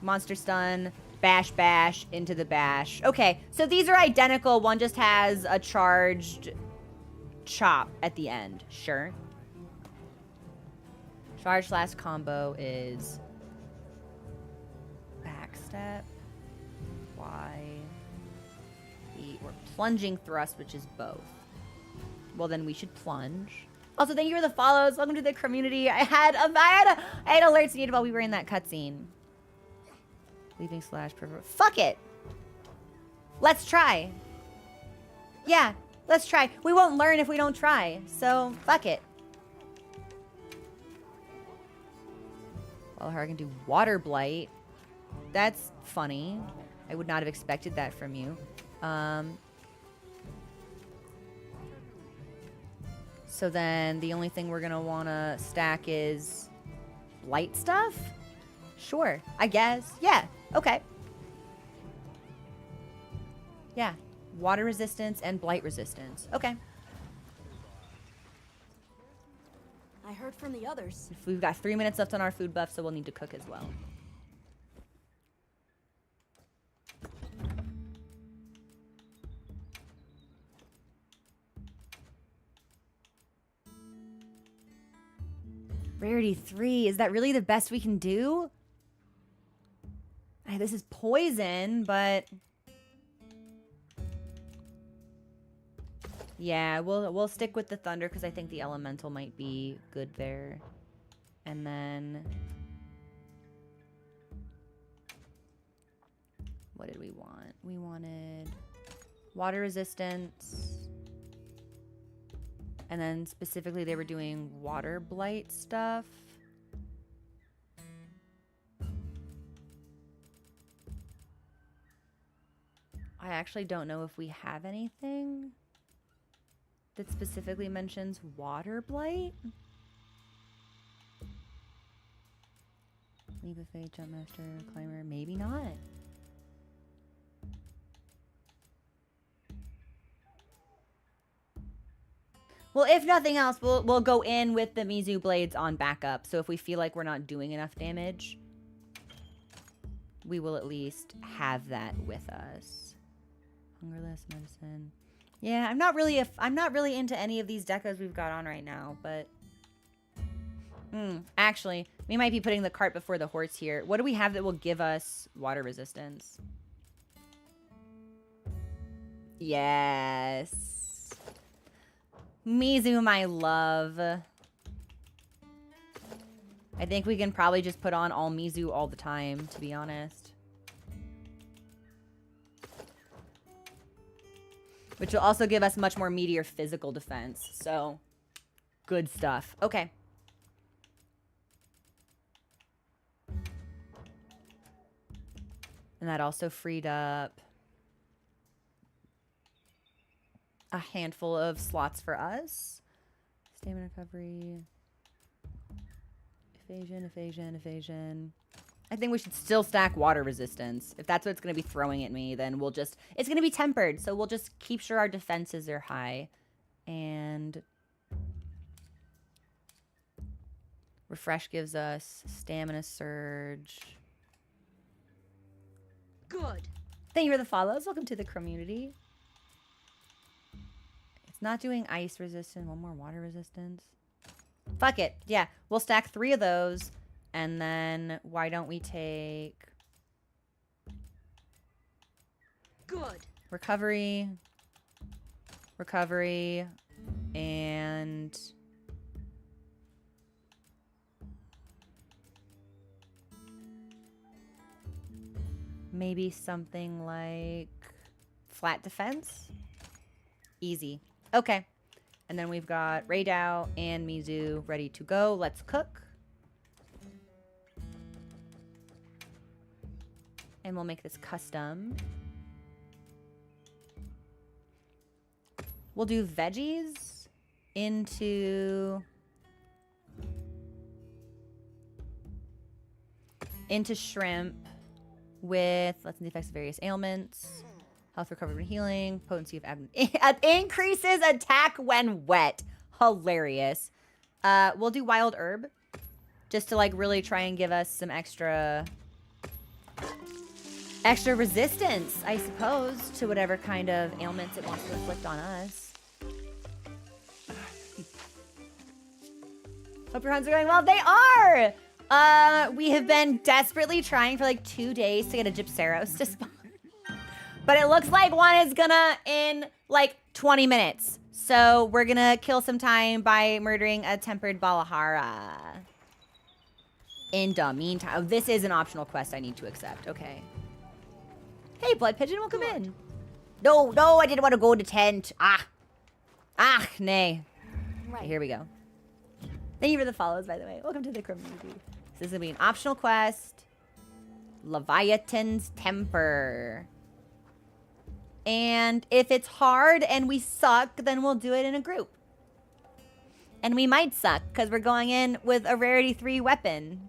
Speaker 1: Monster stun. Bash, bash into the bash. Okay. So these are identical. One just has a charged chop at the end. Sure. Charge slash combo is backstep, Y, B, or plunging thrust, which is both. Well, then we should plunge. Also, thank you for the follows. Welcome to the community. I had alerts needed while we were in that cutscene. Leaving slash pervert. Fuck it. Let's try. Yeah, let's try. We won't learn if we don't try. So, fuck it. Well, her can do water blight. That's funny. I would not have expected that from you. So then the only thing we're going to want to stack is light stuff? Sure, I guess. Yeah, okay. Yeah, water resistance and blight resistance. Okay.
Speaker 4: I heard from the others.
Speaker 1: We've got 3 minutes left on our food buff, so we'll need to cook as well. Rarity 3. Is that really the best we can do? This is poison, but... Yeah, we'll stick with the thunder because I think the elemental might be good there. And then... What did we want? We wanted water resistance. And then specifically they were doing water blight stuff. I actually don't know if we have anything that specifically mentions water blight. Leap of Faith, Jump Master, Climber, maybe not. Well, if nothing else, we'll go in with the Mizu blades on backup. So if we feel like we're not doing enough damage, we will at least have that with us. Hungerless medicine. Yeah, I'm not really into any of these decos we've got on right now, but actually, we might be putting the cart before the horse here. What do we have that will give us water resistance? Yes. Mizu, my love. I think we can probably just put on all Mizu all the time, to be honest. Which will also give us much more meatier physical defense. So, good stuff. Okay. And that also freed up a handful of slots for us. Stamina recovery. Evasion, evasion, evasion. I think we should still stack water resistance. If that's what it's going to be throwing at me, then we'll just... It's going to be tempered, so we'll just keep sure our defenses are high. And... Refresh gives us stamina surge.
Speaker 3: Good.
Speaker 1: Thank you for the follows. Welcome to the community. It's not doing ice resistance. One more water resistance. Fuck it. Yeah, we'll stack 3 of those. And then why don't we take...
Speaker 3: Good.
Speaker 1: Recovery. Recovery. And... maybe something like flat defense. Easy. Okay. And then we've got Raydao and Mizu ready to go. Let's cook. And we'll make this custom. We'll do veggies into shrimp. With lessens the effects of various ailments, health recovery and healing, potency of increases attack when wet. Hilarious. We'll do wild herb, just to like really try and give us some extra resistance, I suppose, to whatever kind of ailments it wants to inflict on us. Hope your hunts are going well. They are. We have been desperately trying for like 2 days to get a Gypseros to spawn. But it looks like one is gonna in like 20 minutes. So we're gonna kill some time by murdering a tempered Balahara. In the meantime, oh, this is an optional quest I need to accept. Okay. Hey, Blood Pigeon, welcome in. No, I didn't want to go to tent. Nay. Right. Here we go. Thank you for the follows, by the way. Welcome to the community. This is going to be an optional quest. Leviathan's Temper. And if it's hard and we suck, then we'll do it in a group. And we might suck, because we're going in with a Rarity 3 weapon.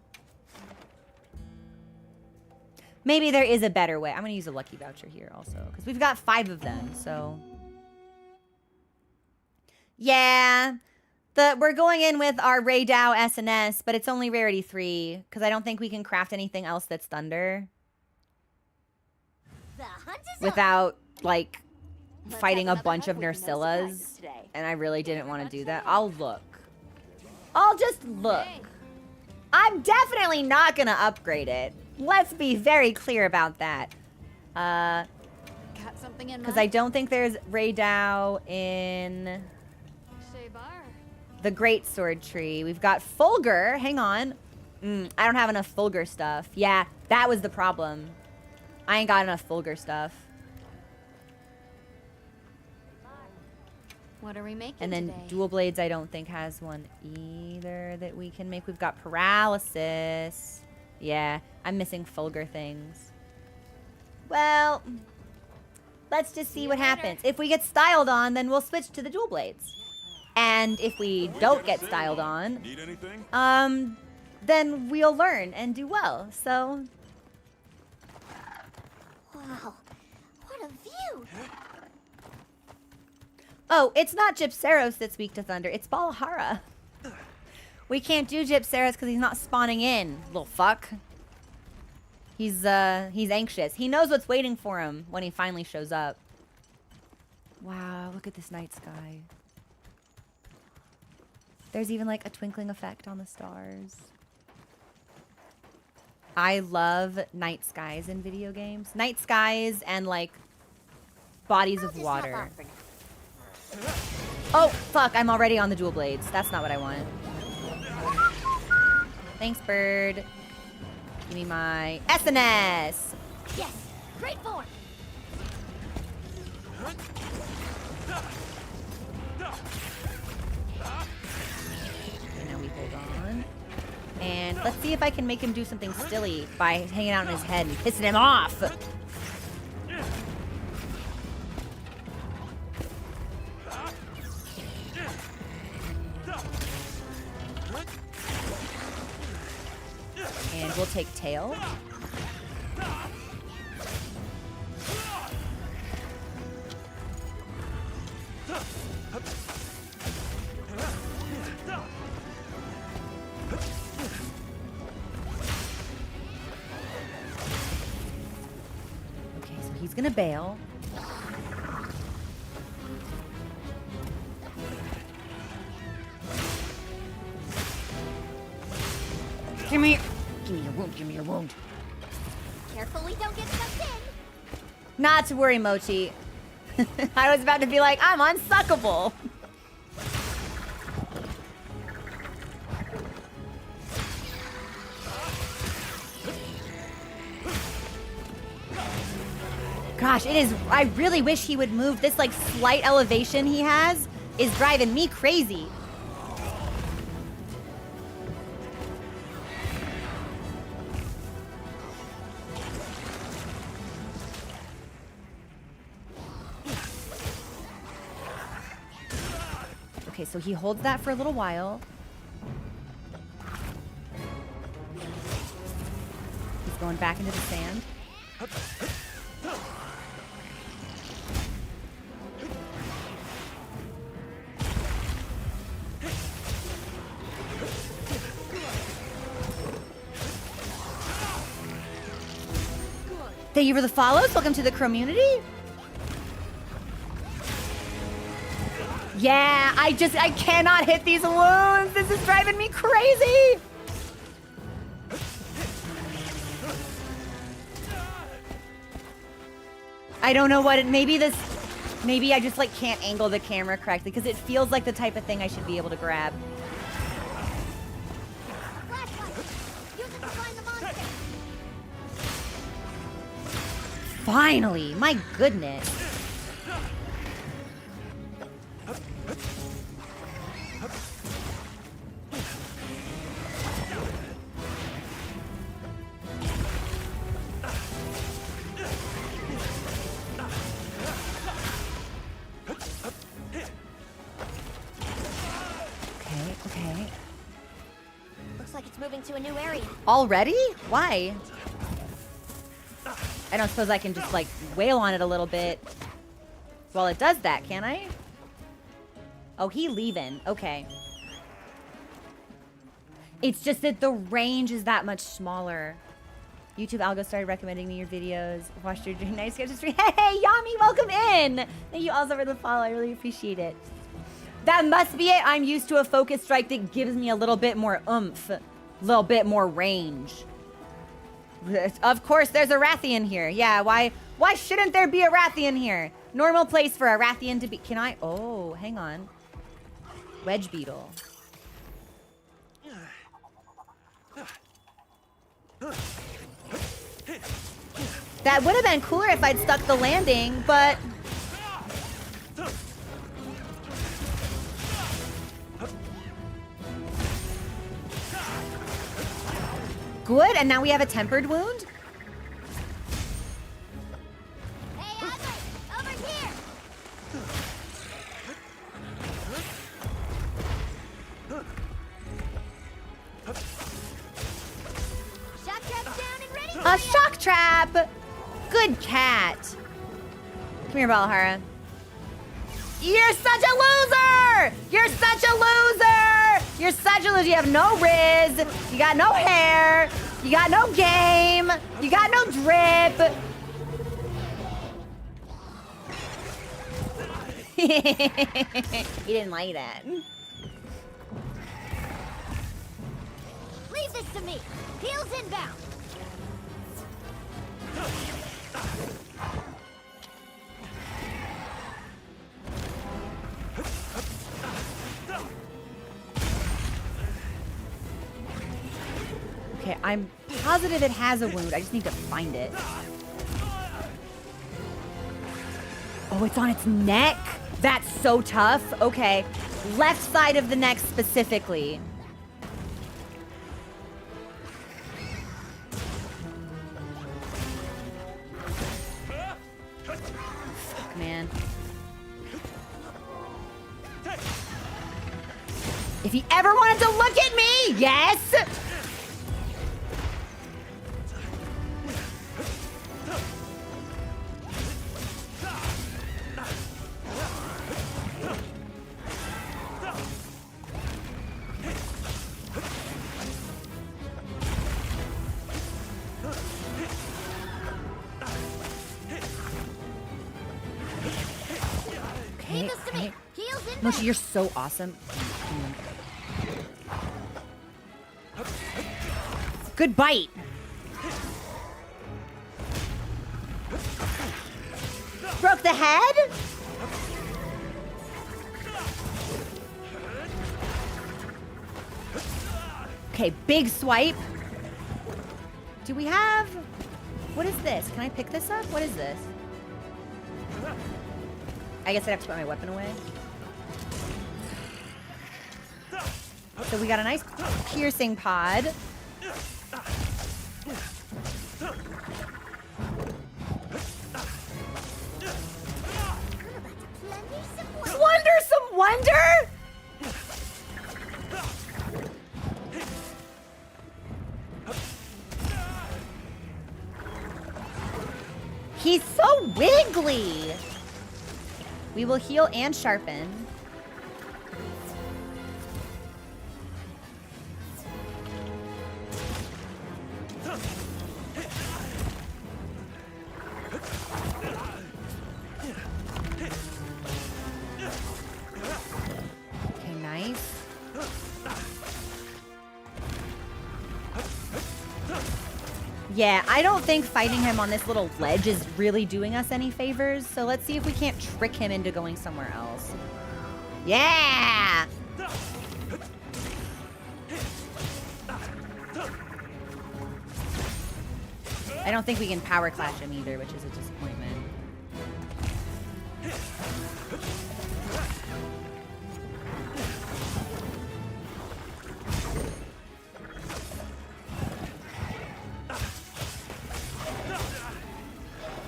Speaker 1: Maybe there is a better way. I'm going to use a lucky voucher here also, because we've got 5 of them, so... Yeah... We're going in with our Raydao SNS, but it's only Rarity 3, because I don't think we can craft anything else that's Thunder. Without, like, fighting a bunch of Nersillas. And I really didn't want to do that. I'll look. I'll just look. I'm definitely not gonna upgrade it. Let's be very clear about that.
Speaker 4: Got something in
Speaker 1: Because
Speaker 4: mind?
Speaker 1: I don't think there's Raydao in
Speaker 4: Shebar.
Speaker 1: the Great Sword Tree. We've got Fulgur. Hang on. I don't have enough Fulgur stuff. Yeah, that was the problem. I ain't got enough Fulgur stuff.
Speaker 4: What are we making
Speaker 1: And then
Speaker 4: today?
Speaker 1: Dual Blades I don't think has one either that we can make. We've got Paralysis. Yeah, I'm missing Fulgur things. Well, let's just see what happens. If we get styled on, then we'll switch to the Dual Blades. And if we don't get styled on,
Speaker 7: Need anything?
Speaker 1: then we'll learn and do well. So,
Speaker 4: Wow, what a view!
Speaker 1: oh, it's not Gypseros that's weak to thunder. It's Balahara. We can't do Gypseros because he's not spawning in, little fuck. He's anxious. He knows what's waiting for him when he finally shows up. Wow, look at this night sky. There's even like a twinkling effect on the stars. I love night skies in video games. Night skies and like bodies of water. Oh, fuck, I'm already on the Dual Blades. That's not what I wanted. Thanks, bird. Give me my SNS.
Speaker 4: Yes, great form.
Speaker 1: And now we hold on. And let's see if I can make him do something silly by hanging out in his head and pissing him off. And we'll take tail. Okay, so he's gonna bail. Give me your wound, give me your wound.
Speaker 4: Carefully, don't get sucked in.
Speaker 1: Not to worry, Mochi. I was about to be like, I'm unsuckable. Gosh, it is. I really wish he would move. This like slight elevation he has is driving me crazy. Okay, so he holds that for a little while. He's going back into the sand. Thank you for the follows. Welcome to the community. Yeah, I cannot hit these wounds. This is driving me crazy. I don't know what it, maybe I just like can't angle the camera correctly because it feels like the type of thing I should be able to grab. Finally, my goodness. Okay.
Speaker 4: Looks like it's moving to a new area.
Speaker 1: Already? Why? I don't suppose I can just like wail on it a little bit while it does that, can I? Oh, he leaving. Okay. It's just that the range is that much smaller. YouTube algo started recommending me your videos. Watched your dream night sketches stream. Hey, Yami, welcome in. Thank you also for the follow. I really appreciate it. That must be it. I'm used to a focus strike that gives me a little bit more oomph little bit more range. Of course, there's a Rathian here. Yeah, why shouldn't there be a Rathian here? Normal place for a Rathian to be. Can I? Oh, hang on. Wedge beetle. That would have been cooler if I'd stuck the landing, but... Good, and now we have a tempered wound?
Speaker 4: Hey, Alma! Over here! Shock trap's down and ready for
Speaker 1: A
Speaker 4: ya!
Speaker 1: shock trap! Good cat. Come here, Valhara. You're such a loser! You're such a loser! You're such a loser. You have no riz. You got no hair. You got no game. You got no drip. He didn't like that.
Speaker 4: Leave this to me. Heels inbound.
Speaker 1: Okay, I'm positive it has a wound. I just need to find it. Oh, it's on its neck? That's so tough. Okay. Left side of the neck specifically. Fuck, man. If he ever wanted to look at me, yes!
Speaker 4: Leave this to me. Heels inbound.
Speaker 1: Mochi, you're so awesome. Good bite. Broke the head? Okay, big swipe. Do we have... What is this? Can I pick this up? What is this? I guess I'd have to put my weapon away. So we got a nice piercing pod. Wondersome wonder? He's so wiggly. We will heal and sharpen. Okay, nice. Yeah, I don't think fighting him on this little ledge is really doing us any favors, so let's see if we can't trick him into going somewhere else. Yeah! I don't think we can power clash him either, which is a disappointment.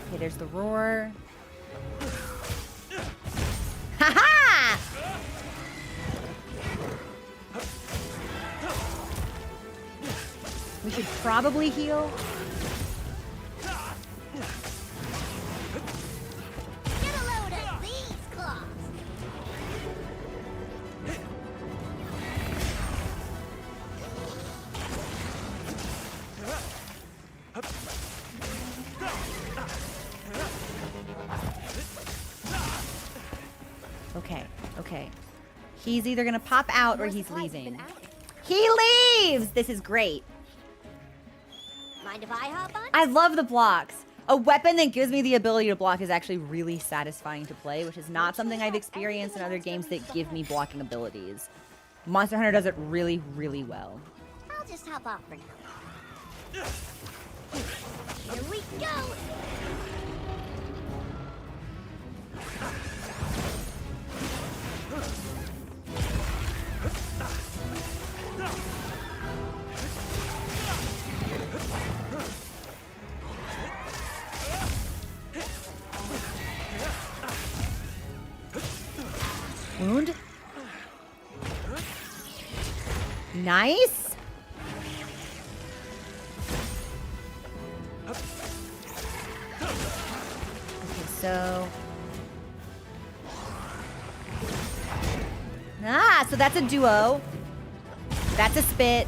Speaker 1: Okay, there's the roar. Ha-ha! We should probably heal.
Speaker 4: Get a load of these claws.
Speaker 1: Okay, okay. He's either gonna pop out or
Speaker 4: More
Speaker 1: he's
Speaker 4: supplies have been
Speaker 1: leaving.
Speaker 4: added.
Speaker 1: He leaves! This is great.
Speaker 4: Mind if I hop on?
Speaker 1: I love the blocks. A weapon that gives me the ability to block is actually really satisfying to play, which is not something I've experienced in other games that give me blocking abilities. Monster Hunter does it really, really well.
Speaker 4: I'll just hop off for now. Here we go!
Speaker 1: Wound. Nice. Okay, so. Ah, so that's a duo. That's a spit.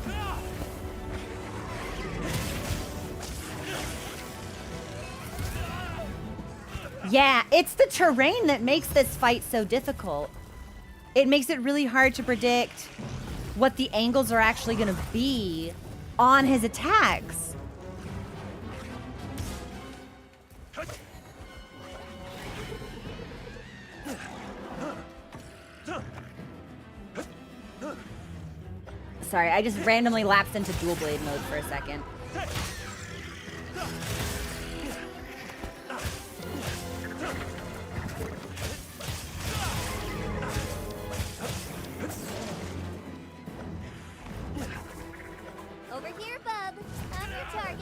Speaker 1: Yeah, it's the terrain that makes this fight so difficult. It makes it really hard to predict what the angles are actually going to be on his attacks. Sorry, I just randomly lapsed into dual blade mode for a second.
Speaker 4: Over here, bub. I'm your target.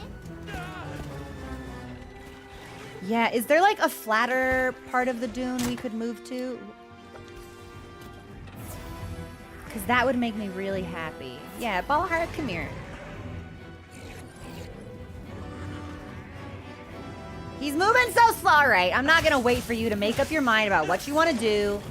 Speaker 1: Yeah, is there like a flatter part of the dune we could move to? Because that would make me really happy. Yeah, Ballheart, come here. He's moving so slow. All right, I'm not going to wait for you to make up your mind about what you want to do.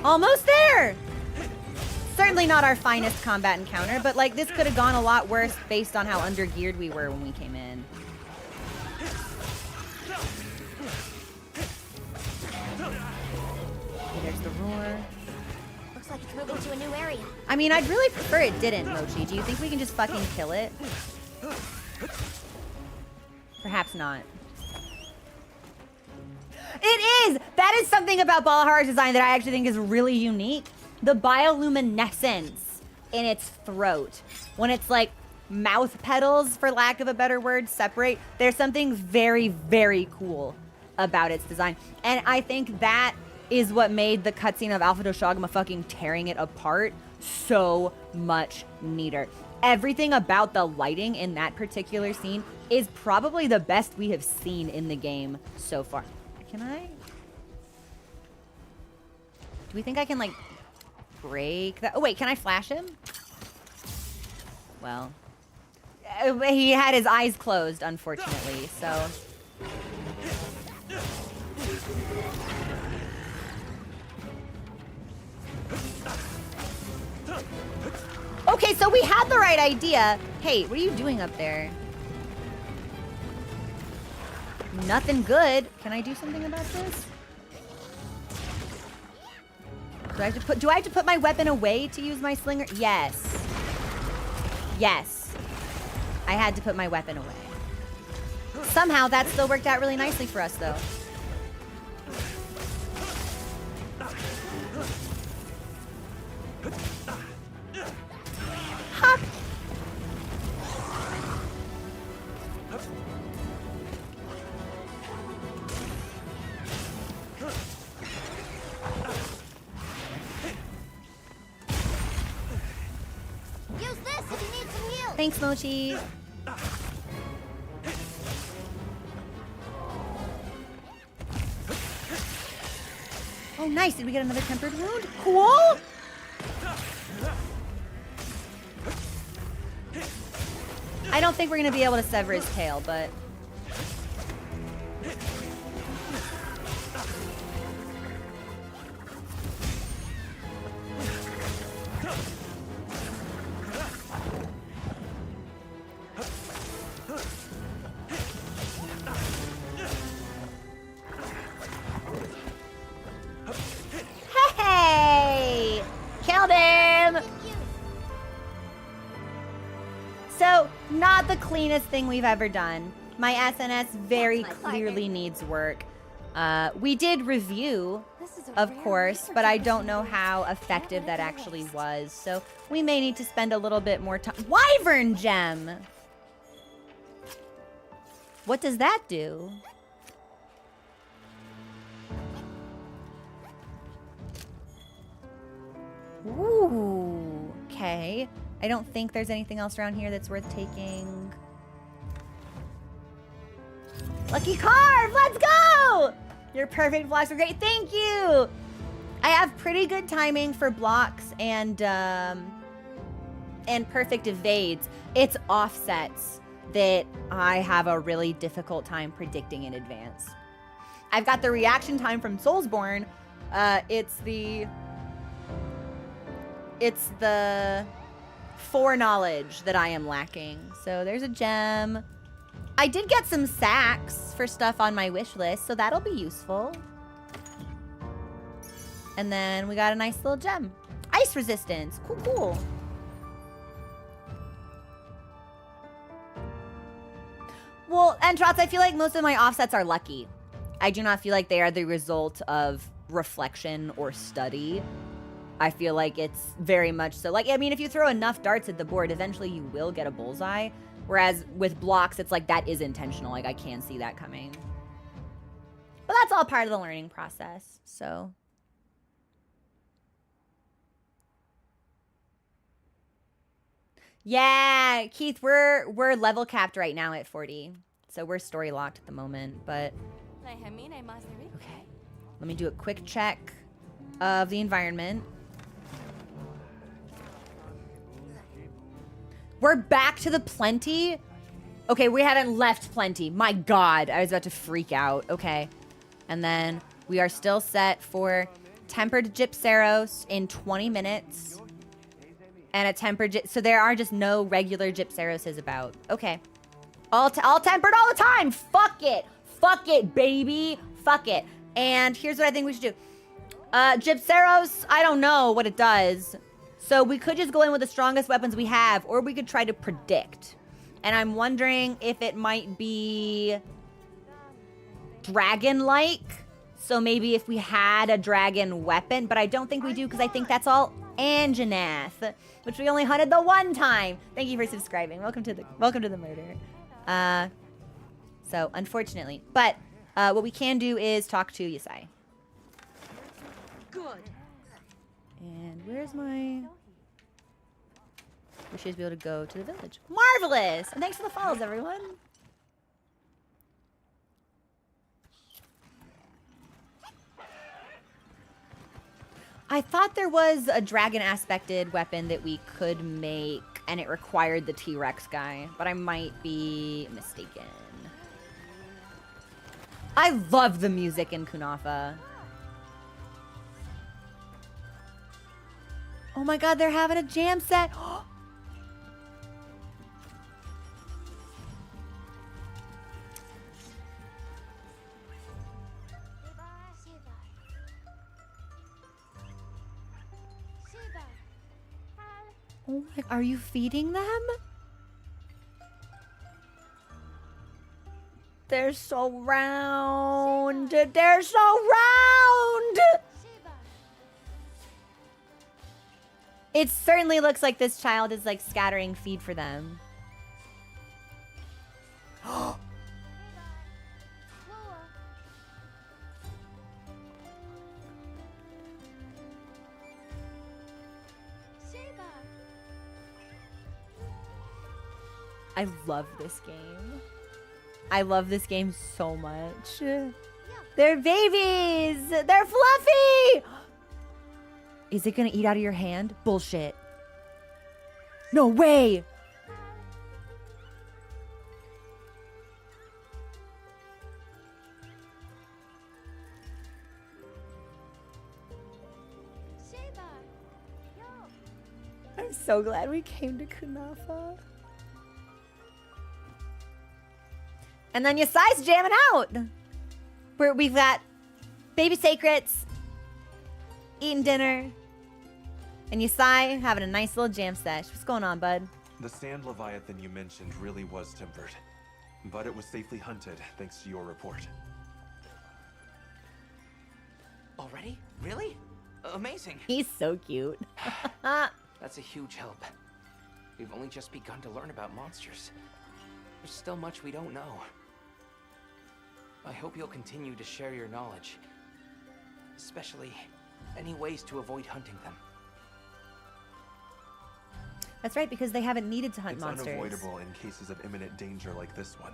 Speaker 1: Almost there! Certainly not our finest combat encounter, but like this could have gone a lot worse based on how undergeared we were when we came in. Okay, there's the roar.
Speaker 4: Looks like it's moving to a new area.
Speaker 1: I mean, I'd really prefer it didn't, Mochi. Do you think we can just fucking kill it? Perhaps not. It is! That is something about Ballheart's design that I actually think is really unique. The bioluminescence in its throat. When its like mouth petals, for lack of a better word, separate. There's something very, very cool about its design. And I think that is what made the cutscene of Alpha Doshaguma fucking tearing it apart so much neater. Everything about the lighting in that particular scene is probably the best we have seen in the game so far. Can I? Do we think I can, like, break that? Oh, wait, can I flash him? Well, he had his eyes closed, unfortunately, so. Okay, so we had the right idea. Hey, what are you doing up there? Nothing good. Can I do something about this? Do I have to put my weapon away to use my slinger? Yes. Yes. I had to put my weapon away. Somehow that still worked out really nicely for us though. Hop.
Speaker 4: Use this if you need some heal.
Speaker 1: Thanks, Mochi. Oh, nice. Did we get another tempered wound? Cool. I don't think we're going to be able to sever his tail, but... So, not the cleanest thing we've ever done. My SNS very
Speaker 4: That's my
Speaker 1: clearly
Speaker 4: climbing.
Speaker 1: needs work. We did review,
Speaker 4: This is a
Speaker 1: of
Speaker 4: rare
Speaker 1: course,
Speaker 4: research
Speaker 1: but I don't know
Speaker 4: opportunity.
Speaker 1: how
Speaker 4: Add
Speaker 1: effective
Speaker 4: it
Speaker 1: that
Speaker 4: to the
Speaker 1: actually
Speaker 4: list.
Speaker 1: was. So, we may need to spend a little bit more time. Wyvern gem! What does that do? Ooh, okay. I don't think there's anything else around here that's worth taking. Lucky Carve, let's go! Your perfect blocks are great, thank you! I have pretty good timing for blocks and perfect evades. It's offsets that I have a really difficult time predicting in advance. I've got the reaction time from Soulsborne. It's the foreknowledge that I am lacking. So there's a gem. I did get some sacks for stuff on my wish list, so that'll be useful. And then we got a nice little gem. Ice resistance. Cool, cool. Well, and Trots, I feel like most of my offsets are lucky. I do not feel like they are the result of reflection or study. I feel like it's very much so. Like, I mean, if you throw enough darts at the board, eventually you will get a bullseye. Whereas with blocks, it's like that is intentional. Like, I can see that coming. But that's all part of the learning process, so. Yeah, Keith, we're level capped right now at 40. So we're story locked at the moment, but okay. Let me do a quick check of the environment. We're back to the plenty. Okay, we haven't left plenty. My God, I was about to freak out. Okay. And then we are still set for tempered Gypseros in 20 minutes. And a tempered, so there are just no regular Gypseroses about. Okay. All tempered all the time. Fuck it. Fuck it, baby. Fuck it. And here's what I think we should do. Gypseros, I don't know what it does. So we could just go in with the strongest weapons we have, or we could try to predict. And I'm wondering if it might be dragon-like. So maybe if we had a dragon weapon, but I don't think we do because I think that's all Anjanath, which we only hunted the one time. Thank you for subscribing. Welcome to the murder. So unfortunately, but what we can do is talk to Yasai.
Speaker 3: Good.
Speaker 1: And where's my? We should be able to go to the village. Marvelous! And thanks for the follows, everyone. I thought there was a dragon aspected weapon that we could make, and it required the T-Rex guy, but I might be mistaken. I love the music in Kunafa. Oh my God, they're having a jam set. Oh my, are you feeding them? They're so round. They're so round. It certainly looks like this child is like scattering feed for them. I love this game. I love this game so much. They're babies! They're fluffy! Is it gonna eat out of your hand? Bullshit. No way! I'm so glad we came to Kunafa. And then Yasai's jamming out. We've got baby secrets, eating dinner, and Yasai having a nice little jam sesh. What's going on, bud?
Speaker 5: The sand leviathan you mentioned really was tempered, but it was safely hunted thanks to your report.
Speaker 9: Already? Really? Amazing.
Speaker 1: He's so cute.
Speaker 9: That's a huge help. We've only just begun to learn about monsters. There's still much we don't know. I hope you'll continue to share your knowledge. Especially any ways to avoid hunting them.
Speaker 1: That's right, because they haven't needed to hunt monsters.
Speaker 5: It's unavoidable in cases of imminent danger like this one,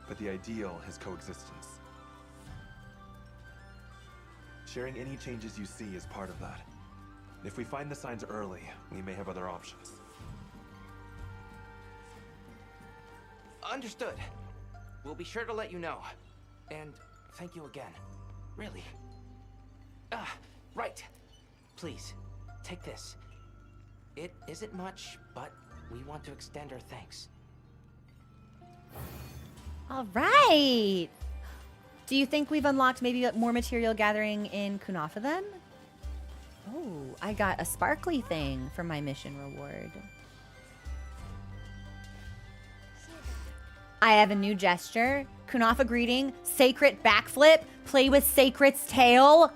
Speaker 5: but the ideal is coexistence. Sharing any changes you see is part of that. If we find the signs early, we may have other options.
Speaker 9: Understood. We'll be sure to let you know. And thank you again. Really. Right. Please, take this. It isn't much, but we want to extend our thanks.
Speaker 1: All right. Do you think we've unlocked maybe more material gathering in Kunafa then? Oh, I got a sparkly thing for my mission reward. I have a new gesture. Kunafa greeting, sacred backflip, play with sacred's tail.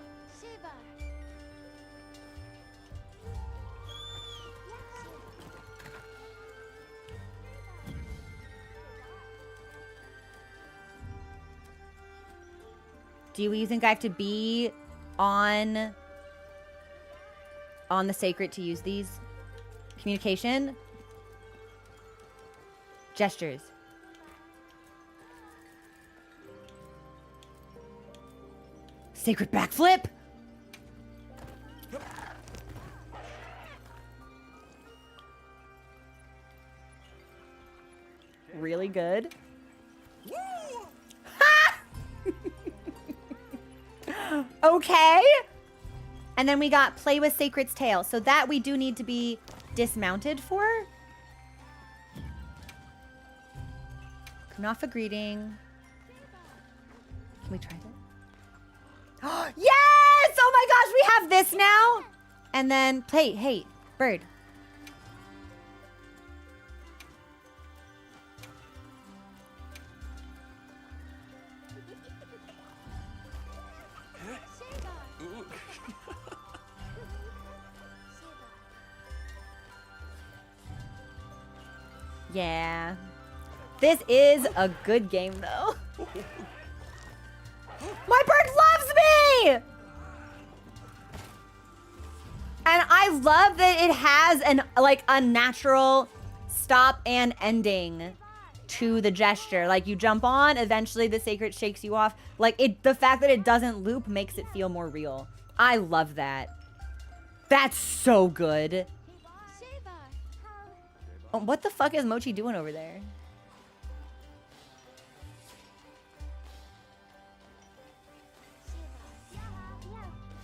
Speaker 1: Do you think I have to be on the sacred to use these? Communication? Gestures. Sacred backflip? Really good. Okay. And then we got play with Sacred's tail. So that we do need to be dismounted for. Kunafa greeting. Can we try that? Yes! Oh my gosh, we have this now. And then play, hey, bird. Yeah. This is a good game, though. My bird loves me! And I love that it has an a natural stop and ending to the gesture. Like, you jump on, eventually the sacred shakes you off. Like, the fact that it doesn't loop makes it feel more real. I love that. That's so good. Oh, what the fuck is Mochi doing over there?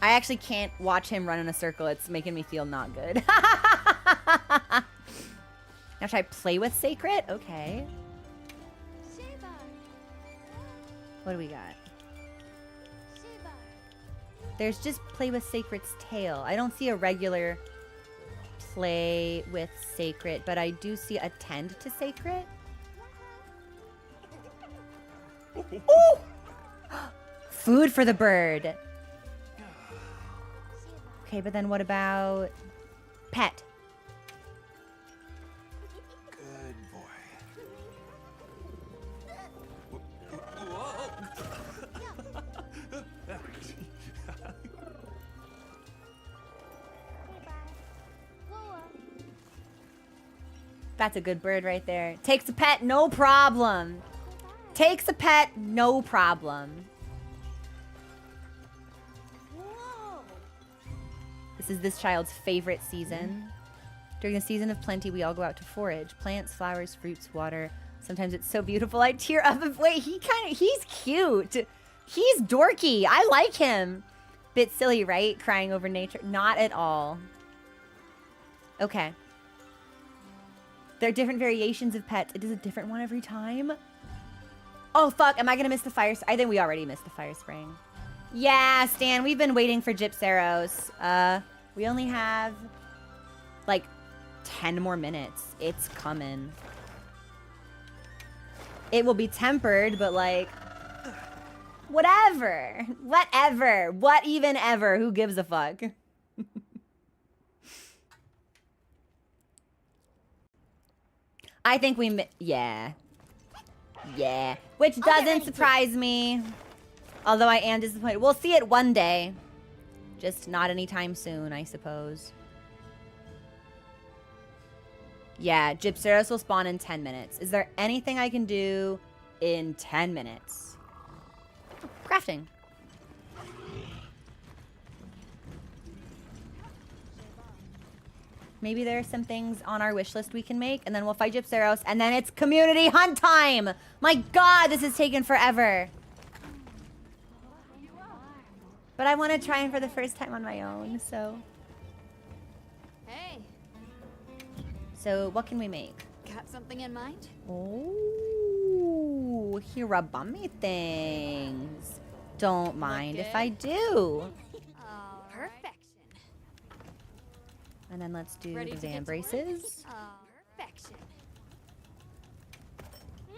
Speaker 1: I actually can't watch him run in a circle. It's making me feel not good. Now should I play with Sacred? Okay. What do we got? There's just play with Sacred's tail. I don't see a regular play with Sacred, but I do see attend to Sacred. Ooh! Food for the bird. Okay, but then what about pet?
Speaker 5: Good boy.
Speaker 1: That's a good bird right there. Takes a pet, no problem. Takes a pet, no problem. This is this child's favorite season. During the season of plenty, we all go out to forage. Plants, flowers, fruits, water. Sometimes it's so beautiful I tear up. Wait, he's cute. He's dorky. I like him. Bit silly, right? Crying over nature. Not at all. Okay. There are different variations of pets. It does a different one every time. Oh, fuck. Am I going to miss the fire? I think we already missed the fire spring. Yeah, Stan, we've been waiting for Gypseros. We only have, like, 10 more minutes. It's coming. It will be tempered, but like, whatever. Whatever. What even ever? Who gives a fuck? I think yeah. Yeah. Which doesn't surprise me. Although I am disappointed. We'll see it one day. Just not anytime soon, I suppose. Yeah, Gypseros will spawn in 10 minutes. Is there anything I can do in 10 minutes? Crafting. Maybe there are some things on our wish list we can make, and then we'll fight Gypseros, and then it's community hunt time! My god, this has taken forever. But I want to try him for the first time on my own, so...
Speaker 4: Hey,
Speaker 1: So, what can we make?
Speaker 4: got something in mind?
Speaker 1: Oh, Hirabami things. Don't mind if I do.
Speaker 4: Perfection.
Speaker 1: And then let's do
Speaker 4: Ready
Speaker 1: the
Speaker 4: to get
Speaker 1: Van
Speaker 4: to work?
Speaker 1: braces.
Speaker 4: Perfection.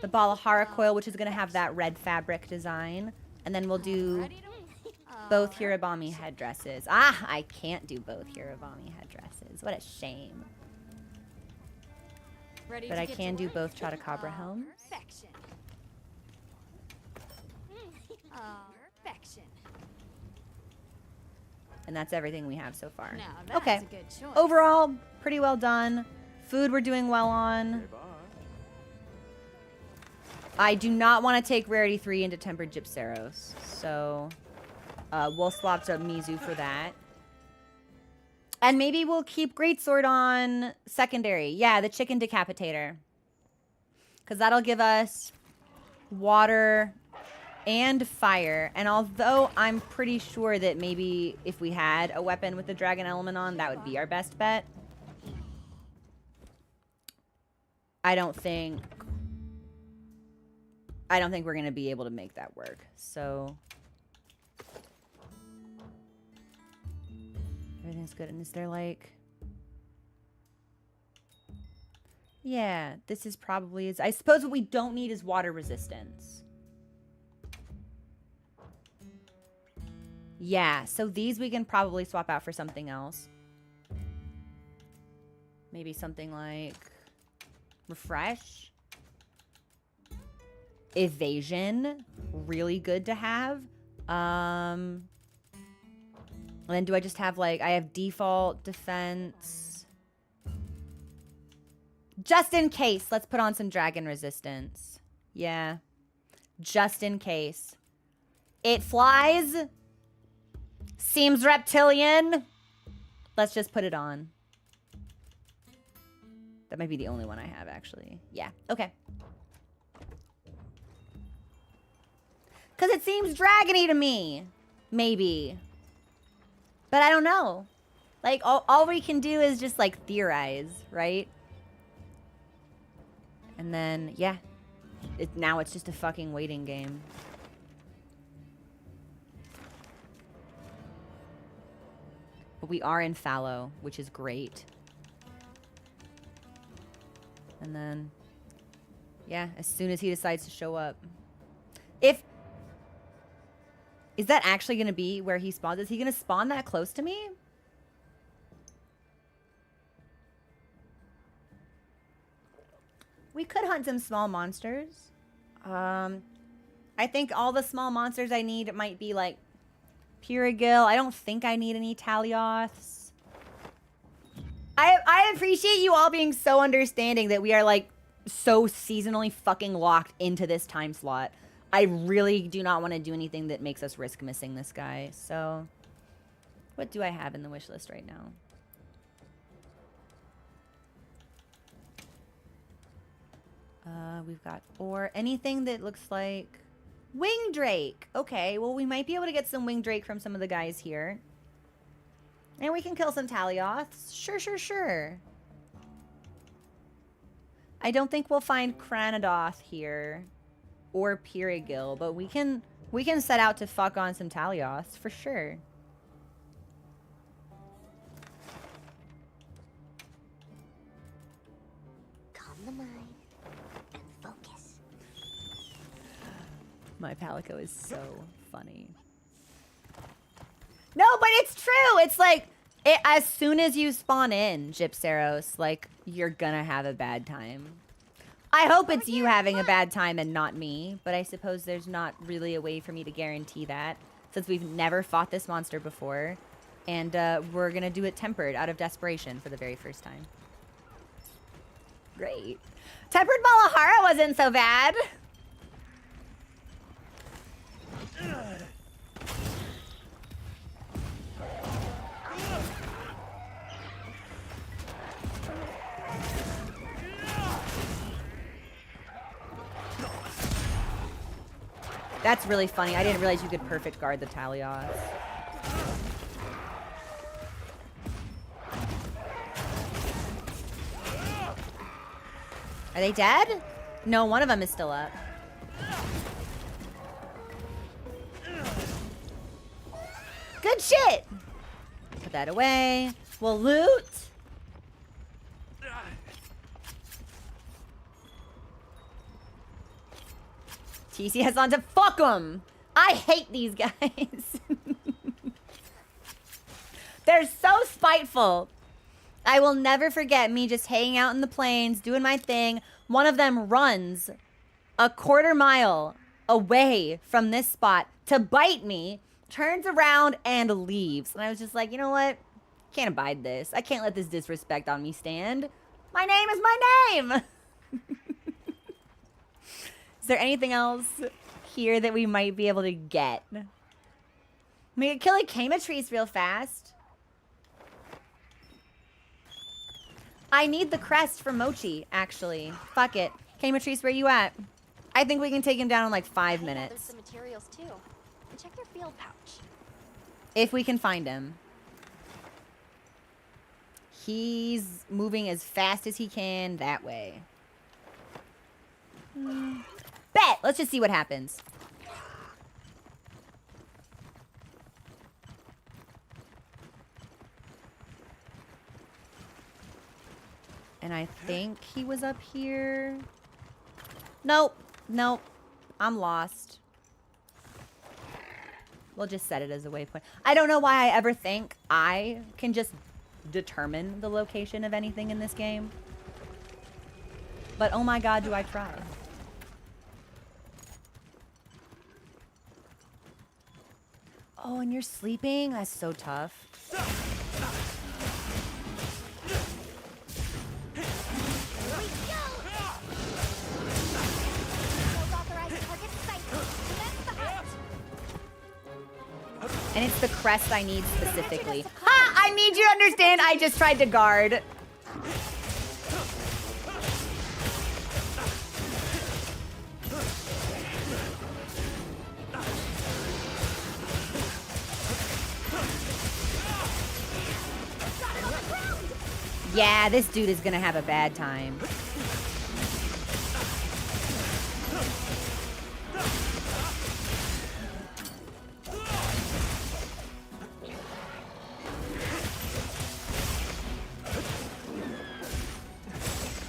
Speaker 1: The Balahara coil, which is going to have that red fabric design. And then we'll do
Speaker 4: Ready to
Speaker 1: both Hirabami headdresses. Ah, I can't do both Hirabami headdresses. What a shame.
Speaker 4: Ready
Speaker 1: But
Speaker 4: to
Speaker 1: I
Speaker 4: get
Speaker 1: can
Speaker 4: to
Speaker 1: do
Speaker 4: work?
Speaker 1: both Chautauqua helms.
Speaker 4: Perfection. Perfection.
Speaker 1: And that's everything we have so far.
Speaker 4: Now that's
Speaker 1: Okay.
Speaker 4: a good choice.
Speaker 1: Overall, pretty well done. Food we're doing well on. I do not want to take Rarity 3 into Tempered Gypseros. So, we'll swap to Mizu for that. And maybe we'll keep Greatsword on secondary. Yeah, the Chicken Decapitator. Because that'll give us water and fire. And although I'm pretty sure that maybe if we had a weapon with the dragon element on, that would be our best bet. I don't think we're going to be able to make that work. So everything's good. And is there like... Yeah, this is probably... I suppose what we don't need is water resistance. Yeah, so these we can probably swap out for something else. Maybe something like... Refresh. Evasion. Really good to have. And then do I just have like... I have default defense. Just in case. Let's put on some dragon resistance. Yeah. Just in case. It flies. Seems reptilian. Let's just put it on. That might be the only one I have, actually. Yeah, okay. Because it seems dragony to me. Maybe. But I don't know. Like, all we can do is just, like, theorize, right? And then, yeah. Now it's just a fucking waiting game. But we are in fallow, which is great. And then, yeah, as soon as he decides to show up. Is that actually going to be where he spawns? Is he going to spawn that close to me? We could hunt some small monsters. I think all the small monsters I need might be like Purigil. I don't think I need any Talioths. I appreciate you all being so understanding that we are like so seasonally fucking locked into this time slot. I really do not want to do anything that makes us risk missing this guy. So what do I have in the wish list right now? We've got ore. Anything that looks like wing drake. Okay, well we might be able to get some wing drake from some of the guys here. And we can kill some Talioths. Sure, sure, sure. I don't think we'll find Kranadoth here or Purigil, but we can set out to fuck on some Talioths for sure.
Speaker 4: the mind and focus.
Speaker 1: My Palico is so funny. No, but it's true. It's like, as soon as you spawn in, Gypseros, like, you're gonna have a bad time. I hope it's you having a bad time and not me, but I suppose there's not really a way for me to guarantee that, since we've never fought this monster before, and we're gonna do it tempered out of desperation for the very first time. Great. Tempered Malahara wasn't so bad. That's really funny. I didn't realize you could perfect guard the Talios. Are they dead? No, one of them is still up. Good shit! Put that away. We'll loot. TC has on to fuck them. I hate these guys. They're so spiteful. I will never forget me just hanging out in the plains, doing my thing. One of them runs a quarter mile away from this spot to bite me, turns around and leaves. And I was just like, you know what? Can't abide this. I can't let this disrespect on me stand. My name is my name. Is there anything else here that we might be able to get? We could kill a Camatrice real fast. I need the crest for Mochi, actually. Fuck it. Camatrice, where you at? I think we can take him down in like 5 minutes.
Speaker 4: There's some materials too. And check your field pouch.
Speaker 1: If we can find him. He's moving as fast as he can that way. Bet! Let's just see what happens. And I think he was up here. Nope. Nope. I'm lost. We'll just set it as a waypoint. I don't know why I ever think I can just determine the location of anything in this game. But oh my god, do I try. Oh, and you're sleeping? That's so tough. And it's the crest I need specifically. Ha! I need you to understand I just tried to guard. Yeah, this dude is gonna have a bad time.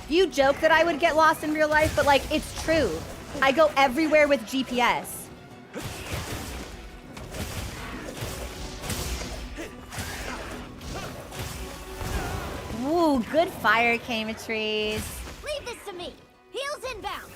Speaker 1: You joke that I would get lost in real life, but like, it's true. I go everywhere with GPS. Ooh, good fire, Camatrice.
Speaker 4: Leave this to me. Heels inbound.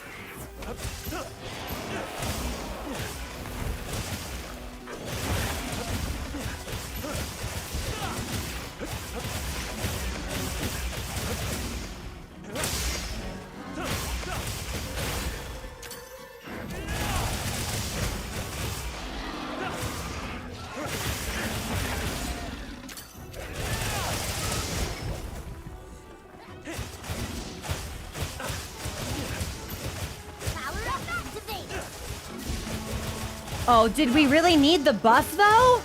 Speaker 1: Oh, did we really need the buff, though?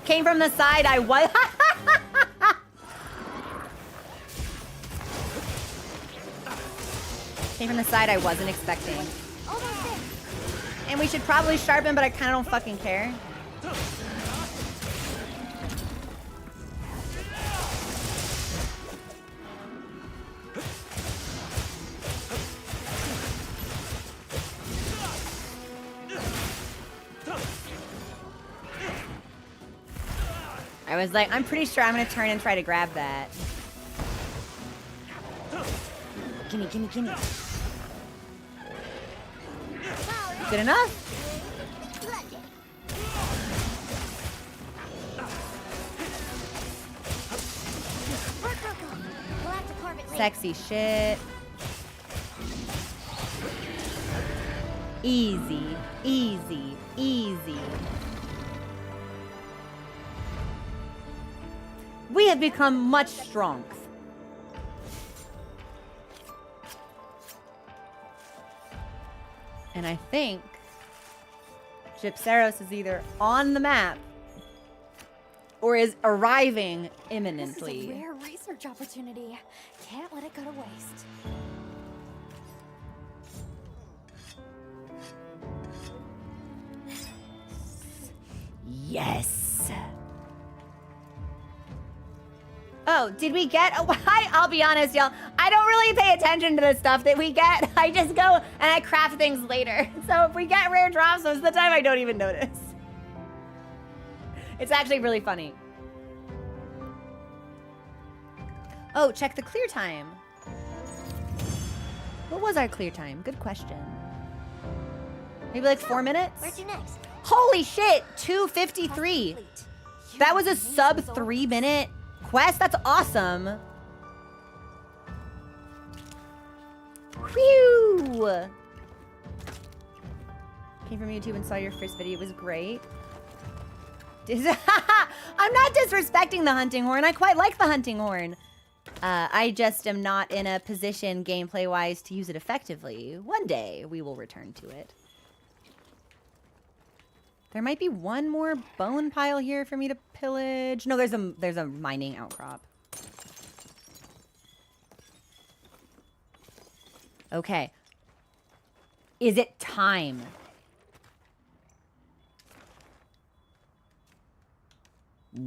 Speaker 1: Came from the side, I was. Came from the side I wasn't expecting. And we should probably sharpen, but I kind of don't fucking care. I was like, I'm pretty sure I'm gonna turn and try to grab that. Gimme, gimme, gimme. Good enough? Sexy shit. Easy, easy, easy. We have become much stronger. And I think Gypseros is either on the map or is arriving imminently.
Speaker 4: This is a rare research opportunity. Can't let it go to waste.
Speaker 1: Yes. Oh, did we get a... I'll be honest, y'all. I don't really pay attention to the stuff that we get. I just go and I craft things later. So if we get rare drops, most of the time I don't even notice. It's actually really funny. Oh, check the clear time. What was our clear time? Good question. Maybe like 4 minutes?
Speaker 4: Where'd you next?
Speaker 1: Holy shit, 2:53. That was a sub 3 minute quest? That's awesome. Whew. Came from YouTube and saw your first video. It was great. I'm not disrespecting the hunting horn. I quite like the hunting horn. I just am not in a position gameplay-wise to use it effectively. One day we will return to it. There might be one more bone pile here for me to pillage. No, there's a mining outcrop. Okay. Is it time?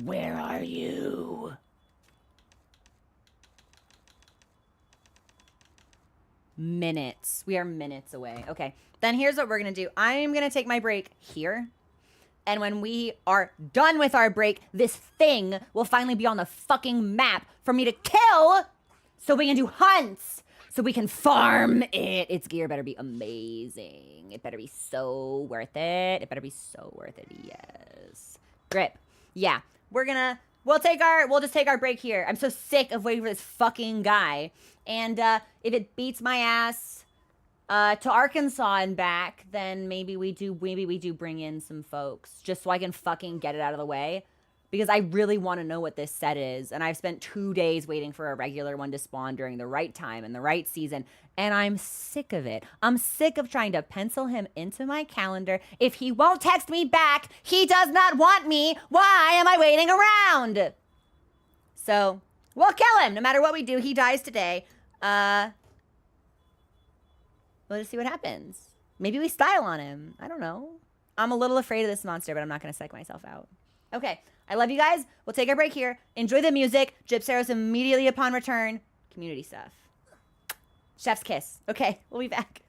Speaker 1: Where are you? Minutes. We are minutes away. Okay. Then here's what we're going to do. I'm going to take my break here. And when we are done with our break, this thing will finally be on the fucking map for me to kill so we can do hunts, so we can farm it. Its gear better be amazing. It better be so worth it. It better be so worth it. Yes. Grip. Yeah. We'll just take our break here. I'm so sick of waiting for this fucking guy. And if it beats my ass to Arkansas and back, then maybe we do bring in some folks just so I can fucking get it out of the way, because I really want to know what this set is, and I've spent 2 days waiting for a regular one to spawn during the right time and the right season, and I'm sick of it. I'm sick of trying to pencil him into my calendar. If he won't text me back, he does not want me. Why am I waiting around? So we'll kill him no matter what we do. He dies today. We'll just see what happens. Maybe we style on him. I don't know. I'm a little afraid of this monster, but I'm not going to psych myself out. Okay. I love you guys. We'll take our break here. Enjoy the music. Gypseros immediately upon return. Community stuff. Chef's kiss. Okay. We'll be back.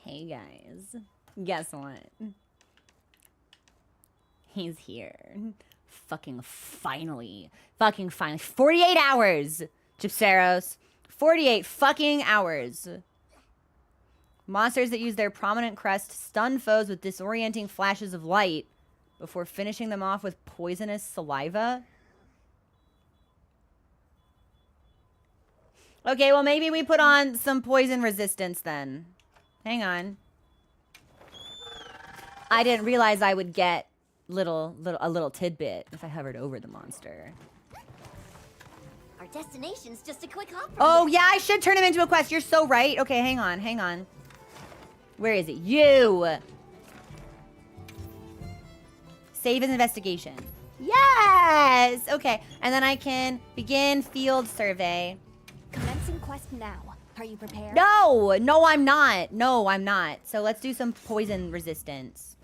Speaker 1: Hey guys, guess what? He's here. Fucking finally. 48 hours, Gypseros. 48 fucking hours. Monsters that use their prominent crest stun foes with disorienting flashes of light before finishing them off with poisonous saliva. Okay, well maybe we put on some poison resistance then. Hang on. I didn't realize I would get a little tidbit if I hovered over the monster.
Speaker 4: Our destination's just a quick hop from
Speaker 1: Oh
Speaker 4: here.
Speaker 1: yeah, I should turn him into a quest. You're so right. Okay, hang on. Where is it? You! Save as investigation. Yes! Okay, and then I can begin field survey.
Speaker 4: Commencing quest now. Are you prepared?
Speaker 1: No, I'm not. No, I'm not. So let's do some poison resistance.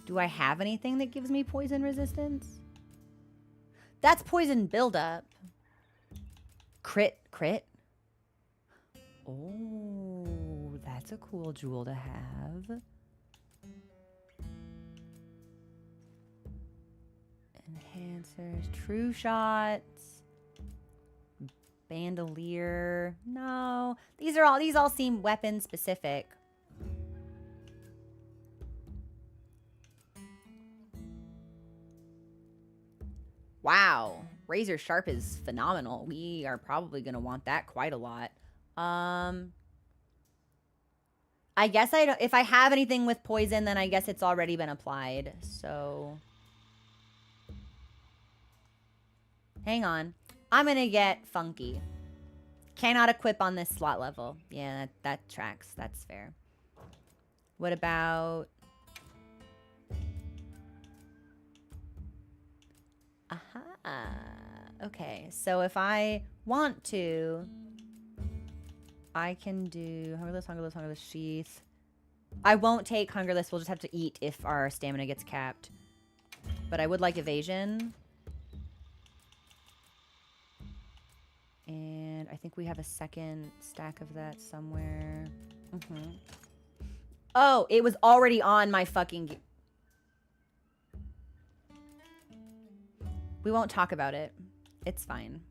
Speaker 1: Do I have anything that gives me poison resistance? That's poison buildup. Crit. Oh, that's a cool jewel to have. Enhancers, true shots, bandolier. No, these all seem weapon specific. Wow, razor sharp is phenomenal. We are probably gonna want that quite a lot. I guess I don't. If I have anything with poison, then I guess it's already been applied. So. Hang on. I'm gonna get funky. Cannot equip on this slot level. Yeah, that tracks. That's fair. What about... Aha. Okay, so if I want to, I can do Hungerless, Sheath. I won't take Hungerless. We'll just have to eat if our stamina gets capped. But I would like Evasion. And I think we have a second stack of that somewhere. Oh, it was already on my fucking... We won't talk about it. It's fine.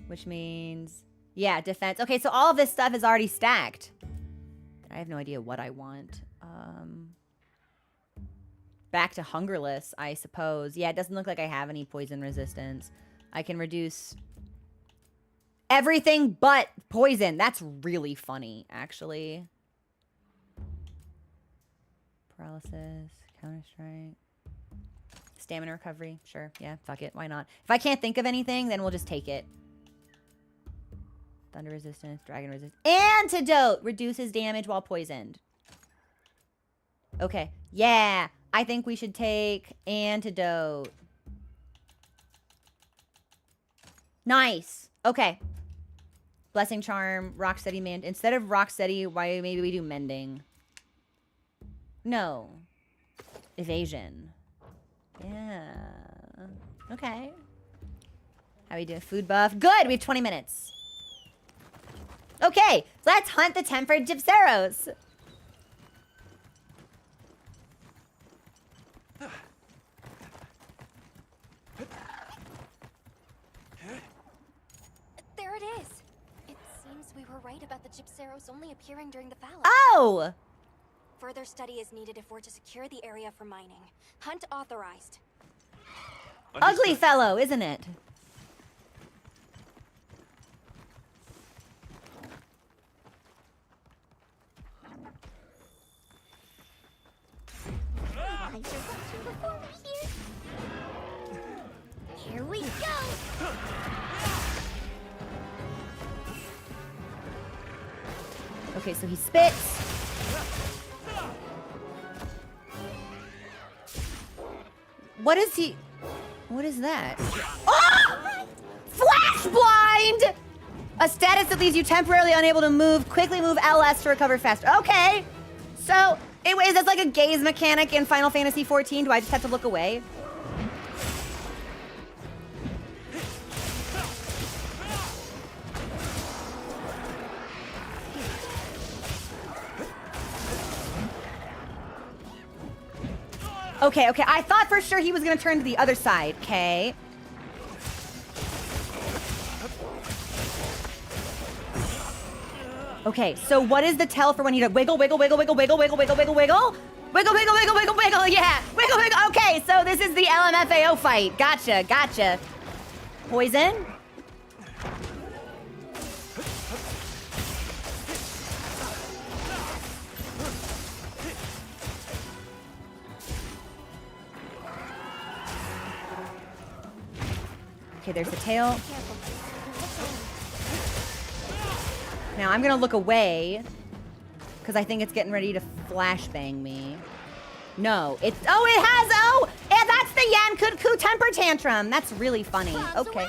Speaker 1: Which means... Yeah, defense. Okay, so all of this stuff is already stacked. I have no idea what I want. Back to Hungerless, I suppose. Yeah, it doesn't look like I have any poison resistance. I can reduce everything but poison. That's really funny, actually. Paralysis, counter-strike. Stamina recovery. Sure, yeah, fuck it. Why not? If I can't think of anything, then we'll just take it. Thunder resistance, dragon resistance. Antidote! Reduces damage while poisoned. Okay, yeah. I think we should take antidote. Nice. Okay. Blessing Charm, Rocksteady Man. Instead of Rocksteady, why maybe we do Mending? No. Evasion. Yeah. Okay. How we doing? Food buff. Good! We have 20 minutes. Okay. Let's hunt the tempered Gypseros.
Speaker 4: There it is. It seems we were right about the Gypseros only appearing during the fallow.
Speaker 1: Oh!
Speaker 4: Further study is needed if we're to secure the area for mining. Hunt authorized.
Speaker 1: Ugly fellow, isn't it?
Speaker 4: Here we go!
Speaker 1: Okay, so he spits. What is he? What is that? Oh! Flash blind! A status that leaves you temporarily unable to move. Quickly move LS to recover faster. Okay. So, is this like a gaze mechanic in Final Fantasy XIV? Do I just have to look away? Okay, okay. I thought for sure he was gonna turn to the other side. Okay. Okay, so what is the tell for when he does wiggle, wiggle, wiggle, wiggle, wiggle, wiggle, wiggle, wiggle, wiggle? Wiggle, wiggle, wiggle, wiggle, wiggle, yeah. Wiggle, wiggle. Okay, so this is the LMFAO fight. Gotcha, gotcha. Poison. Okay, there's the tail. Now I'm gonna look away because I think it's getting ready to flashbang me. No, it's, oh, it has, oh, yeah, that's the Yan Kut temper tantrum. That's really funny. Okay.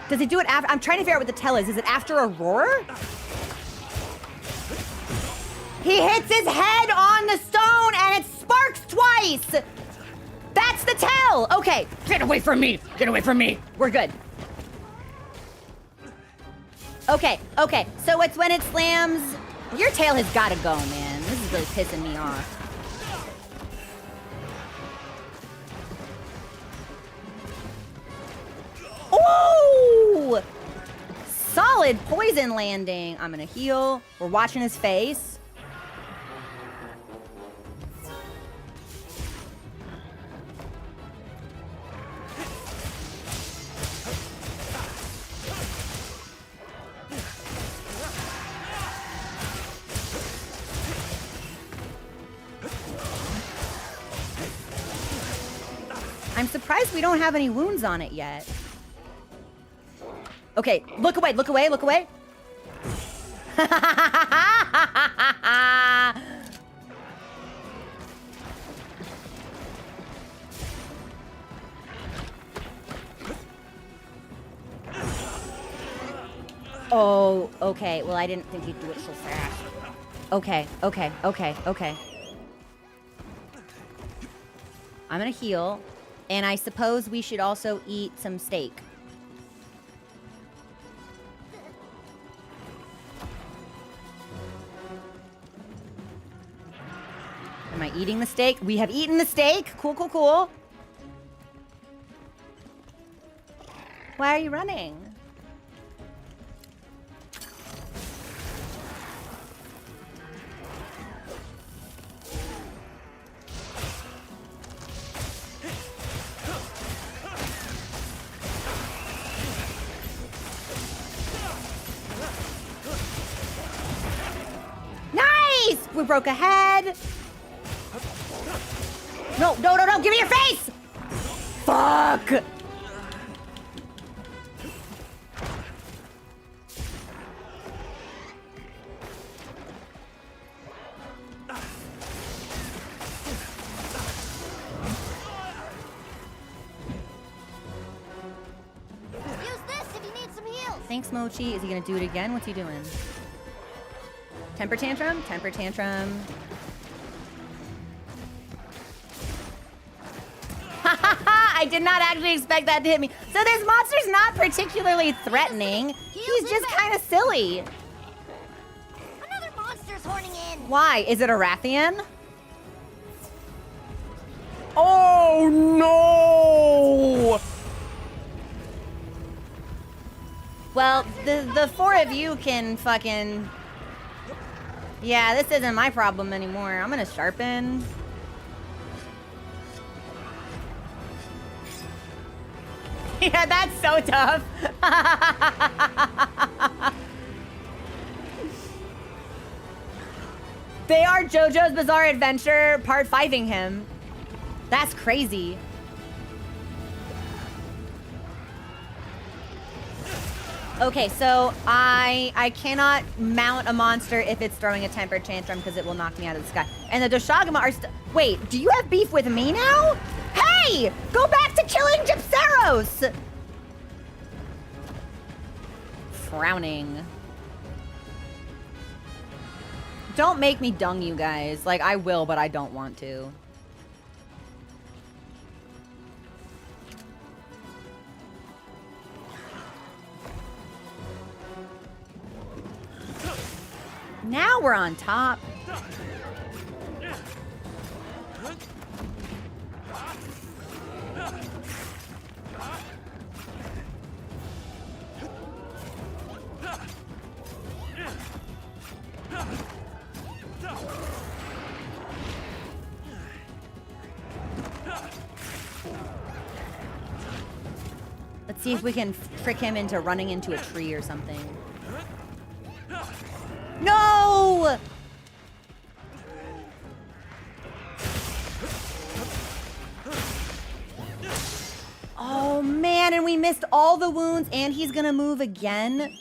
Speaker 1: Does it do it after? I'm trying to figure out what the tell is. Is it after a roar? He hits his head on the stone and it sparks twice. That's the tell. Okay, get away from me. Get away from me. We're good. Okay, okay, so it's when it slams. Your tail has gotta go, man. This is really pissing me off. Ooh! Solid poison landing. I'm gonna heal. We're watching his face. I'm surprised we don't have any wounds on it yet. Okay, look away, look away, look away. Oh, okay. Well, I didn't think he'd do it so fast. Okay, okay, okay, okay. I'm gonna heal. And I suppose we should also eat some steak. Am I eating the steak? We have eaten the steak. Cool, cool, cool. Why are you running? We broke a head. No, no, no, no. Give me your face. Fuck.
Speaker 4: Use this if you need some heals.
Speaker 1: Thanks, Mochi. Is he gonna do it again? What's he doing? Temper tantrum? Temper tantrum. I did not actually expect that to hit me. So this monster's not particularly threatening. He's just kind of silly.
Speaker 4: Another monster's horning in.
Speaker 1: Why? Is it a Rathian? Oh no! Well, the four of you can fucking... Yeah, this isn't my problem anymore. I'm gonna sharpen. Yeah, that's so tough. They are JoJo's Bizarre Adventure part 5ing him. That's crazy. Okay, so I cannot mount a monster if it's throwing a temper tantrum because it will knock me out of the sky. And the Doshagama are wait, do you have beef with me now? Hey! Go back to killing Gypseros! Frowning. Don't make me dung you guys. Like, I will, but I don't want to. Now we're on top. Let's see if we can trick him into running into a tree or something. No! Oh man, and we missed all the wounds and he's gonna move again.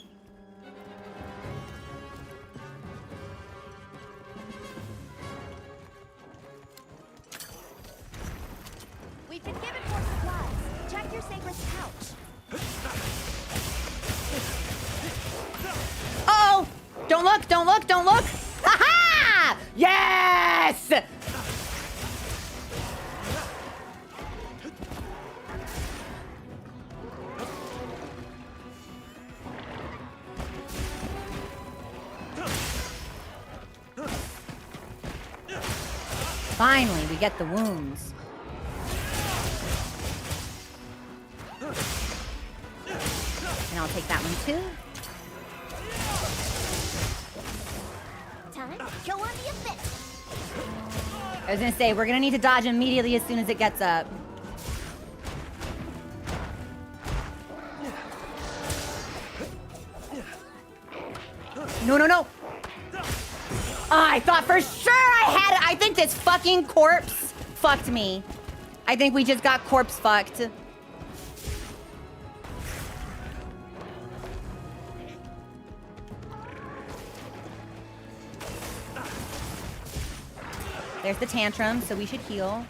Speaker 4: We've been given more supplies. Check your sacred pouch.
Speaker 1: Oh! Don't look, don't look, don't look! Ha-ha! Yes! Finally, we get the wounds. And I'll take that one too.
Speaker 4: Time, go on the abyss.
Speaker 1: I was gonna say, we're gonna need to dodge immediately as soon as it gets up. No, no, no! I thought for sure I had it! I think this fucking corpse fucked me. I think we just got corpse fucked. There's the tantrum, so we should heal.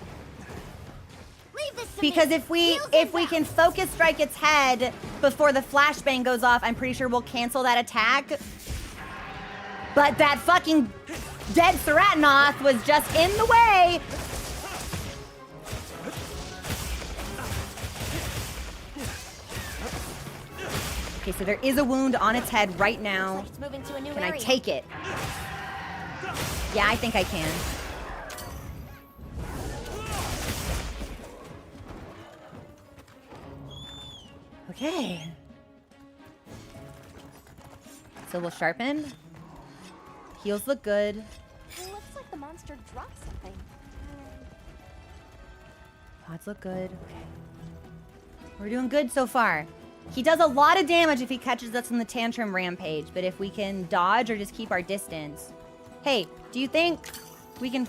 Speaker 1: Because if we can focus strike its head before the flashbang goes off, I'm pretty sure we'll cancel that attack. But that fucking dead Ceratanoth was just in the way. Okay, so there is a wound on its head right now.
Speaker 4: It's moving to a new
Speaker 1: Can
Speaker 4: area.
Speaker 1: I take it? Yeah, I think I can. Okay. So we'll sharpen. Heals look good.
Speaker 4: It looks like the monster dropped something.
Speaker 1: Pods look good. Okay. We're doing good so far. He does a lot of damage if he catches us in the tantrum rampage, but if we can dodge or just keep our distance. Hey, do you think we can...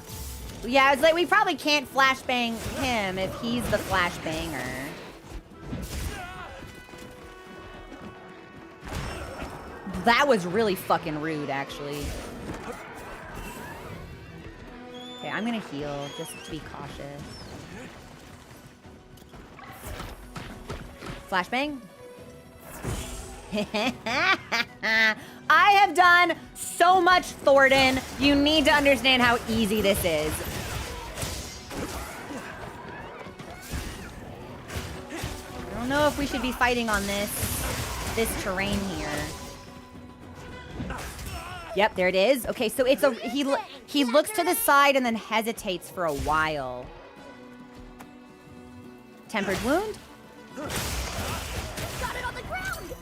Speaker 1: Yeah, it's like we probably can't flashbang him if he's the flashbanger. That was really fucking rude, actually. Okay, I'm gonna heal just to be cautious. Flashbang. I have done so much Thornton. You need to understand how easy this is. I don't know if we should be fighting on this terrain here. Yep, there it is. Okay, so it's a he looks to the side and then hesitates for a while. Tempered wound.
Speaker 4: Got it on the ground.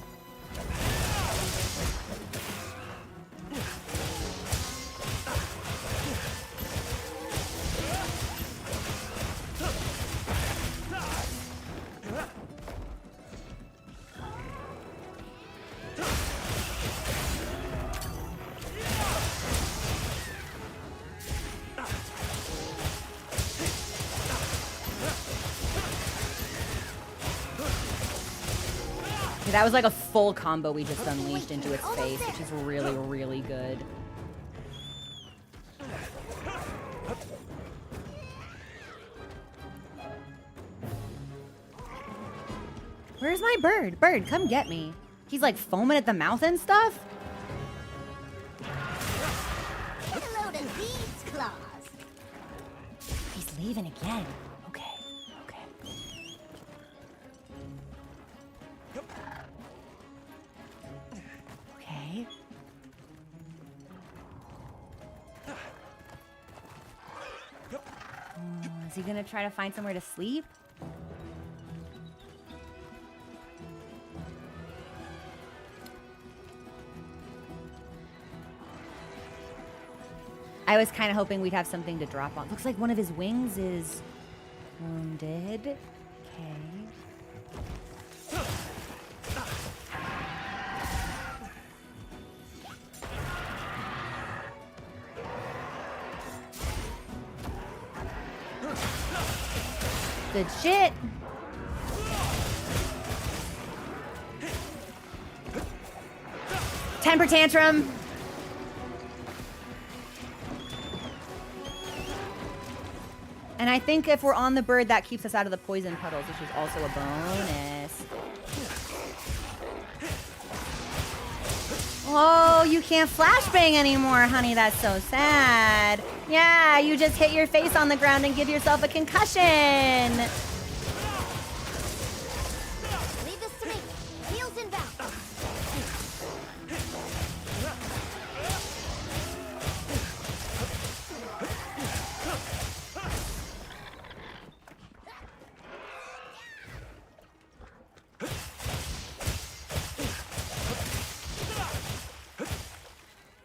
Speaker 1: That was like a full combo we just unleashed into its face, which is really, really good. Where's my bird? Bird, come get me. He's like foaming at the mouth and stuff?
Speaker 4: Hello to these claws.
Speaker 1: He's leaving again. Okay. Okay. Is he gonna try to find somewhere to sleep? I was kind of hoping we'd have something to drop on. Looks like one of his wings is wounded. Okay. Good shit. Temper tantrum. And I think if we're on the bird, that keeps us out of the poison puddles, which is also a bonus. Oh, you can't flashbang anymore, honey. That's so sad. Yeah, you just hit your face on the ground and give yourself a concussion.
Speaker 4: Leave this to me. Heels inbound.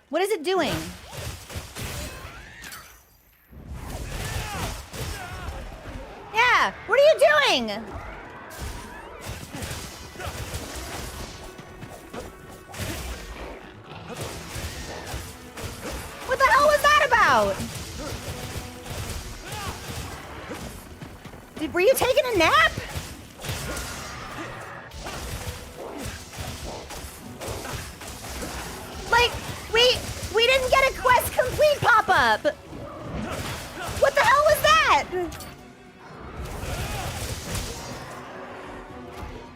Speaker 1: What is it doing? Yeah, what are you doing? What the hell was that about? Were you taking a nap? Like, we didn't get a quest complete pop-up. What the hell was that?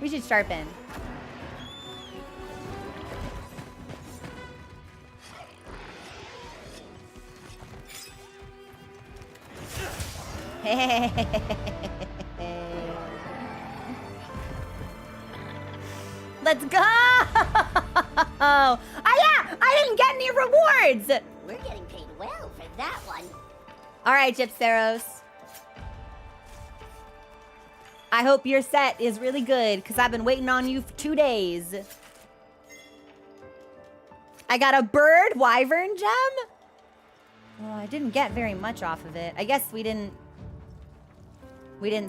Speaker 1: We should sharpen. Let's go! Oh yeah, I didn't get any rewards.
Speaker 4: We're getting paid well for that one.
Speaker 1: All right, Gypseros. I hope your set is really good, because I've been waiting on you for 2 days. I got a bird wyvern gem? Well, I didn't get very much off of it. I guess we didn't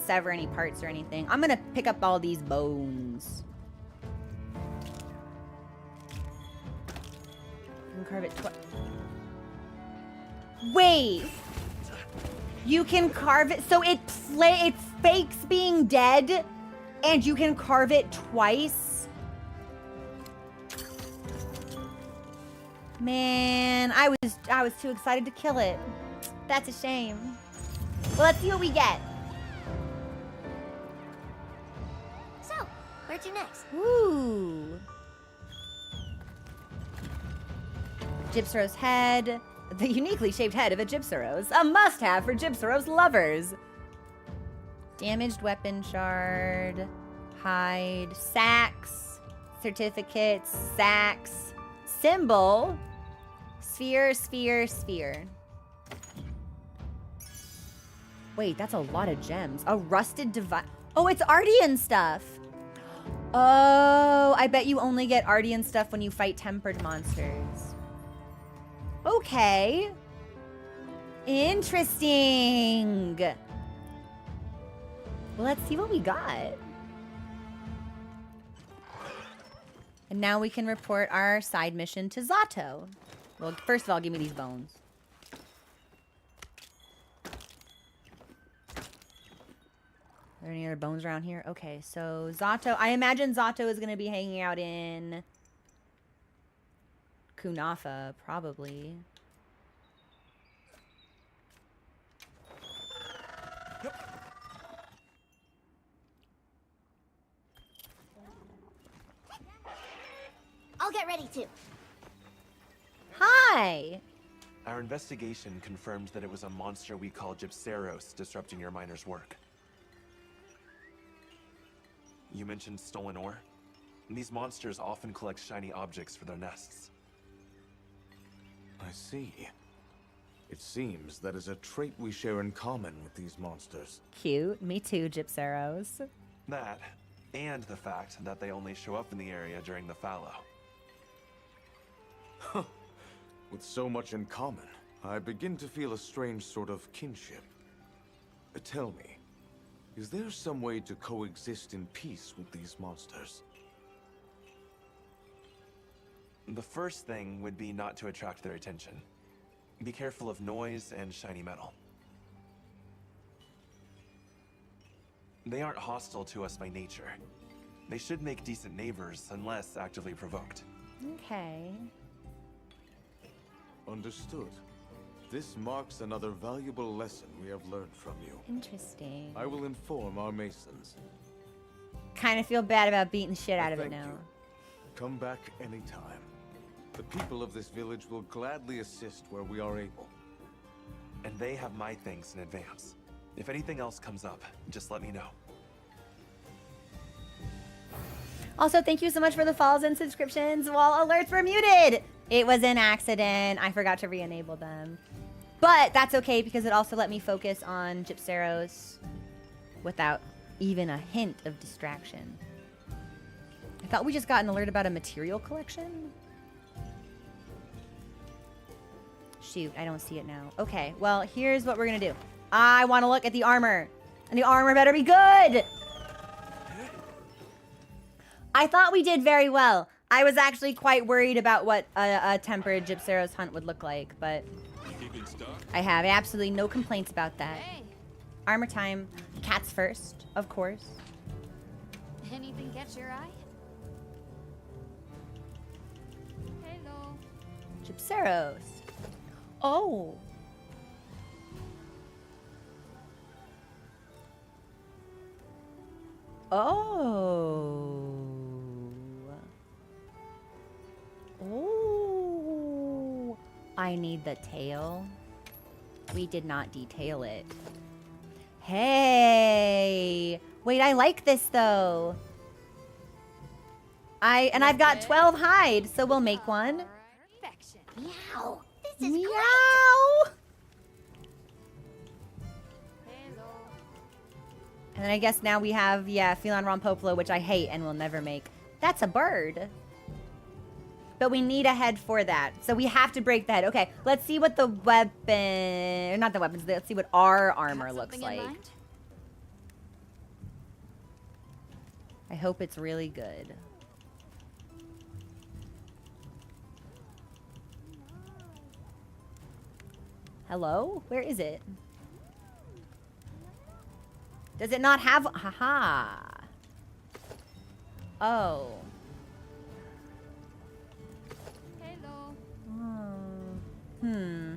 Speaker 1: sever any parts or anything. I'm gonna pick up all these bones. And carve it twice. Wait. You can carve it, so it fakes being dead, and you can carve it twice. Man, I was too excited to kill it. That's a shame. Well, let's see what we get.
Speaker 4: So, where to next?
Speaker 1: Ooh. Gypseros head. The uniquely shaped head of a Gypseros. A must-have for Gypseros lovers. Damaged weapon shard. Hide. Sacks. Certificates. Sacks. Symbol. Sphere, sphere, sphere. Wait, that's a lot of gems. A rusted device. Oh, it's Ardian stuff. Oh, I bet you only get Ardian stuff when you fight tempered monsters. Okay. Interesting. Well, let's see what we got. And now we can report our side mission to Zato. Well, first of all, give me these bones. Are there any other bones around here? Okay, so Zato. I imagine Zato is going to be hanging out in Kunafa, probably.
Speaker 4: I'll get ready too.
Speaker 1: Hi!
Speaker 5: Our investigation confirmed that it was a monster we call Gypseros disrupting your miner's work. You mentioned stolen ore? These monsters often collect shiny objects for their nests.
Speaker 8: I see.
Speaker 7: It seems that is a trait we share in common with these monsters.
Speaker 1: Cute. Me too, Gypseros.
Speaker 5: That, and the fact that they only show up in the area during the fallow.
Speaker 7: With so much in common, I begin to feel a strange sort of kinship. Tell me, is there some way to coexist in peace with these monsters?
Speaker 5: The first thing would be not to attract their attention. Be careful of noise and shiny metal. They aren't hostile to us by nature. They should make decent neighbors unless actively provoked.
Speaker 1: Okay.
Speaker 7: Understood. This marks another valuable lesson we have learned from you.
Speaker 1: Interesting.
Speaker 7: I will inform our masons.
Speaker 1: Kind of feel bad about beating the shit out of it
Speaker 7: Thank
Speaker 1: now.
Speaker 7: you. Come back anytime. The people of this village will gladly assist where we are able.
Speaker 5: And they have my thanks in advance. If anything else comes up, just let me know.
Speaker 1: Also, thank you so much for the follows and subscriptions while alerts were muted. It was an accident. I forgot to re-enable them. But that's okay because it also let me focus on Gypseros without even a hint of distraction. I thought we just got an alert about a material collection. Shoot, I don't see it now. Okay, well, here's what we're gonna do. I want to look at the armor. And the armor better be good! I thought we did very well. I was actually quite worried about what a tempered Gypseros hunt would look like, but I have absolutely no complaints about that.
Speaker 4: Hey,
Speaker 1: Armor time. Cats first, of course.
Speaker 4: anything catch your eye? Hello.
Speaker 1: Gypseros. Oh. Oh. Oh. I need the tail. We did not detail it. Hey. Wait, I like this though. I've got 12 hide, so we'll make one.
Speaker 4: Perfection.
Speaker 3: Meow. This is
Speaker 1: Meow.
Speaker 4: Hello.
Speaker 1: And then I guess now we have, yeah, Feline Rampopolo, which I hate and will never make. That's a bird. But we need a head for that. So we have to break the head. Okay, let's see what the weapon... Not the weapons. Let's see what our armor
Speaker 4: Got
Speaker 1: looks
Speaker 4: something in
Speaker 1: like.
Speaker 4: mind?
Speaker 1: I hope it's really good. Hello? Where is it? Does it not have... Haha. Oh.
Speaker 4: Hello.
Speaker 1: Hmm.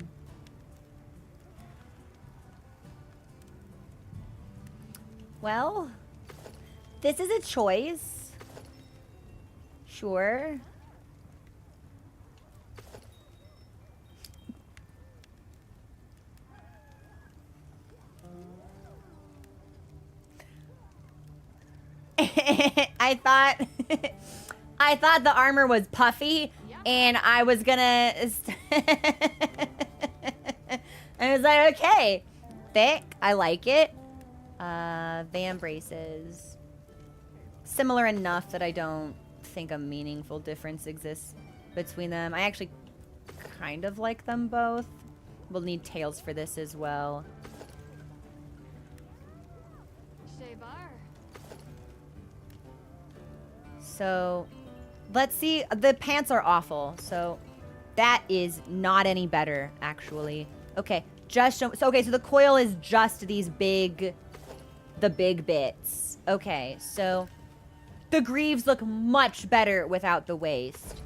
Speaker 1: Well, this is a choice. Sure. I thought the armor was puffy, and I was gonna. I was like, okay, thick. I like it. Van braces, similar enough that I don't think a meaningful difference exists between them. I actually kind of like them both. We'll need tails for this as well. So, let's see. The pants are awful. So, that is not any better, actually. Okay, just show. So, okay, so the coil is just these big, the big bits. Okay, so the greaves look much better without the waist.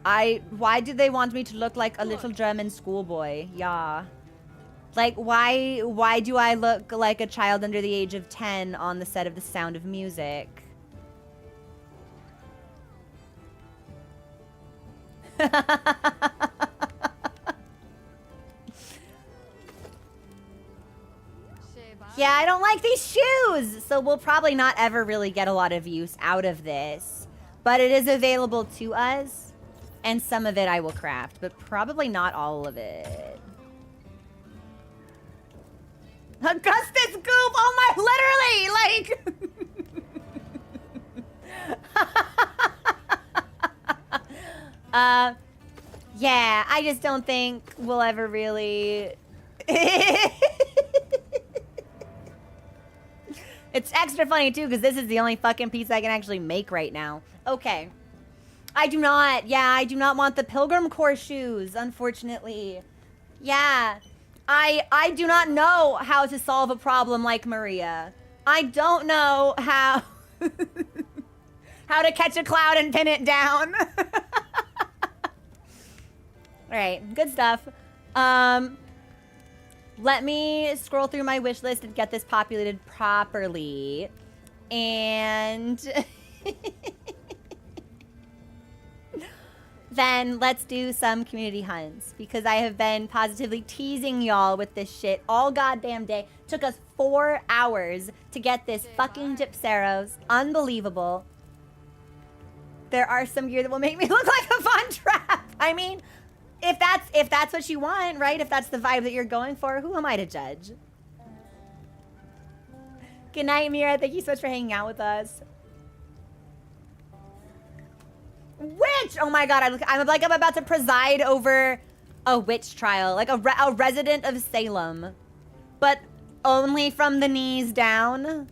Speaker 1: Why did they want me to look like a little German schoolboy? Yeah. Like, why do I look like a child under the age of 10 on the set of The Sound of Music? Yeah, I don't like these shoes! So we'll probably not ever really get a lot of use out of this. But it is available to us. And some of it I will craft, but probably not all of it. Augustus Goop! Oh my, literally! Like... yeah, I just don't think we'll ever really... It's extra funny, too, because this is the only fucking piece I can actually make right now. Okay. I do not want the Pilgrim Core shoes, unfortunately. Yeah. I do not know how to solve a problem like Maria. I don't know how... how to catch a cloud and pin it down. Alright, good stuff. Let me scroll through my wish list and get this populated properly. And then let's do some community hunts, because I have been positively teasing y'all with this shit all goddamn day. Took us 4 hours to get this fucking Gypseros. Unbelievable. There are some gear that will make me look like a fun trap. I mean, if that's what you want, right? If that's the vibe that you're going for, who am I to judge? Good night, Mira. Thank you so much for hanging out with us. Witch! Oh my god, I'm like I'm about to preside over a witch trial, like a resident of Salem, but only from the knees down.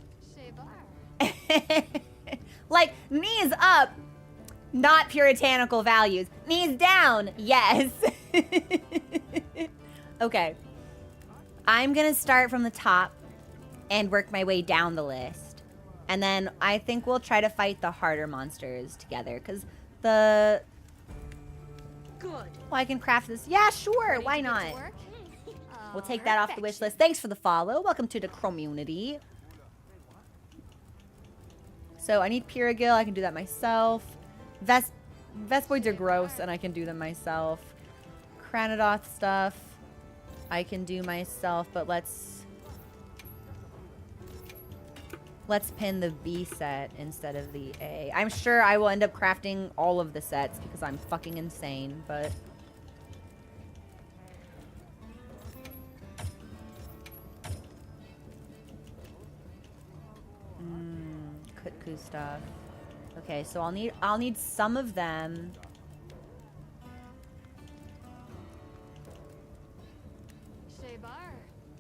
Speaker 1: Like knees up. Not puritanical values. Knees down, yes. Okay. I'm gonna start from the top and work my way down the list. And then I think we'll try to fight the harder monsters together, because the... Good. Well, I can craft this. Yeah, sure, why not? We'll take that off the wish list. Thanks for the follow. Welcome to the community. So I need Pyragil, I can do that myself. Vespoids are gross, and I can do them myself. Cranadoth stuff, I can do myself, but let's pin the B set instead of the A. I'm sure I will end up crafting all of the sets because I'm fucking insane, but... Kutku stuff. Okay, so I'll need some of them.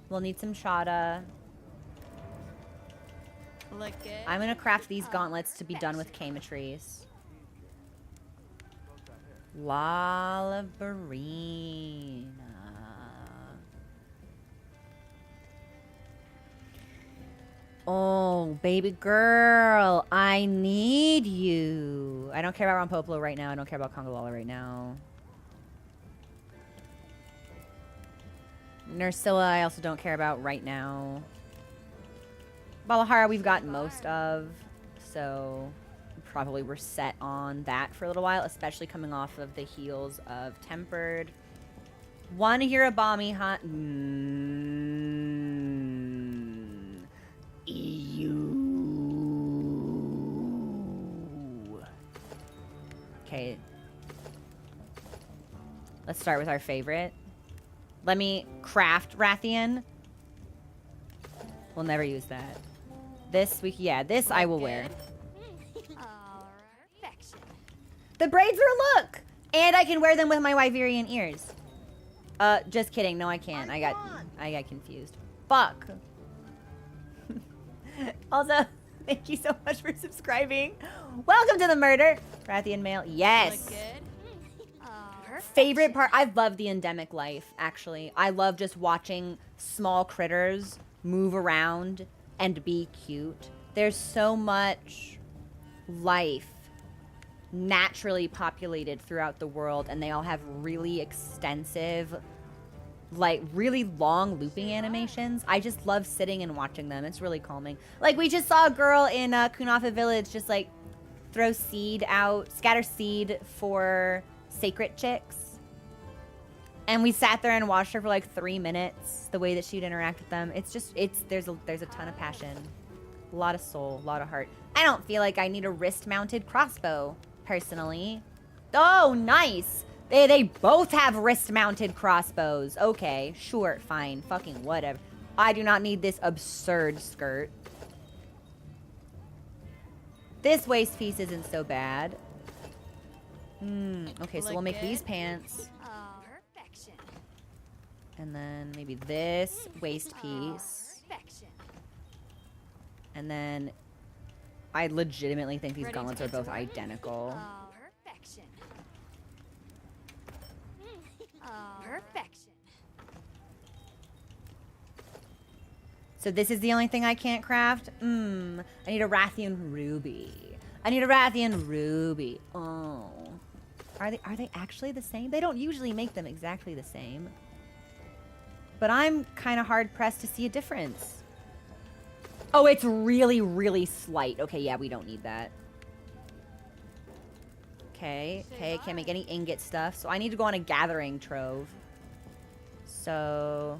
Speaker 1: We'll need some Shada. I'm gonna craft these gauntlets to be done with Kamatrice. Lalabarina. Oh, baby girl, I need you. I don't care about Rampopolo right now. I don't care about Kongolala right now. Nursilla, I also don't care about right now. Balahara, we've got most of, so probably we're set on that for a little while, especially coming off of the heels of Tempered. One Hirabami hunt. Okay. Let's start with our favorite. Let me craft Rathian. We'll never use that. This week, yeah, this I will wear. The braids are a look! And I can wear them with my Wyverian ears. Just kidding. No, I can't. I got confused. Fuck. Also, thank you so much for subscribing. Welcome to the murder. Rathian male. Yes. Favorite part. I love the endemic life, actually. I love just watching small critters move around and be cute. There's so much life naturally populated throughout the world, and they all have really extensive, like really long looping animations. I just love sitting and watching them. It's really calming. Like we just saw a girl in Kunafa Village just like throw seed out, scatter seed for sacred chicks. And we sat there and watched her for like 3 minutes, the way that she'd interact with them. It's just, there's a ton of passion, a lot of soul, a lot of heart. I don't feel like I need a wrist-mounted crossbow, personally. Oh, nice. They both have wrist-mounted crossbows. Okay, sure, fine, fucking whatever. I do not need this absurd skirt. This waist piece isn't so bad. Okay, so we'll make these pants.
Speaker 4: Perfection.
Speaker 1: And then maybe this waist piece.
Speaker 4: Perfection.
Speaker 1: And then I legitimately think these
Speaker 4: Ready to
Speaker 1: gauntlets are
Speaker 4: get to
Speaker 1: both
Speaker 4: work?
Speaker 1: identical.
Speaker 4: Perfection. Perfection.
Speaker 1: So this is the only thing I can't craft? I need a Rathian ruby. I need a Rathian ruby. Oh. Are they actually the same? They don't usually make them exactly the same. But I'm kind of hard pressed to see a difference. Oh, it's really, really slight. Okay, yeah, we don't need that. Okay, can't make any ingot stuff. So I need to go on a gathering trove. So...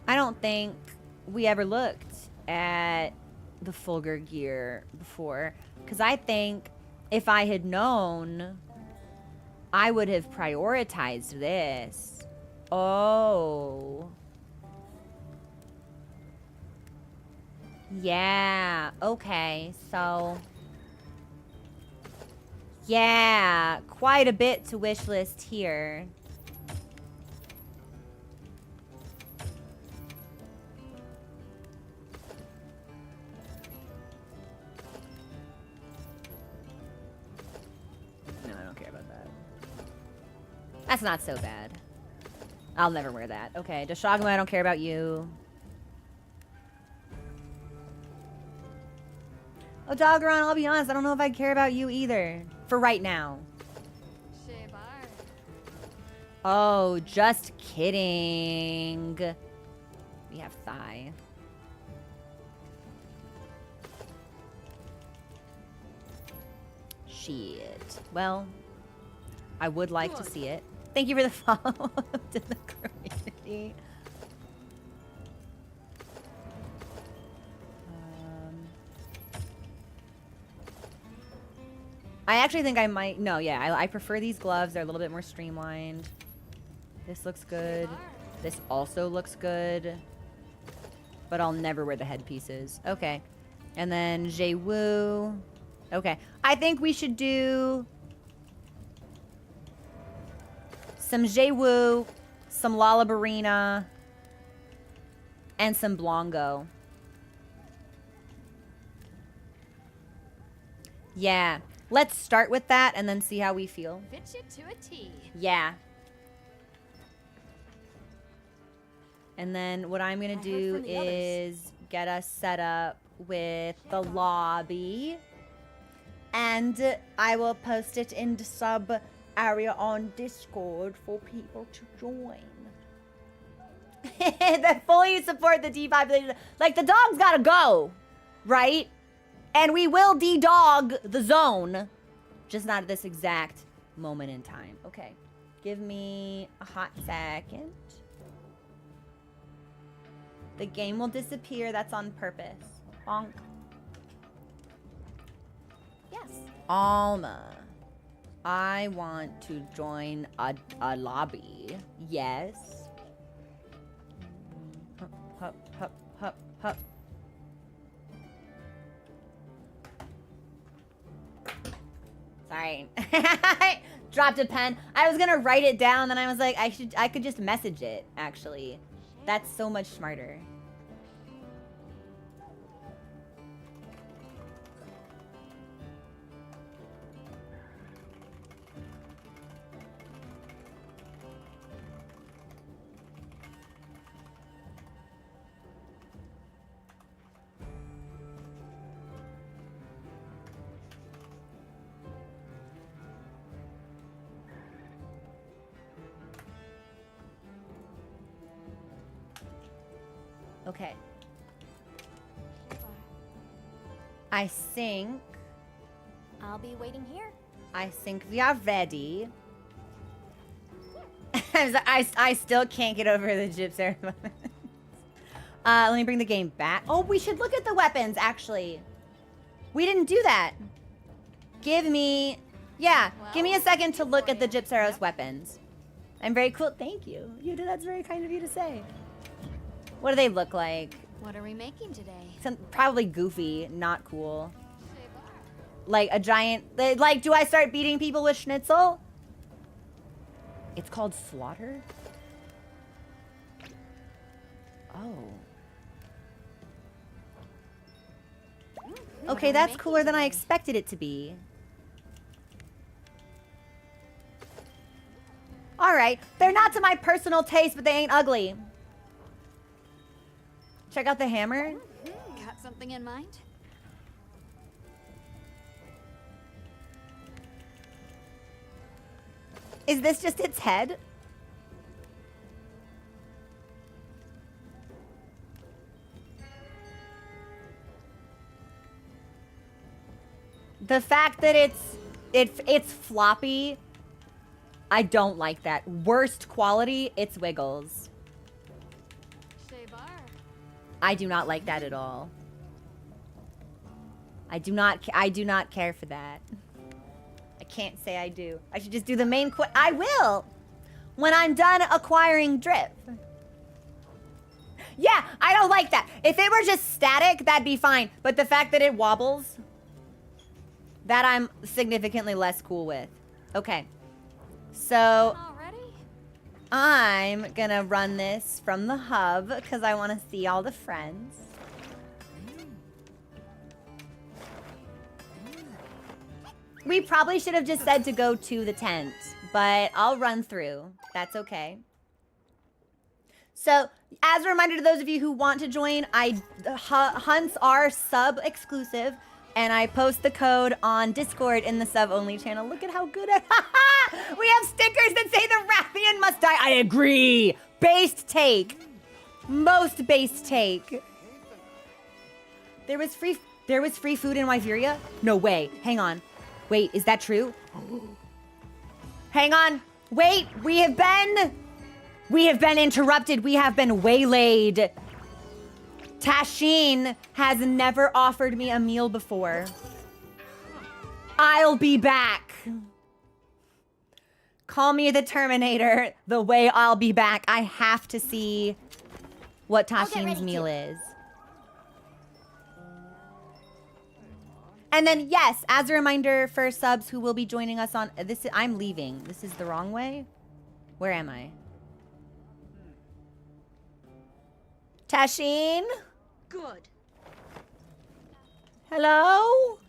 Speaker 1: I don't think we ever looked at the Fulgur gear before. Because I think if I had known, I would have prioritized this. Oh. Yeah, okay, so... Yeah, quite a bit to wish list here. No, I don't care about that. That's not so bad. I'll never wear that. Okay, Deshagama, I don't care about you. Oh, Doggeron, I'll be honest, I don't know if I care about you either. For right now. Oh, just kidding. We have thigh. Shit. Well, I would like to see it. Thank you for the follow-up to the community. I actually think I might... No, yeah, I prefer these gloves. They're a little bit more streamlined. This looks good. This also looks good. But I'll never wear the headpieces. Okay. And then Jay-Woo. Okay. I think we should do... some Jay-Woo, some Lalabarina, and some Blongo. Yeah. Let's start with that and then see how we feel.
Speaker 4: Fit you to a T.
Speaker 1: Yeah. And then what I'm going to do is get us set up with the lobby. And I will post it in the sub area on Discord for people to join. That fully support the depopulation. Like, the dog's gotta go, right? And we will de-dog the zone. Just not at this exact moment in time. Okay. Give me a hot second. The game will disappear. That's on purpose. Bonk.
Speaker 4: Yes.
Speaker 1: Alma. I want to join a lobby. Yes. Hup, hup, hup, hup, hup. Sorry. Dropped a pen. I was gonna write it down, then I was like, I could just message it, actually. That's so much smarter. Okay. I think
Speaker 4: I'll be waiting here.
Speaker 1: we are ready. I still can't get over the Gypseros moment. Let me bring the game back. Oh, we should look at the weapons, actually. We didn't do that. give me, yeah, give me a second to look at the Gypseros weapons. I'm very cool. Thank you. That's very kind of you to say. What do they look like?
Speaker 3: What are we making today?
Speaker 1: Probably goofy, not cool. Like a giant, like, do I start beating people with schnitzel? It's called slaughter? Oh. Okay, that's cooler than I expected it to be. Alright, they're not to my personal taste, but they ain't ugly. Check out the hammer.
Speaker 3: Got something in mind?
Speaker 1: Is this just its head? The fact that it's floppy, I don't like that. Worst quality, it's Wiggles. I do not like that at all. I do not care for that. I can't say I do. I should just do the main quest. I will! When I'm done acquiring drip. Yeah, I don't like that. If it were just static, that'd be fine. But the fact that it wobbles, that I'm significantly less cool with. Okay. So, I'm gonna run this from the hub because I want to see all the friends. We probably should have just said to go to the tent, but I'll run through. That's okay. So, as a reminder to those of you who want to join, hunts are sub-exclusive, and I post the code on Discord in the sub-only channel. Look at how good we have stickers that say the Rathian must die. I agree. Based take. Most based take. There was free food in Wyveria? No way. Hang on. Wait, is that true? Hang on. Wait, we have been interrupted. We have been waylaid. Tashin has never offered me a meal before. I'll be back. Call me the Terminator. The way I'll be back. I have to see what Tashin's meal is. And then, yes, as a reminder for subs who will be joining us on this, I'm leaving. This is the wrong way. Where am I? Tashin?
Speaker 3: Good.
Speaker 1: Hello?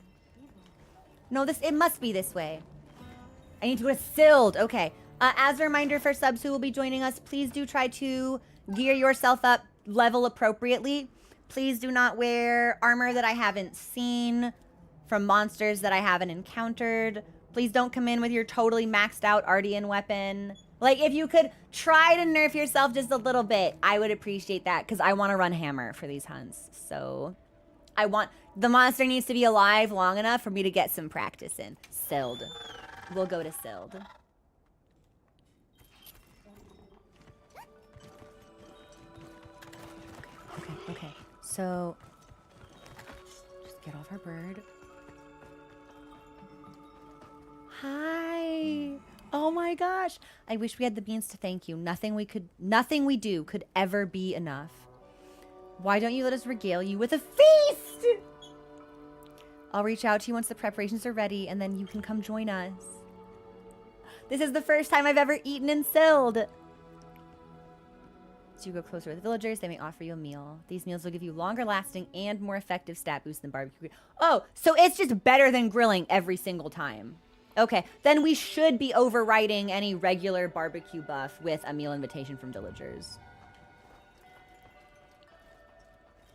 Speaker 1: No, it must be this way. I need to go to Sild. Okay. As a reminder for subs who will be joining us, please do try to gear yourself up level appropriately. Please do not wear armor that I haven't seen from monsters that I haven't encountered. Please don't come in with your totally maxed out Ardean weapon. Like, if you could try to nerf yourself just a little bit, I would appreciate that, because I want to run hammer for these hunts. So, the monster needs to be alive long enough for me to get some practice in. Sild. We'll go to Sild. Okay. So, just get off our bird. Hi. Oh my gosh. I wish we had the beans to thank you. Nothing we do could ever be enough. Why don't you let us regale you with a feast? I'll reach out to you once the preparations are ready, and then you can come join us. This is the first time I've ever eaten in Sild. As you go closer with villagers, they may offer you a meal. These meals will give you longer lasting and more effective stat boosts than barbecue. Oh, so it's just better than grilling every single time. Okay, then we should be overriding any regular barbecue buff with a meal invitation from villagers.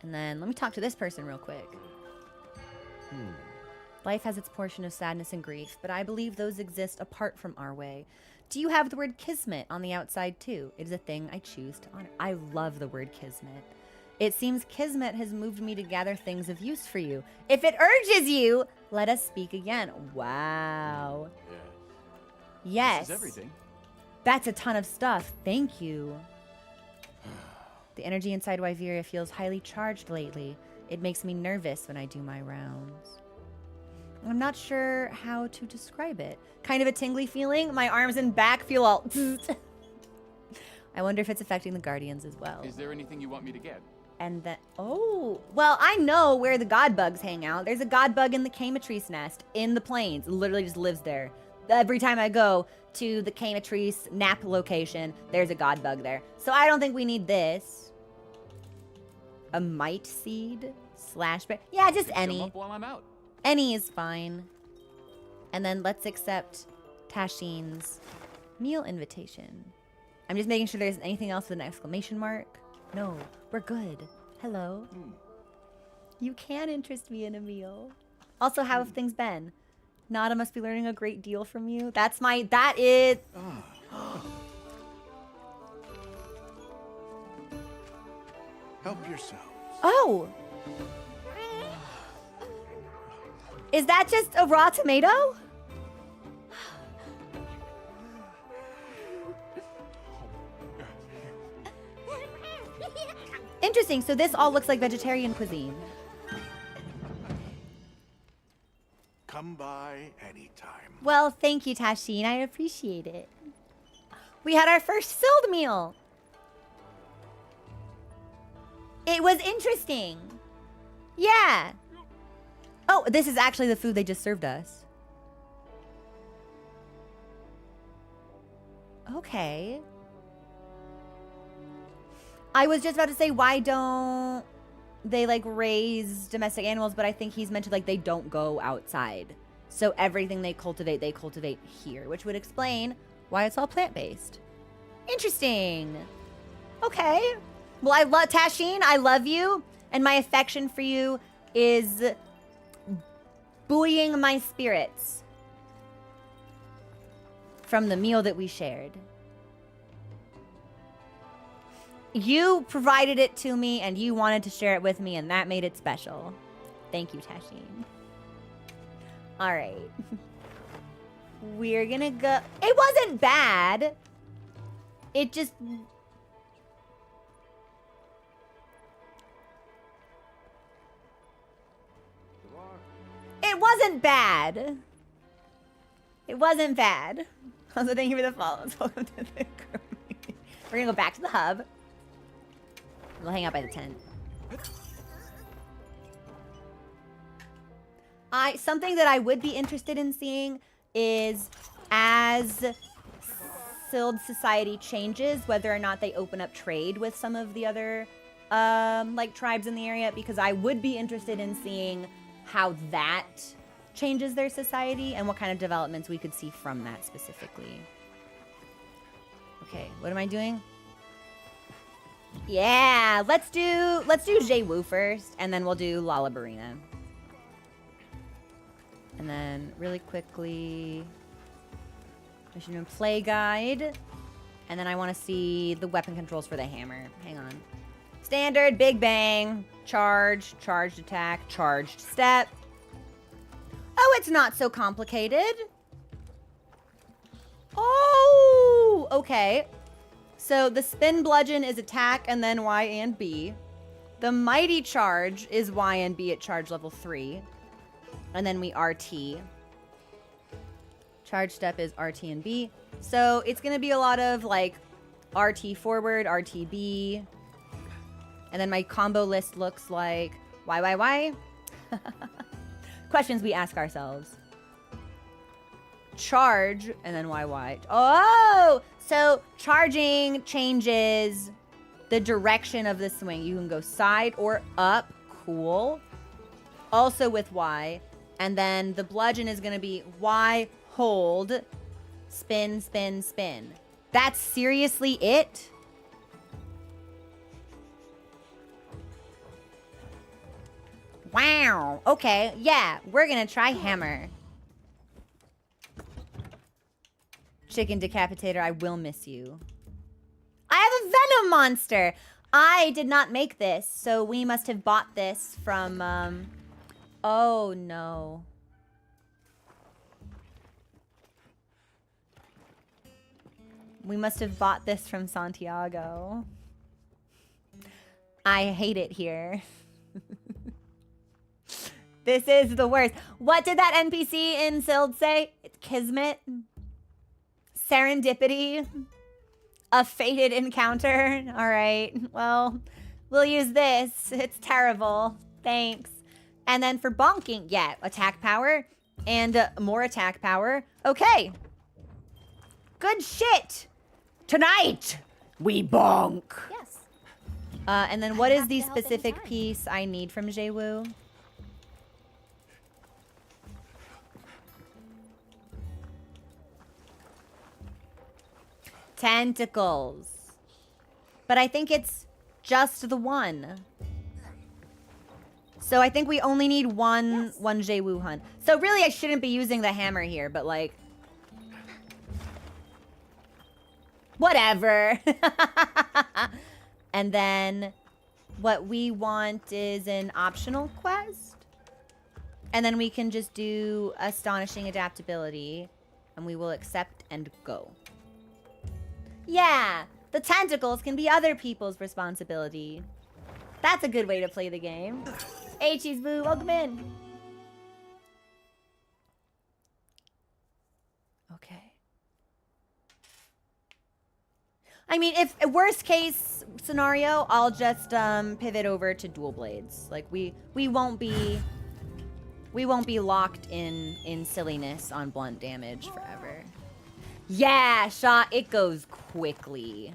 Speaker 1: And then let me talk to this person real quick. Life has its portion of sadness and grief, but I believe those exist apart from our way. Do you have the word kismet on the outside too? It is a thing I choose to honor. I love the word kismet. It seems kismet has moved me to gather things of use for you. If it urges you, let us speak again. Wow. Yes.
Speaker 10: This is everything.
Speaker 1: That's a ton of stuff. Thank you. The energy inside Wyveria feels highly charged lately. It makes me nervous when I do my rounds. I'm not sure how to describe it. Kind of a tingly feeling. My arms and back feel all... I wonder if it's affecting the Guardians as well.
Speaker 10: Is there anything you want me to get?
Speaker 1: And then... Oh! Well, I know where the god bugs hang out. There's a god bug in the Camatrice nest in the plains. It literally just lives there. Every time I go to the Camatrice nap location, there's a god bug there. So I don't think we need this. A mite seed slash... Yeah, just any.
Speaker 10: Up while I'm out.
Speaker 1: Any is fine. And then let's accept Tashin's meal invitation. I'm just making sure there's anything else with an exclamation mark. No, we're good. Hello. You can interest me in a meal. Also, how have things been? Nada must be learning a great deal from you. That is...
Speaker 11: Help yourselves.
Speaker 1: Oh! Is that just a raw tomato? Interesting, so this all looks like vegetarian cuisine.
Speaker 11: Come by anytime.
Speaker 1: Well, thank you, Tashin. I appreciate it. We had our first filled meal. It was interesting. Yeah. Oh, this is actually the food they just served us. Okay. I was just about to say, why don't they like raise domestic animals? But I think he's mentioned like they don't go outside. So everything they cultivate here, which would explain why it's all plant-based. Interesting. Okay. Well, I love Tashin. I love you. And my affection for you is buoying my spirits from the meal that we shared. You provided it to me and you wanted to share it with me, and that made it special. Thank you, Tashin. All right. We're gonna go. It wasn't bad. It just... It wasn't bad. It wasn't bad. Also, thank you for the follows. Welcome to the group. We're gonna go back to the hub. We'll hang out by the tent. Something that I would be interested in seeing is as Sild society changes, whether or not they open up trade with some of the other like tribes in the area, because I would be interested in seeing how that changes their society and what kind of developments we could see from that specifically. Okay, what am I doing? Yeah, let's do Jay-Woo first, and then we'll do Lalabarina. And then really quickly, Mission Room Play Guide. And then I want to see the weapon controls for the hammer. Hang on. Standard, Big Bang, Charge, Charged Attack, Charged Step. Oh, it's not so complicated. Oh, okay. So the Spin Bludgeon is attack and then Y and B. The Mighty Charge is Y and B at charge level 3. And then we RT. Charge Step is RT and B. So it's going to be a lot of like RT forward, RTB. And then my combo list looks like Y. Questions we ask ourselves. Charge, and then YY. Oh! So charging changes the direction of the swing. You can go side or up. Cool. Also with Y. And then the bludgeon is going to be Y, hold, spin, spin, spin. That's seriously it? Wow. Okay. Yeah. We're going to try hammer. Chicken decapitator, I will miss you. I have a venom monster. I did not make this, so we must have bought this from, oh, no. We must have bought this from Santiago. I hate it here. This is the worst. What did that NPC in Sild say? It's kismet. Serendipity. A fated encounter. All right. Well, we'll use this. It's terrible. Thanks. And then for bonking, yeah, attack power and more attack power. Okay. Good shit. Tonight, we bonk.
Speaker 4: Yes.
Speaker 1: And then what is the specific piece I need from Jewoo? Tentacles. But I think it's just the one. So I think we only need one Jewoo hunt. So really I shouldn't be using the hammer here, but like whatever. And then what we want is an optional quest. And then we can just do astonishing adaptability and we will accept and go. Yeah, the tentacles can be other people's responsibility. That's a good way to play the game. Hey, Cheese Boo, welcome in. Okay. I mean, if worst case scenario, I'll just pivot over to dual blades. Like we won't be locked in silliness on blunt damage forever. Yeah, shot, it goes quickly.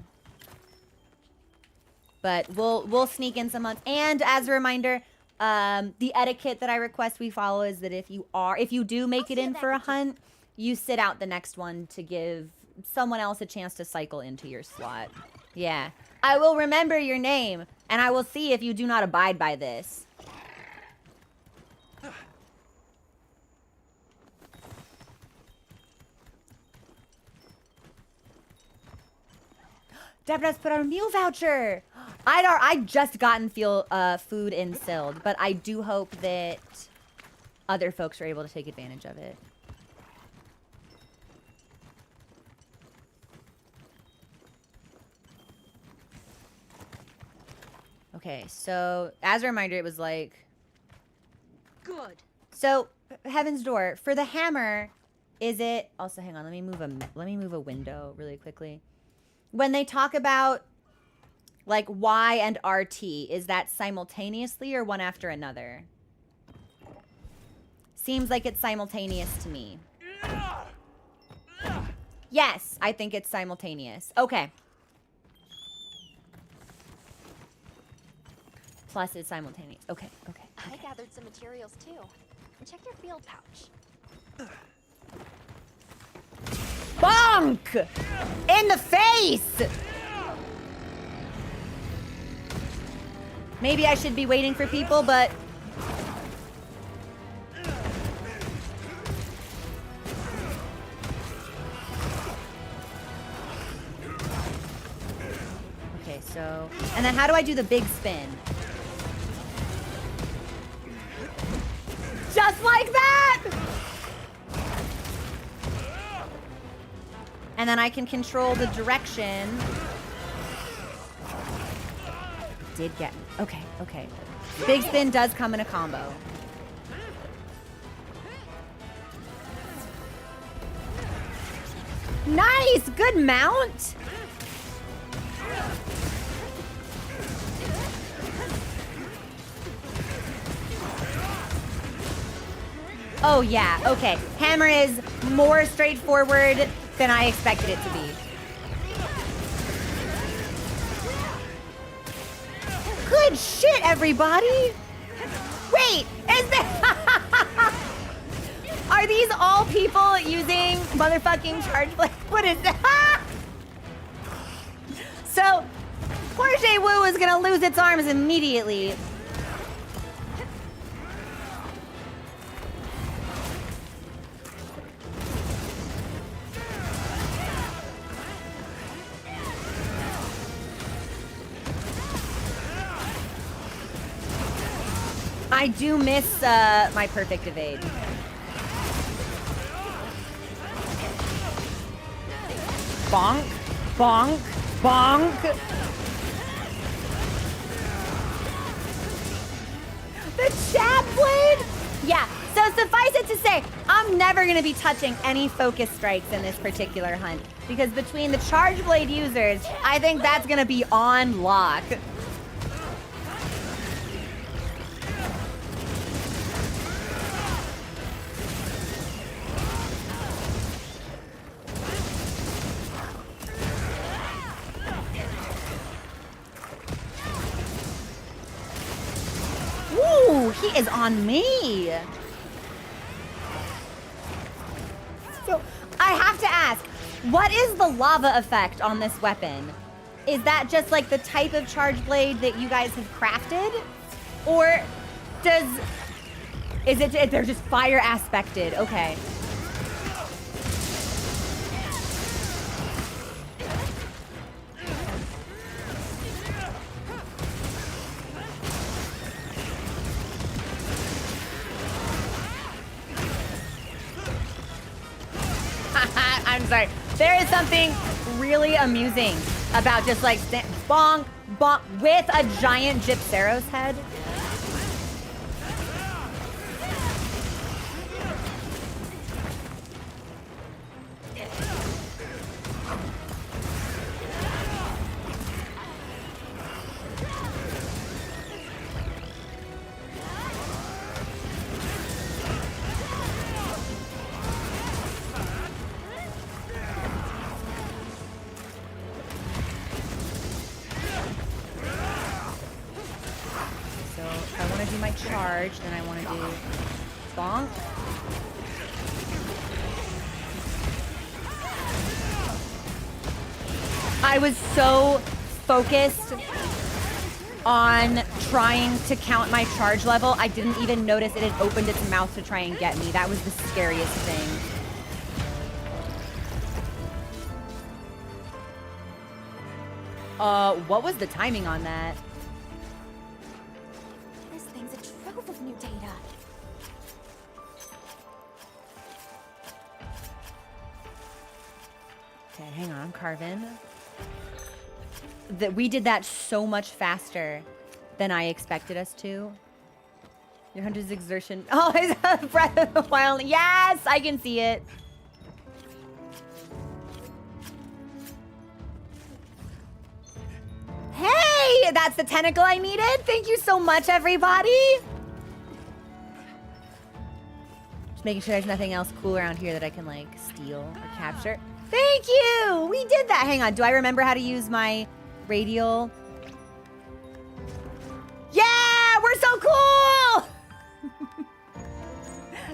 Speaker 1: But we'll sneak in some months. And as a reminder, the etiquette that I request we follow is that if you do make it in for a hunt, you sit out the next one to give someone else a chance to cycle into your slot. Yeah. I will remember your name, and I will see if you do not abide by this. Deborah's put out a meal voucher. I just gotten food in Sild, but I do hope that other folks are able to take advantage of it. Okay, so as a reminder, it was like...
Speaker 3: Good.
Speaker 1: So, Heaven's Door, for the hammer, is it... Also, hang on, let me move a window really quickly. When they talk about like Y and RT, is that simultaneously or one after another? Seems like it's simultaneous to me. Yes, I think it's simultaneous. Okay. Plus it's simultaneous. Okay, okay.
Speaker 4: I gathered some materials too. Check your field pouch.
Speaker 1: Bonk! In the face! Maybe I should be waiting for people, but... Okay, so... And then how do I do the big spin? Just like that! And then I can control the direction. Did get me. Okay, okay. Big spin does come in a combo. Nice! Good mount! Oh yeah, okay. Hammer is more straightforward than I expected it to be. Good shit, everybody! Wait, is that... Are these all people using motherfucking charge blade? What is that? So, poor Jewoo is gonna lose its arms immediately. I do miss my perfect evade. Bonk, bonk, bonk. The chat blade? Yeah, so suffice it to say, I'm never going to be touching any focus strikes in this particular hunt. Because between the Charge Blade users, I think that's going to be on lock. Ooh, he is on me. So I have to ask, what is the lava effect on this weapon? Is that just like the type of charge blade that you guys have crafted? Or is it, they're just fire aspected? Okay. I'm sorry. There is something really amusing about just like bonk, bonk with a giant Gypseros head. Charge, then I want to do bonk. I was so focused on trying to count my charge level, I didn't even notice it had opened its mouth to try and get me. That was the scariest thing. What was the timing on that?
Speaker 4: Of new data.
Speaker 1: Okay, hang on, I'm carving. That we did that so much faster than I expected us to. Your hunter's exertion. Oh, his breath of the wild. Yes, I can see it. Hey, that's the tentacle I needed. Thank you so much, everybody. Making sure there's nothing else cool around here that I can like steal or capture. Thank you! We did that. Hang on, do I remember how to use my radial? Yeah, we're so cool!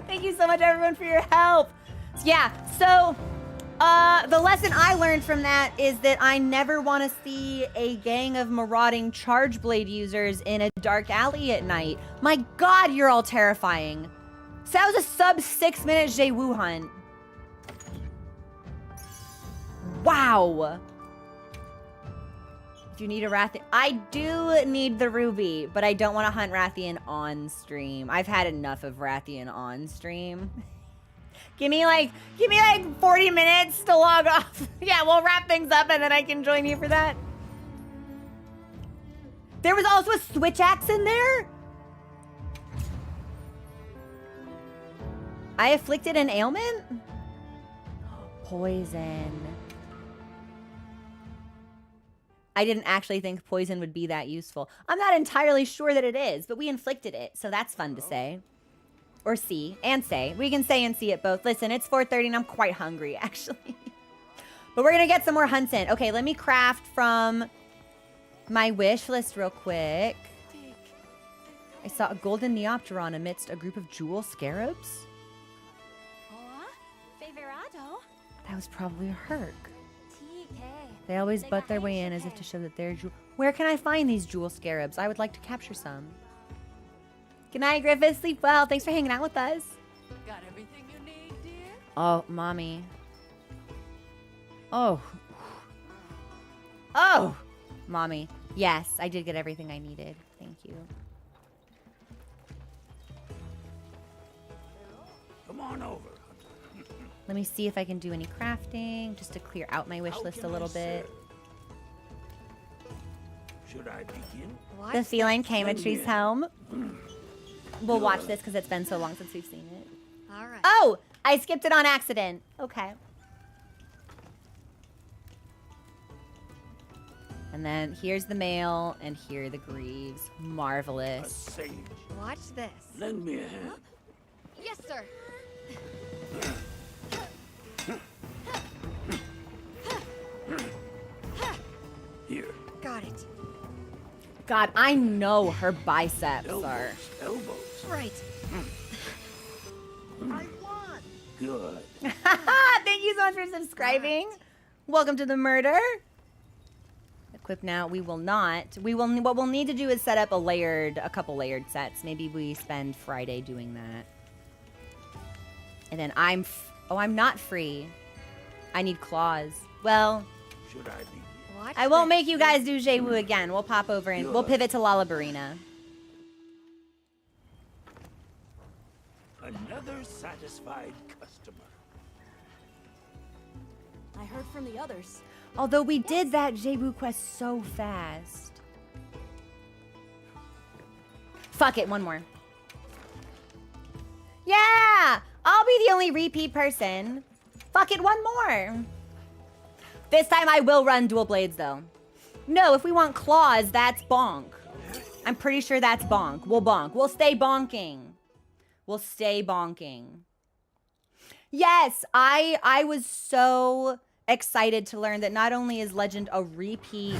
Speaker 1: Thank you so much everyone for your help. Yeah, so the lesson I learned from that is that I never want to see a gang of marauding charge blade users in a dark alley at night. My God, you're all terrifying. So that was a sub 6 minute Jay-Woo hunt. Wow. Do you need a Rathian? I do need the ruby, but I don't want to hunt Rathian on stream. I've had enough of Rathian on stream. Give me like 40 minutes to log off. Yeah, we'll wrap things up and then I can join you for that. There was also a switch axe in there. I afflicted an ailment? Poison. I didn't actually think poison would be that useful. I'm not entirely sure that it is, but we inflicted it, so that's fun to say. Or see, and say. We can say and see it both. Listen, it's 4:30 and I'm quite hungry, actually. But we're gonna get some more hunts in. Okay, let me craft from my wish list real quick. I saw a golden neopteron amidst a group of jewel scarabs. That was probably a herc. They always butt their way in as if to show that they're jewel. Where can I find these jewel scarabs? I would like to capture some. Good night, Griffith. Sleep well. Thanks for hanging out with us.
Speaker 3: Got everything you need, dear?
Speaker 1: Oh, mommy. Oh. Oh, mommy. Yes, I did get everything I needed. Thank you.
Speaker 11: Come on over.
Speaker 1: Let me see if I can do any crafting, just to clear out my wish list a little bit.
Speaker 11: Should I begin?
Speaker 1: The feline came at Tree's home. we'll watch this because it's been so long since we've seen it.
Speaker 4: All right.
Speaker 1: Oh, I skipped it on accident. Okay. And then here's the male, and here are the Greaves. Marvelous.
Speaker 11: Sage.
Speaker 4: Watch this.
Speaker 11: Lend me a hand.
Speaker 4: Yes, sir.
Speaker 11: Here.
Speaker 4: Got it.
Speaker 1: God, I know her biceps are.
Speaker 11: Elbows.
Speaker 4: Right.
Speaker 11: I won. Good.
Speaker 1: Thank you so much for subscribing. Welcome to the murder. Equip now. We will not. What we'll need to do is set up a couple layered sets. Maybe we spend Friday doing that. And then I'm not free. I need claws. Well,
Speaker 11: Should I be?
Speaker 4: Watch
Speaker 1: I won't
Speaker 4: this.
Speaker 1: make you guys do Jewu again. We'll pop over and we'll pivot to Lalabarina.
Speaker 11: Another satisfied customer.
Speaker 4: I heard from the others.
Speaker 1: Although we did that Jewu quest so fast. Fuck it, one more. Yeah! I'll be the only repeat person. Fuck it, one more. This time I will run dual blades though. No, if we want claws, that's bonk. I'm pretty sure that's bonk. We'll bonk. We'll stay bonking. We'll stay bonking. Yes, I was so excited to learn that not only is Legend a repeat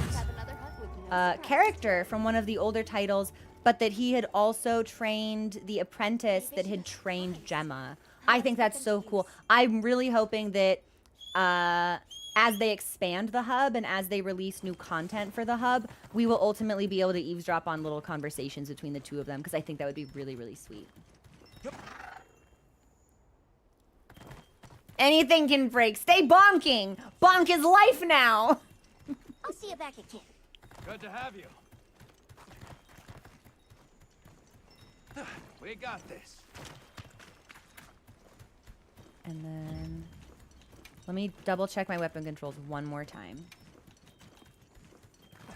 Speaker 1: character from one of the older titles, but that he had also trained the apprentice that had trained Gemma. I think that's so cool. I'm really hoping that as they expand the hub and as they release new content for the hub, we will ultimately be able to eavesdrop on little conversations between the two of them, because I think that would be really, really sweet. Anything can break. Stay bonking. Bonk is life now.
Speaker 4: I'll see you back at camp.
Speaker 8: Good to have you. We got this.
Speaker 1: And then let me double check my weapon controls one more time.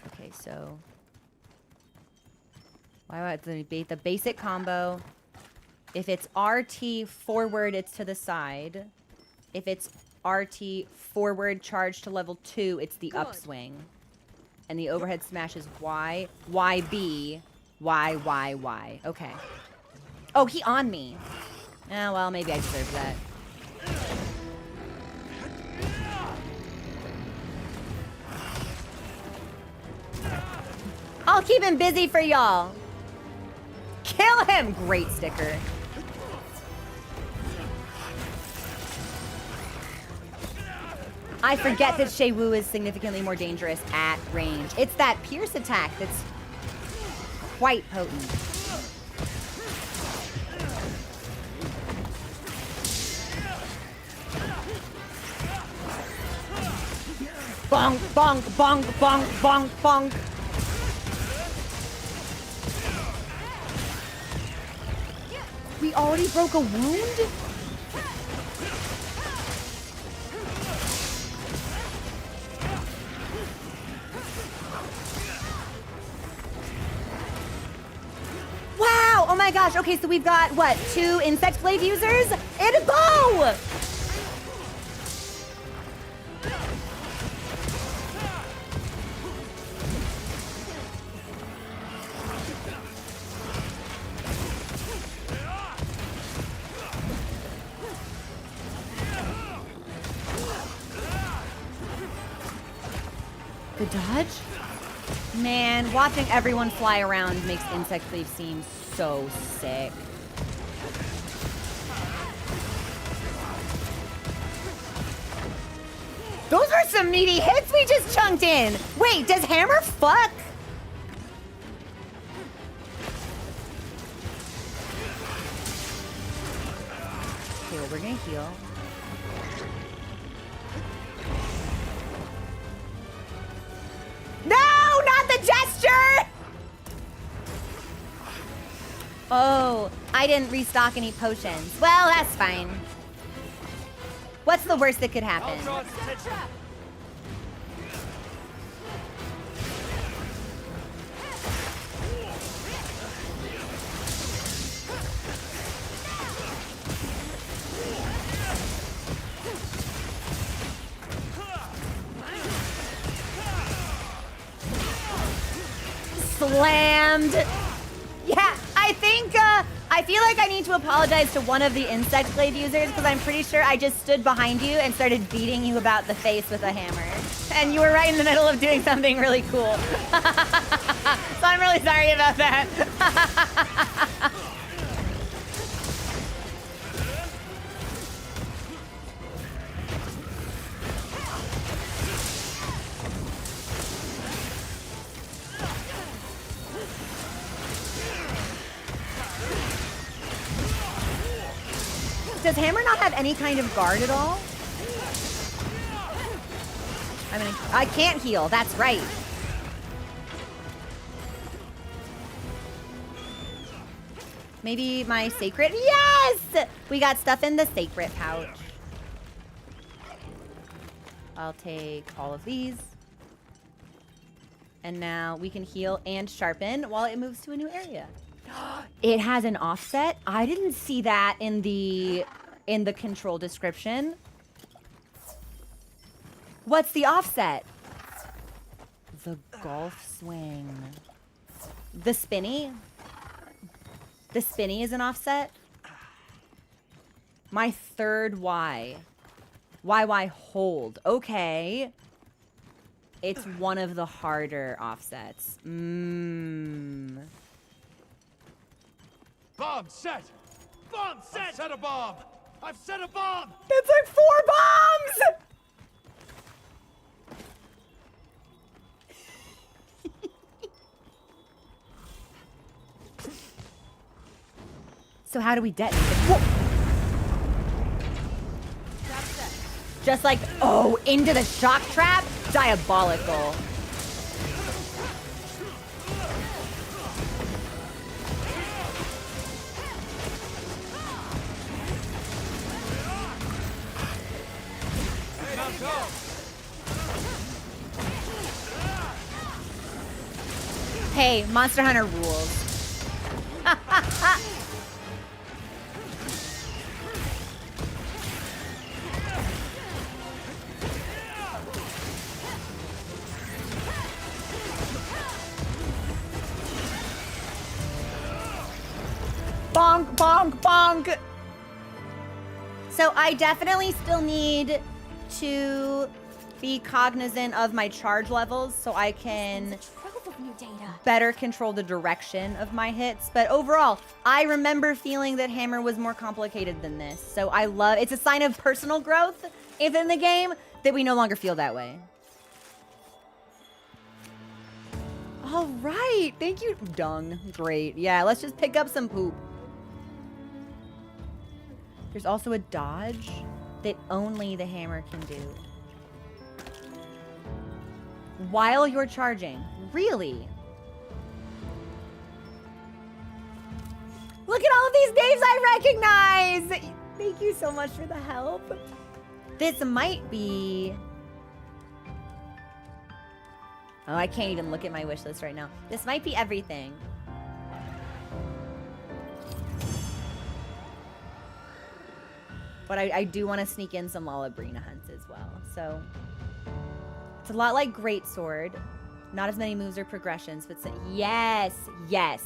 Speaker 1: Okay, so the basic combo. If it's RT forward, it's to the side. If it's RT forward charge to level 2, it's the upswing. And the overhead smash is Y, YB, Y, Y, Y. Okay. Oh, he on me. Oh, well, maybe I deserve that. I'll keep him busy for y'all. Kill him! Great sticker. I forget that Jewu is significantly more dangerous at range. It's that pierce attack that's quite potent. Bonk, bonk, bonk, bonk, bonk, bonk. We already broke a wound? Wow! Oh my gosh. Okay, so we've got, what, 2 insect blade users and a bow! The dodge? Man, watching everyone fly around makes Insect Cleave seem so sick. Those were some meaty hits we just chunked in! Wait, does Hammer fuck? Okay, well, we're gonna heal. No, not the gesture! Oh, I didn't restock any potions. Well, that's fine. What's the worst that could happen? slammed. Yeah, I think, I feel like I need to apologize to one of the Insect Blade users because I'm pretty sure I just stood behind you and started beating you about the face with a hammer. And you were right in the middle of doing something really cool. So I'm really sorry about that. Does Hammer not have any kind of guard at all? I mean, I can't heal. That's right. Maybe my sacred? Yes! We got stuff in the sacred pouch. I'll take all of these. And now we can heal and sharpen while it moves to a new area. It has an offset. I didn't see that in the control description. What's the offset? The golf swing. The spinny? The spinny is an offset? My third Y. YY hold. Okay. It's one of the harder offsets.
Speaker 10: Bomb set! Bomb set! I've set a bomb! I've set a bomb!
Speaker 1: That's like 4 bombs! So how do we detonate it? Whoa. Just like, oh, into the shock trap? Diabolical. Hey, Monster Hunter rules. Bonk, bonk, bonk. So I definitely still need to be cognizant of my charge levels so I can better control the direction of my hits. But overall, I remember feeling that Hammer was more complicated than this. So I love, it's a sign of personal growth within the game that we no longer feel that way. All right, thank you. Dung, great. Yeah, let's just pick up some poop. There's also a dodge that only the hammer can do. While you're charging. Really? Look at all of these names I recognize! Thank you so much for the help. This might be... Oh, I can't even look at my wish list right now. This might be everything. But I do want to sneak in some Lalabrina hunts as well. So it's a lot like Greatsword. Not as many moves or progressions, but yes, yes.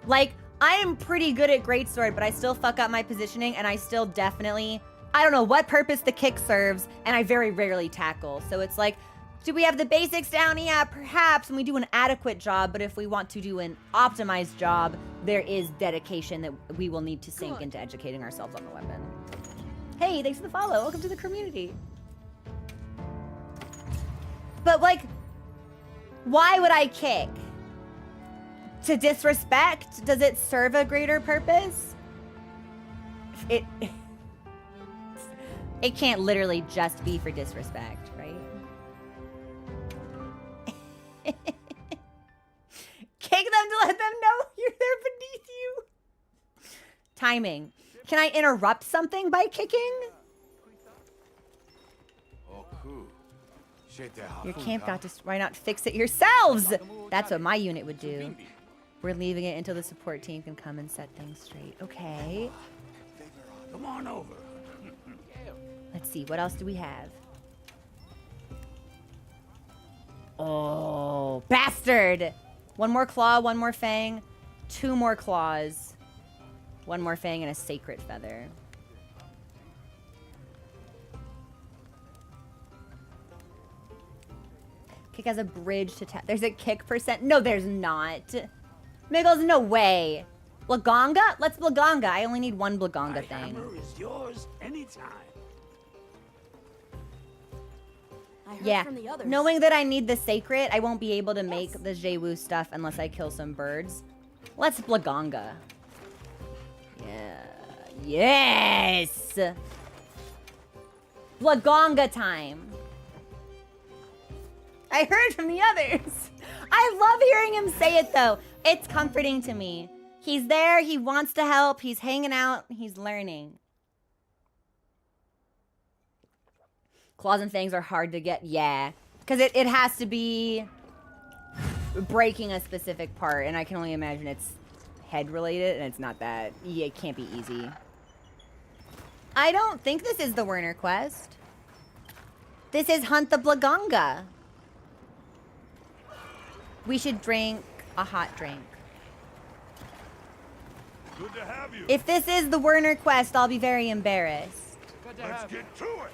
Speaker 1: Like, I am pretty good at Greatsword, but I still fuck up my positioning, and I still definitely, I don't know what purpose the kick serves, and I very rarely tackle. So it's like, do we have the basics down? Yeah, perhaps, and we do an adequate job, but if we want to do an optimized job, there is dedication that we will need to sink into educating ourselves on the weapon. Hey, thanks for the follow. Welcome to the community. But like, why would I kick? To disrespect? Does it serve a greater purpose? It can't literally just be for disrespect, right? Kick them to let them know you're there beneath you. Timing. Can I interrupt something by kicking? Your camp got to... Why not fix it yourselves? That's what my unit would do. We're leaving it until the support team can come and set things straight. Okay.
Speaker 11: Come on over.
Speaker 1: Let's see. What else do we have? Oh, bastard. 1 more claw, 1 more fang, 2 more claws, 1 more fang, and a sacred feather. Kick has a bridge to tap. There's a kick percent. No, there's not. Miggles, no way. Lagonga? Let's Lagonga. I only need 1 Lagonga thing.
Speaker 11: Hammer is yours anytime.
Speaker 4: I heard
Speaker 1: Yeah,
Speaker 4: from the others.
Speaker 1: knowing that I need the sacred, I won't be able to make the Jewu stuff unless I kill some birds. Let's Lagonga. Yeah. Yes! Lagonga time. I heard from the others. I love hearing him say it, though. It's comforting to me. He's there. He wants to help. He's hanging out. He's learning. Claws and fangs are hard to get. Yeah. Because it has to be breaking a specific part. And I can only imagine it's head related. And it's not that. Yeah, it can't be easy. I don't think this is the Werner quest. This is Hunt the Lagonga. We should drink a hot drink.
Speaker 10: Good to have you.
Speaker 1: If this is the Werner quest, I'll be very embarrassed.
Speaker 10: Let's get to it.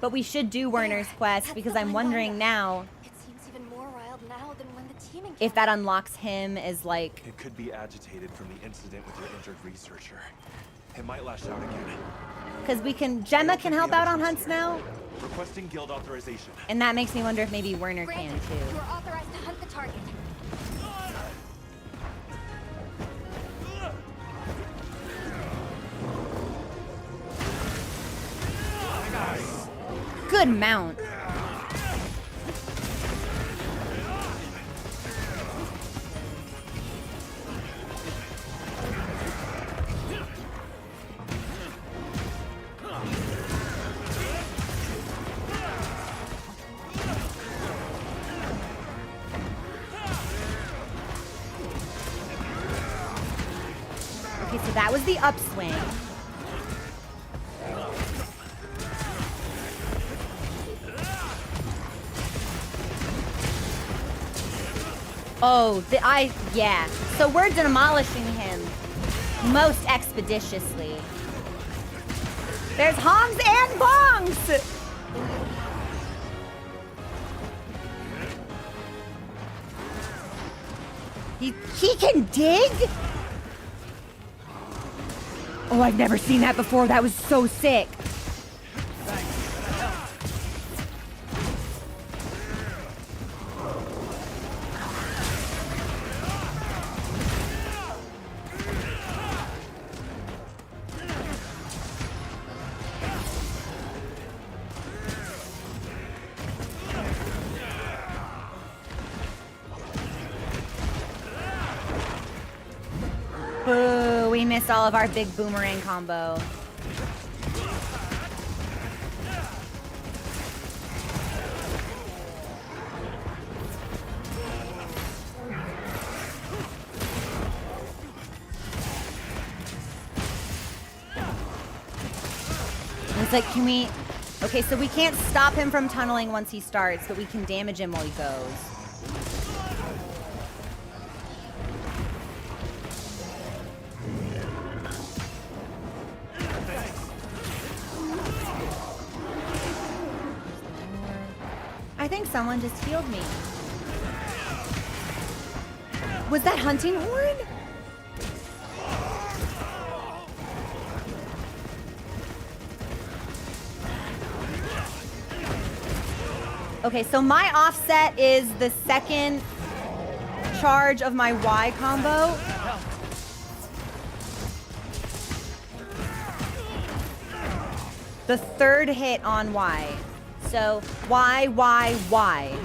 Speaker 1: But we should do Werner's quest because I'm wondering now
Speaker 4: It seems even more wild now than when the team
Speaker 1: if that unlocks him as like...
Speaker 5: It could be agitated from the incident with your injured researcher. It might lash out again.
Speaker 1: Because we can... Gemma can help out on hunts now?
Speaker 5: Requesting guild authorization.
Speaker 1: And that makes me wonder if maybe Werner can
Speaker 4: Granted,
Speaker 1: too.
Speaker 4: you are authorized to hunt the target.
Speaker 1: Good mount. Okay, so that was the upswing. Oh, yeah. So we're demolishing him most expeditiously. There's hongs and bongs! He can dig? Oh, I've never seen that before. That was so sick. Boo, we missed all of our big boomerang combo. It's like, can we... Okay, so we can't stop him from tunneling once he starts, but we can damage him while he goes. I think someone just healed me. Was that hunting horn? Okay, so my offset is the second charge of my Y combo. The third hit on Y. So Y, Y, Y.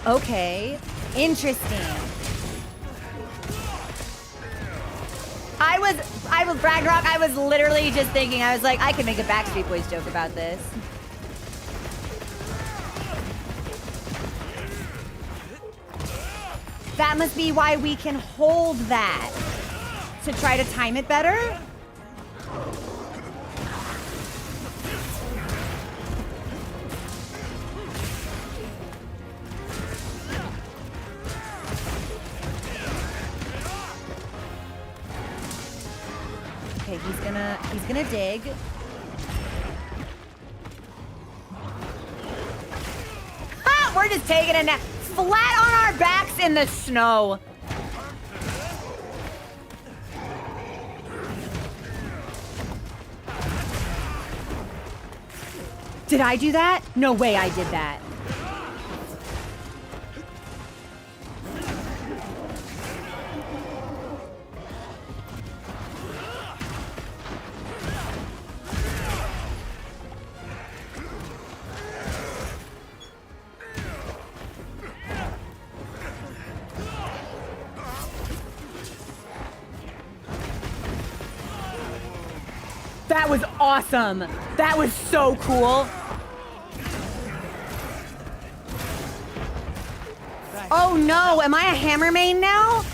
Speaker 1: Okay, interesting. I was Ragnarok, I was literally just thinking, I was like, I could make a Backstreet Boys joke about this. That must be why we can hold that. To try to time it better? He's gonna dig. Ha! We're just taking a nap. Flat on our backs in the snow. Did I do that? No way I did that. That was awesome. That was so cool. Oh no, am I a hammer main now?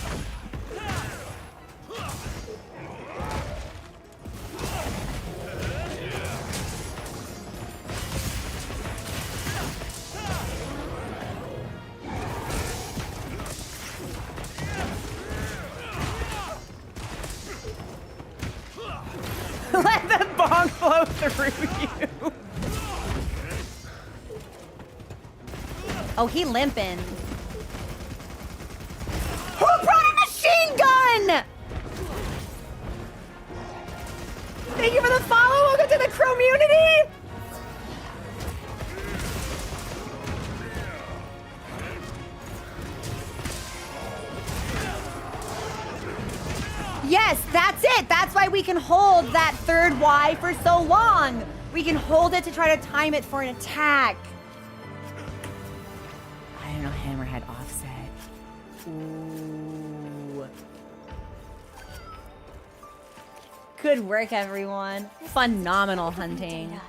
Speaker 1: Let the bong flow through you. Oh, he limping. Who brought a machine gun? Thank you for the follow. Welcome to the community. Yes, that's it. That's why we can hold that third Y for so long. We can hold it to try to time it for an attack. I don't know, Hammerhead offset. Ooh. Good work, everyone. Phenomenal hunting.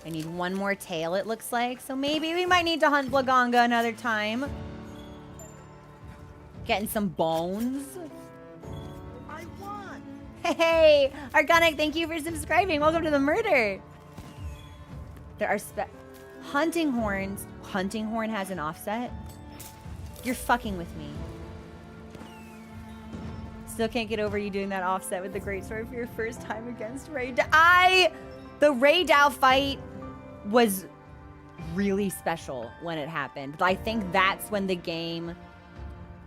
Speaker 1: I need one more tail, it looks like. So maybe we might need to hunt Lagonga another time. Getting some bones.
Speaker 11: I won.
Speaker 1: Hey, Arconic, thank you for subscribing. Welcome to the murder. There are hunting horns. Hunting horn has an offset? You're fucking with me. Still can't get over you doing that offset with the greatsword for your first time against Ray Dow. The Ray Dow fight was really special when it happened. I think that's when the game,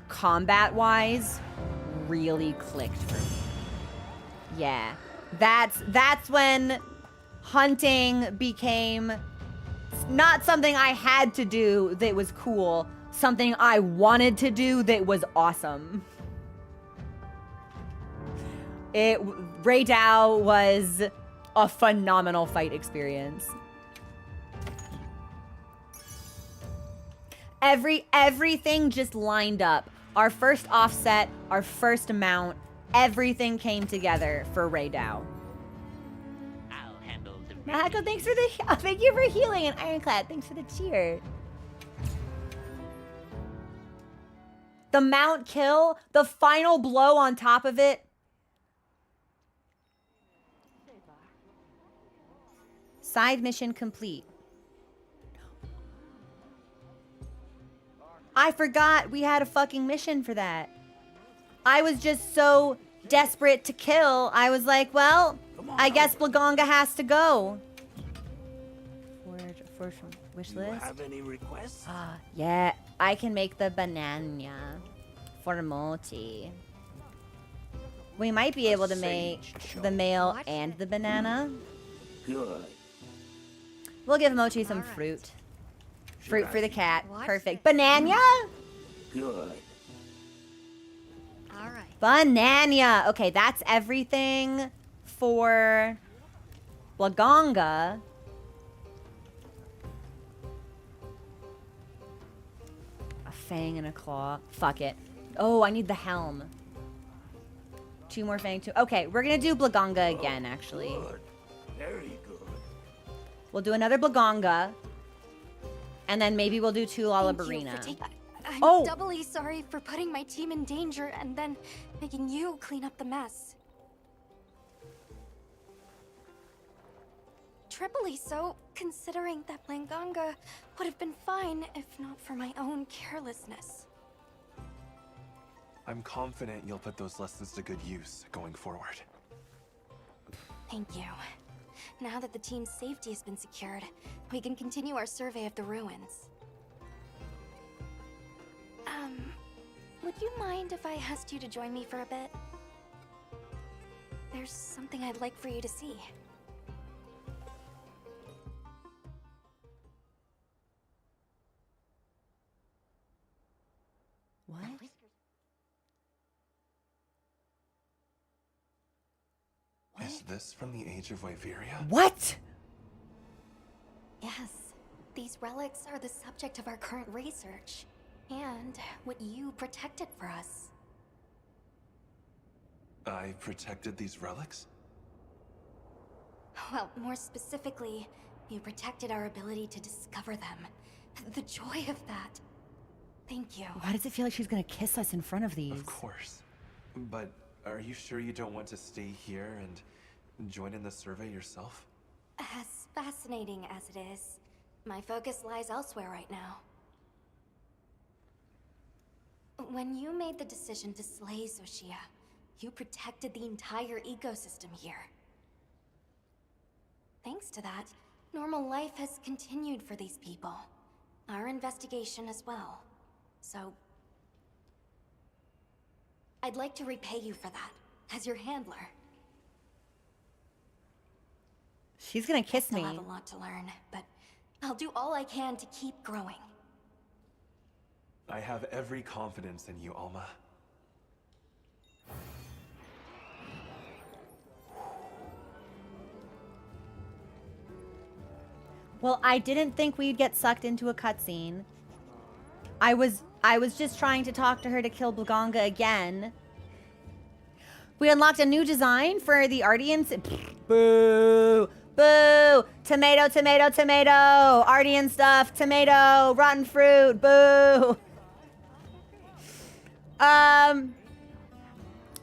Speaker 1: combat-wise, really clicked for me. Yeah, that's when hunting became not something I had to do that was cool, something I wanted to do that was awesome. Ray Dow was a phenomenal fight experience. Everything just lined up. Our first offset, our first mount, everything came together for Ray Dow.
Speaker 2: I'll handle the
Speaker 1: Mahako, thanks for the thank you for healing, and Ironclad, thanks for the cheer. The mount kill, the final blow on top of it. Side mission complete. I forgot we had a fucking mission for that. I was just so desperate to kill. I was like, well, I guess Lagonga has to go. For wish list.
Speaker 11: Have any requests?
Speaker 1: Yeah, I can make the banana for Moti. We might be able to make the male and the banana.
Speaker 11: Good.
Speaker 1: We'll give Mochi some fruit. Fruit for the cat. Perfect. Banana?
Speaker 11: Good.
Speaker 4: All right.
Speaker 1: Banana. Okay, that's everything for Lagonga. A fang and a claw. Fuck it. Oh, I need the helm. 2 more fang. 2. Okay, we're gonna do Lagonga again, actually.
Speaker 11: Good. Very good.
Speaker 1: We'll do another Lagonga. And then maybe we'll do 2 Lullabarina.
Speaker 4: I'm doubly sorry for putting my team in danger and then making you clean up the mess. Triply so, considering that Lagonga would have been fine if not for my own carelessness.
Speaker 5: I'm confident you'll put those lessons to good use going forward.
Speaker 4: Thank you. Now that the team's safety has been secured, we can continue our survey of the ruins. Would you mind if I asked you to join me for a bit? There's something I'd like for you to see.
Speaker 1: What?
Speaker 5: Is this from the Age of Wyveria?
Speaker 1: What?
Speaker 4: Yes. These relics are the subject of our current research. And what you protected for us.
Speaker 5: I protected these relics?
Speaker 4: Well, more specifically, you protected our ability to discover them. The joy of that. Thank you.
Speaker 1: Why does it feel like she's gonna kiss us in front of these?
Speaker 5: Of course. But are you sure you don't want to stay here and join in the survey yourself?
Speaker 4: As fascinating as it is, my focus lies elsewhere right now. When you made the decision to slay Xochitl, you protected the entire ecosystem here. Thanks to that, normal life has continued for these people. Our investigation as well. So, I'd like to repay you for that, as your handler.
Speaker 1: She's gonna kiss me.
Speaker 4: I have a lot to learn, but I'll do all I can to keep growing.
Speaker 5: I have every confidence in you, Alma.
Speaker 1: Well, I didn't think we'd get sucked into a cutscene. I was just trying to talk to her to kill Lagonga again. We unlocked a new design for the Ardians. Boo! Boo! Tomato, tomato, tomato! Ardian stuff, tomato, rotten fruit, boo!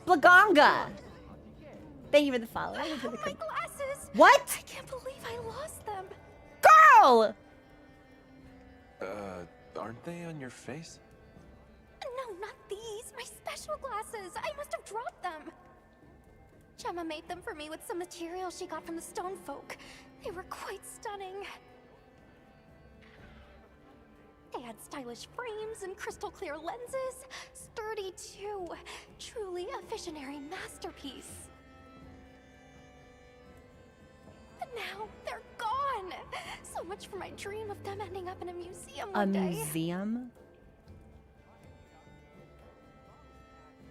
Speaker 1: Lagonga! Thank you for the follow.
Speaker 4: My glasses!
Speaker 1: What?
Speaker 4: I can't believe I lost them.
Speaker 1: Girl!
Speaker 5: Aren't they on your face?
Speaker 4: No, not these. My special glasses. I must have dropped them. Gemma made them for me with some material she got from the stone folk. They were quite stunning. They had stylish frames and crystal clear lenses. Sturdy too. Truly a visionary masterpiece. But now they're gone. So much for my dream of them ending up in a museum one day.
Speaker 1: A museum?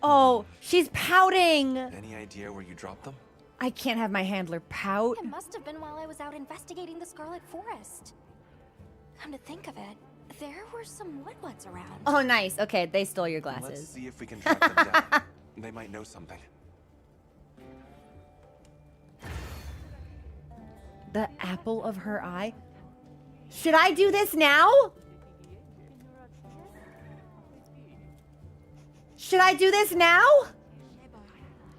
Speaker 1: Oh, she's pouting.
Speaker 5: Any idea where you dropped them?
Speaker 1: I can't have my handler pout.
Speaker 4: It must have been while I was out investigating the Scarlet Forest. Come to think of it, there were some Woodwoods around.
Speaker 1: Oh, nice. Okay, they stole your glasses.
Speaker 5: Let's see if we can track them down. They might know something.
Speaker 1: The apple of her eye? Should I do this now? Should I do this now?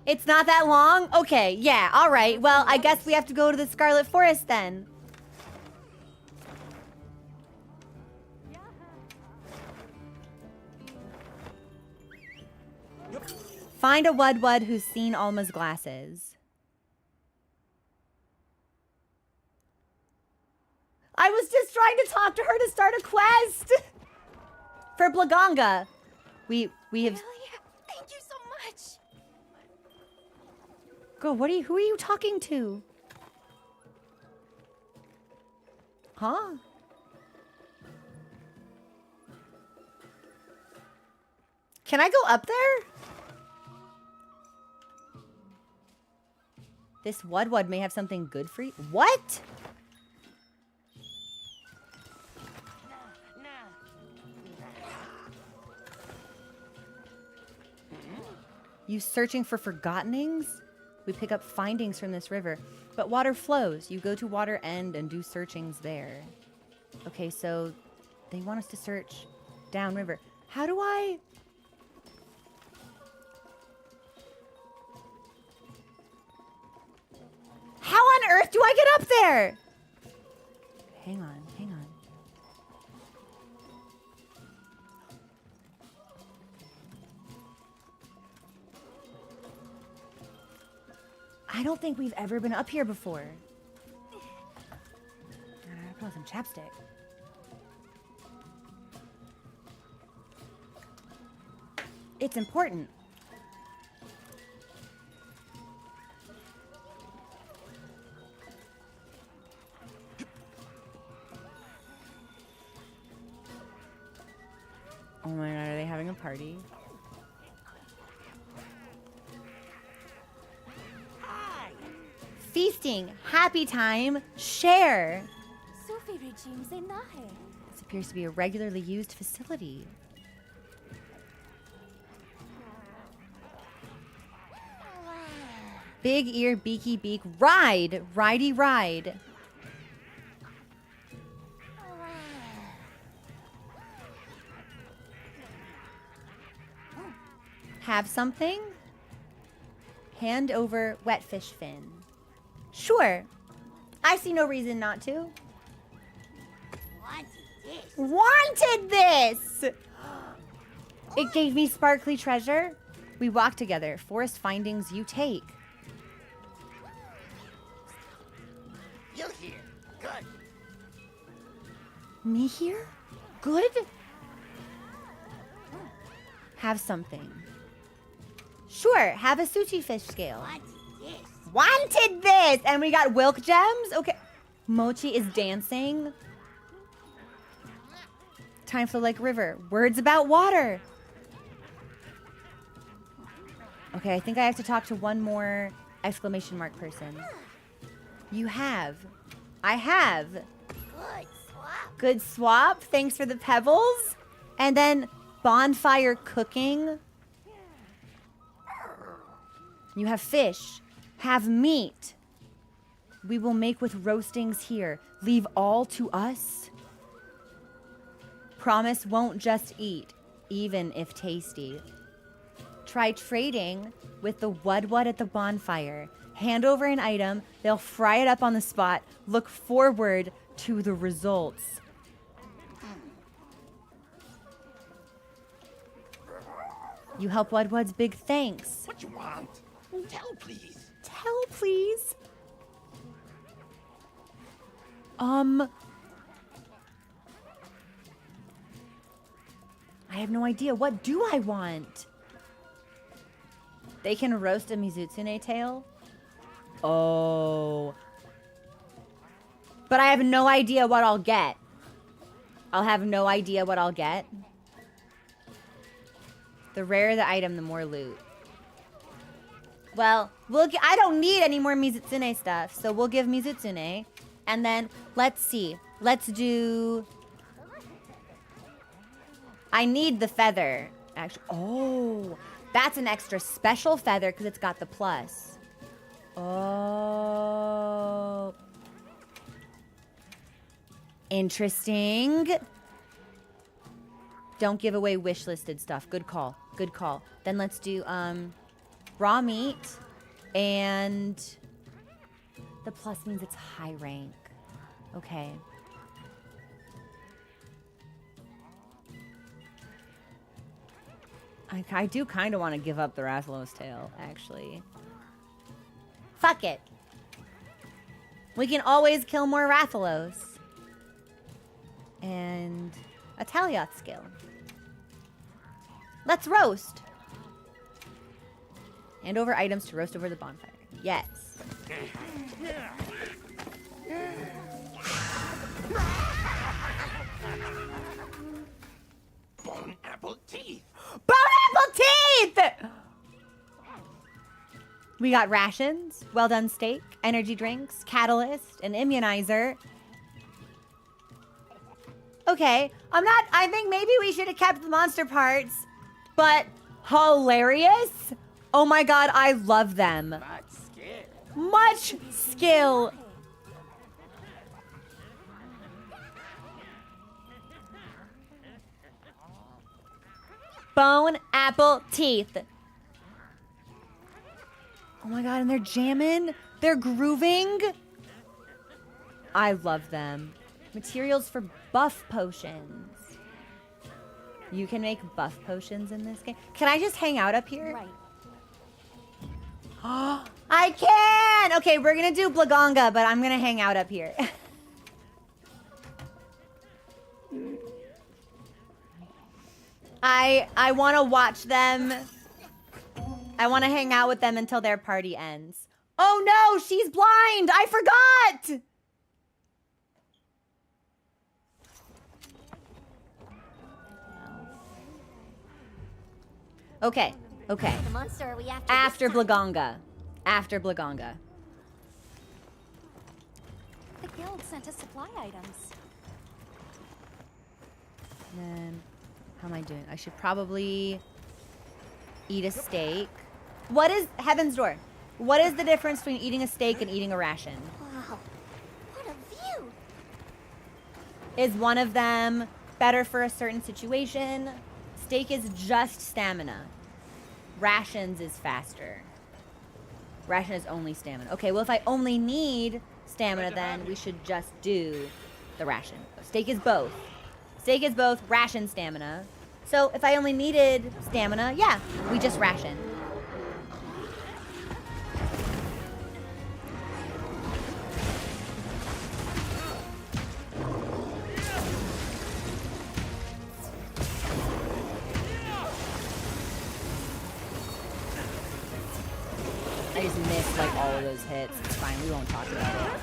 Speaker 1: It's not that long? Okay, yeah, all right. Well, I guess we have to go to the Scarlet Forest then. Find a Wudwud who's seen Alma's glasses. I was just trying to talk to her to start a quest for Lagonga. We have.
Speaker 4: Really? Thank you so much.
Speaker 1: Girl, who are you talking to? Huh? Can I go up there? This Wudwud may have something good for you. What? You searching for forgottenings? We pick up findings from this river. But water flows. You go to water end and do searchings there. Okay, so they want us to search downriver. How do I... How on earth do I get up there? Hang on, hang on. I don't think we've ever been up here before. I gotta put on some chapstick. It's important. Oh my god, are they having a party? Feasting, happy time, share. This appears to be a regularly used facility. Big ear, beaky beak, ride, ridey ride. Have something? Hand over wetfish fin. Sure. I see no reason not to. Wanted this! It gave me sparkly treasure. We walk together. Forest findings you take.
Speaker 11: You here. Good.
Speaker 1: Me here? Good? Have something. Sure, have a sushi fish scale. Wanted this! And we got Wilk gems? Okay. Mochi is dancing. Time flow like river. Words about water. Okay, I think I have to talk to one more exclamation mark person. You have. I have.
Speaker 11: Good swap.
Speaker 1: Good swap. Thanks for the pebbles. And then bonfire cooking. You have fish. Have meat. We will make with roastings here. Leave all to us. Promise won't just eat, even if tasty. Try trading with the Wud at the bonfire. Hand over an item. They'll fry it up on the spot. Look forward to the results. You help Wud's big thanks.
Speaker 11: What you want? Tell, please.
Speaker 1: Tell, please. I have no idea. What do I want? They can roast a Mizutsune tail? Oh. But I have no idea what I'll get. I'll have no idea what I'll get. The rarer the item, the more loot. Well, I don't need any more Mizutsune stuff, so we'll give Mizutsune. And then, let's see. Let's do... I need the feather. Actually, oh, that's an extra special feather because it's got the plus. Oh. Interesting. Don't give away wishlisted stuff. Good call. Good call. Then let's do raw meat, and the plus means it's high rank. Okay. I do kind of want to give up the Rathalos tail, actually. Fuck it. We can always kill more Rathalos. And a Talioth skill. Let's roast. Hand over items to roast over the bonfire. Yes.
Speaker 11: Bone apple teeth.
Speaker 1: Bone apple teeth! We got rations, well done steak, energy drinks, catalyst, an immunizer. Okay, I think maybe we should have kept the monster parts, but hilarious. Oh my god, I love them. Much skill. Bone apple teeth. Oh my god, and they're jamming. They're grooving. I love them. Materials for buff potions. You can make buff potions in this game. Can I just hang out up here?
Speaker 4: Right.
Speaker 1: I can! Okay, we're gonna do Lagonga, but I'm gonna hang out up here. I want to watch them. I want to hang out with them until their party ends. Oh no, she's blind! I forgot! Okay, okay.
Speaker 4: The monster are we
Speaker 1: After Lagonga. After Lagonga.
Speaker 4: The guild sent us supply items.
Speaker 1: Then, how am I doing? I should probably eat a steak. What is, Heaven's Door, what is the difference between eating a steak and eating a ration?
Speaker 4: Wow, what a view!
Speaker 1: Is one of them better for a certain situation? Steak is just stamina. Rations is faster. Ration is only stamina. Okay, well if I only need stamina, then we should just do the ration. Steak is both. Steak is both ration stamina. So if I only needed stamina, yeah, we just ration. I just missed like all of those hits. It's fine, we won't talk about it.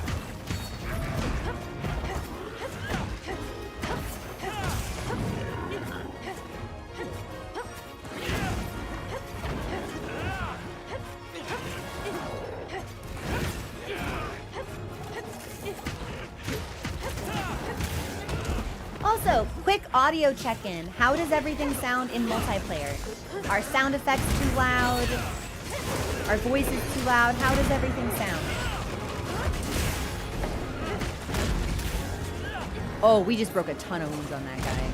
Speaker 1: Also, quick audio check-in. How does everything sound in multiplayer? Are sound effects too loud? Are voices too loud? How does everything sound? Oh, we just broke a ton of wounds on that guy.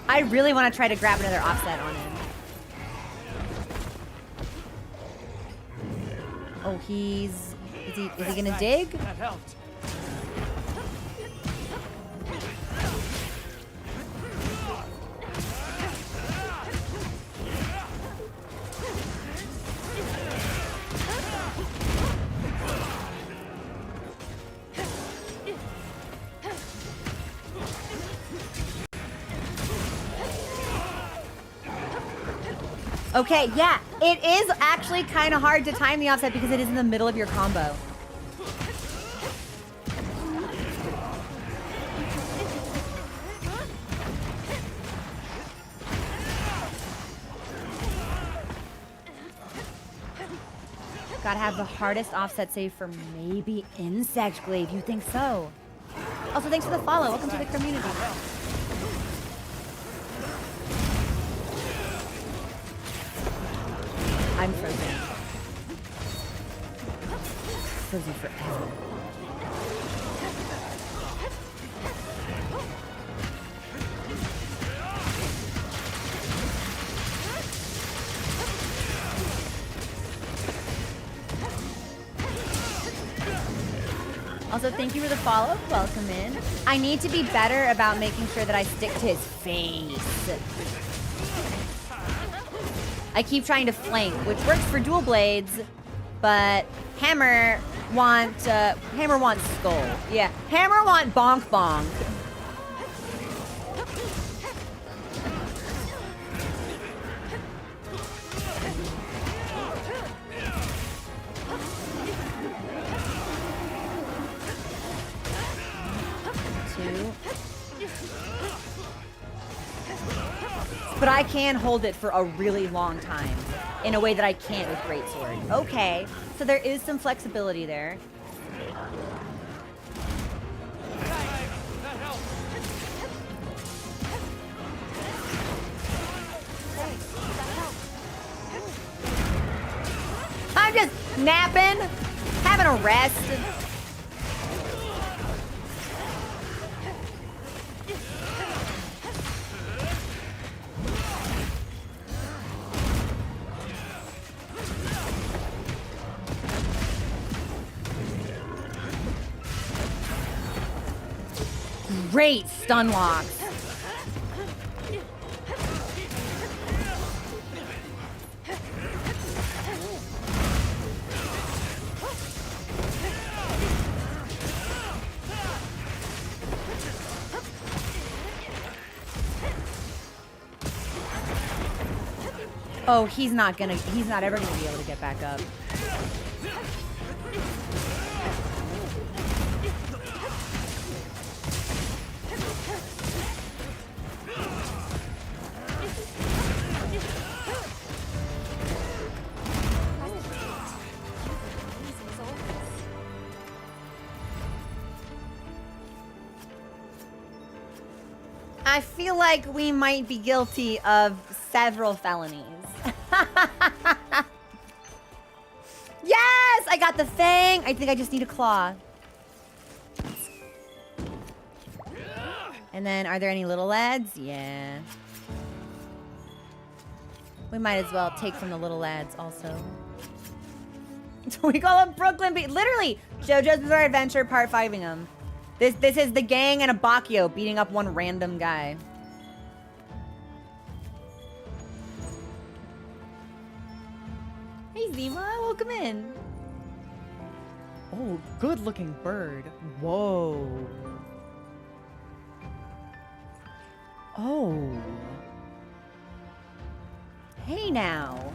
Speaker 1: I really want to try to grab another offset on him. Oh, is he gonna dig?
Speaker 10: That helped.
Speaker 1: Okay, yeah, it is actually kind of hard to time the offset because it is in the middle of your combo. Gotta have the hardest offset save for maybe Insect Glaive. You think so? Also, thanks for the follow. Welcome to the community. I'm frozen. Frozen forever. Also, thank you for the follow. Welcome in. I need to be better about making sure that I stick to his face. I keep trying to flank, which works for dual blades, but Hammer wants skull. Yeah, Hammer want bonk bonk. But I can hold it for a really long time in a way that I can't with Greatsword. Okay, so there is some flexibility there. I'm just napping, having a rest. Great stun locks. Oh, he's not ever gonna be able to get back up. I feel like we might be guilty of several felonies. Yes! I got the fang! I think I just need a claw. And then, are there any little lads? Yeah. We might as well take from the little lads also. We call them Brooklyn Beat. Literally, JoJo's Bizarre Adventure Part 5ing them. This is the gang and a Bakio beating up one random guy. Hey Zima, welcome in. Oh, good looking bird. Whoa. Oh. Hey now.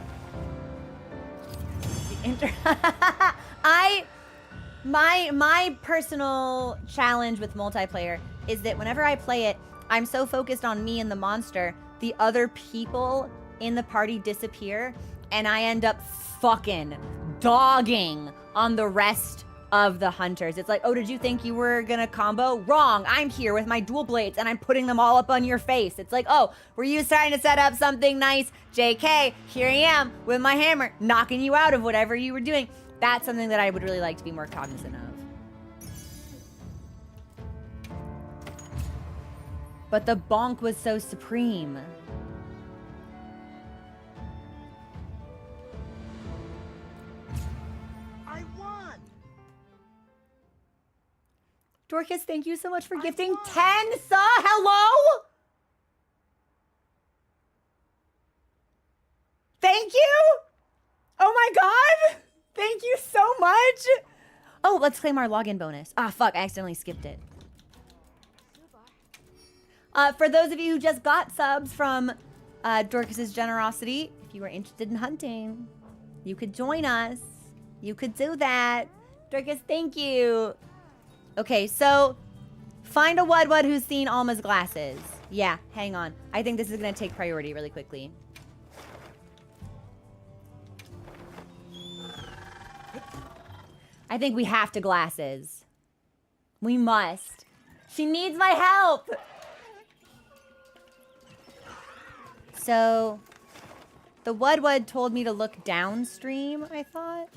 Speaker 1: My personal challenge with multiplayer is that whenever I play it, I'm so focused on me and the monster, the other people in the party disappear, and I end up fucking dogging on the rest of the hunters. It's like, oh, did you think you were gonna combo? Wrong, I'm here with my dual blades and I'm putting them all up on your face. It's like, oh, were you trying to set up something nice? JK, here I am with my hammer, knocking you out of whatever you were doing. That's something that I would really like to be more cognizant of. But the bonk was so supreme.
Speaker 11: I won.
Speaker 1: Dorcas, thank you so much for gifting 10 hello? Thank you? Oh my god! Thank you so much! Oh, let's claim our login bonus. Ah, fuck, I accidentally skipped it. For those of you who just got subs from Dorcas's generosity, if you are interested in hunting, you could join us. You could do that. Dorcas, thank you. Okay, so find a Wudwud who's seen Alma's glasses. Yeah, hang on. I think this is gonna take priority really quickly. I think we have to glasses. We must. She needs my help. So, the Wudwud told me to look downstream, I thought.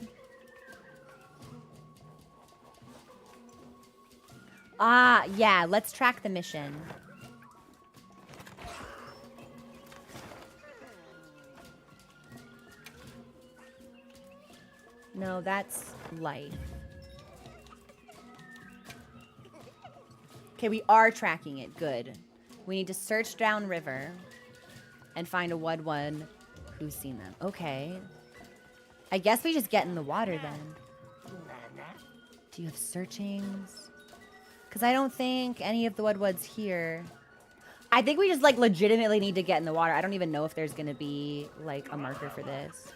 Speaker 1: Ah, yeah, let's track the mission. No, that's life. Okay, we are tracking it. Good. We need to search downriver and find a Wudwud who's seen them. Okay. I guess we just get in the water then. Do you have searchings? Because I don't think any of the Wudwuds here. I think we just like legitimately need to get in the water. I don't even know if there's going to be like a marker for this.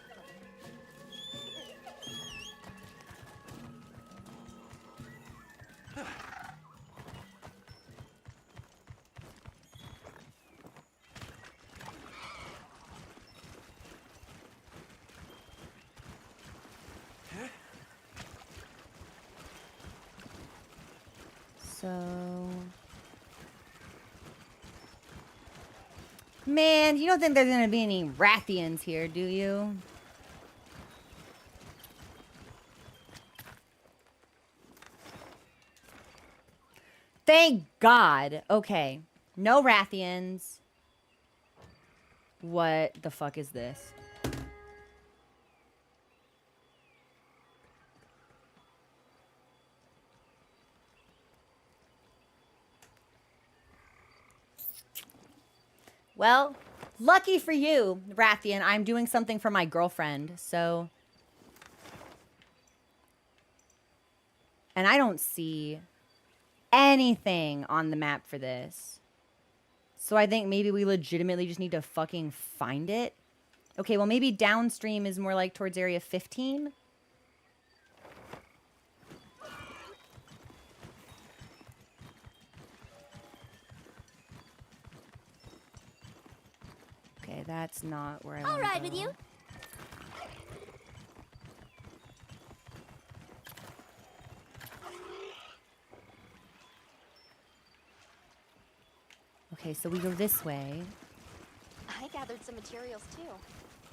Speaker 1: So, man, you don't think there's gonna be any Rathians here, do you? Thank God. Okay, no Rathians. What the fuck is this? Well, lucky for you, Rathian, I'm doing something for my girlfriend, so... And I don't see anything on the map for this. So I think maybe we legitimately just need to fucking find it. Okay, well, maybe downstream is more like towards area 15. Okay, that's not where I want to go.
Speaker 4: I'll ride with you.
Speaker 1: Okay, so we go this way.
Speaker 4: I gathered some materials too.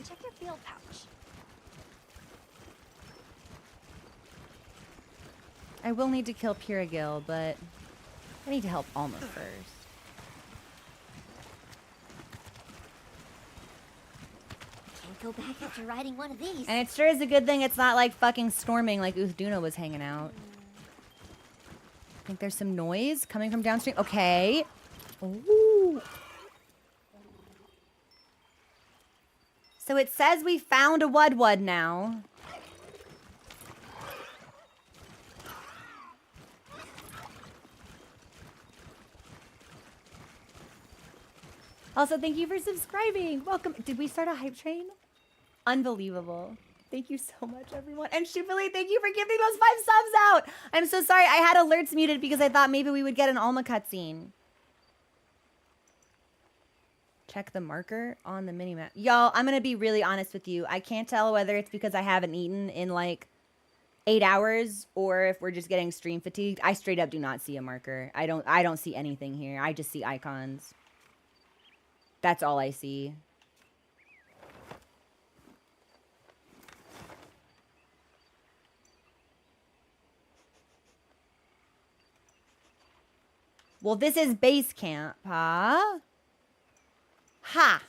Speaker 4: Check your field pouch.
Speaker 1: I will need to kill Piragil, but I need to help Alma first.
Speaker 4: Can't go back after riding one of these.
Speaker 1: And it sure is a good thing it's not like fucking storming like Uthduna was hanging out. I think there's some noise coming from downstream. Okay. Ooh. So it says we found a Wudwud now. Also, thank you for subscribing. Welcome. Did we start a hype train? Unbelievable. Thank you so much, everyone. And Shupali, thank you for giving those 5 subs out. I'm so sorry. I had alerts muted because I thought maybe we would get an Alma cutscene. Check the marker on the minimap. Y'all, I'm going to be really honest with you. I can't tell whether it's because I haven't eaten in like 8 hours or if we're just getting stream fatigued. I straight up do not see a marker. I don't see anything here. I just see icons. That's all I see. Well, this is base camp, huh? Ha!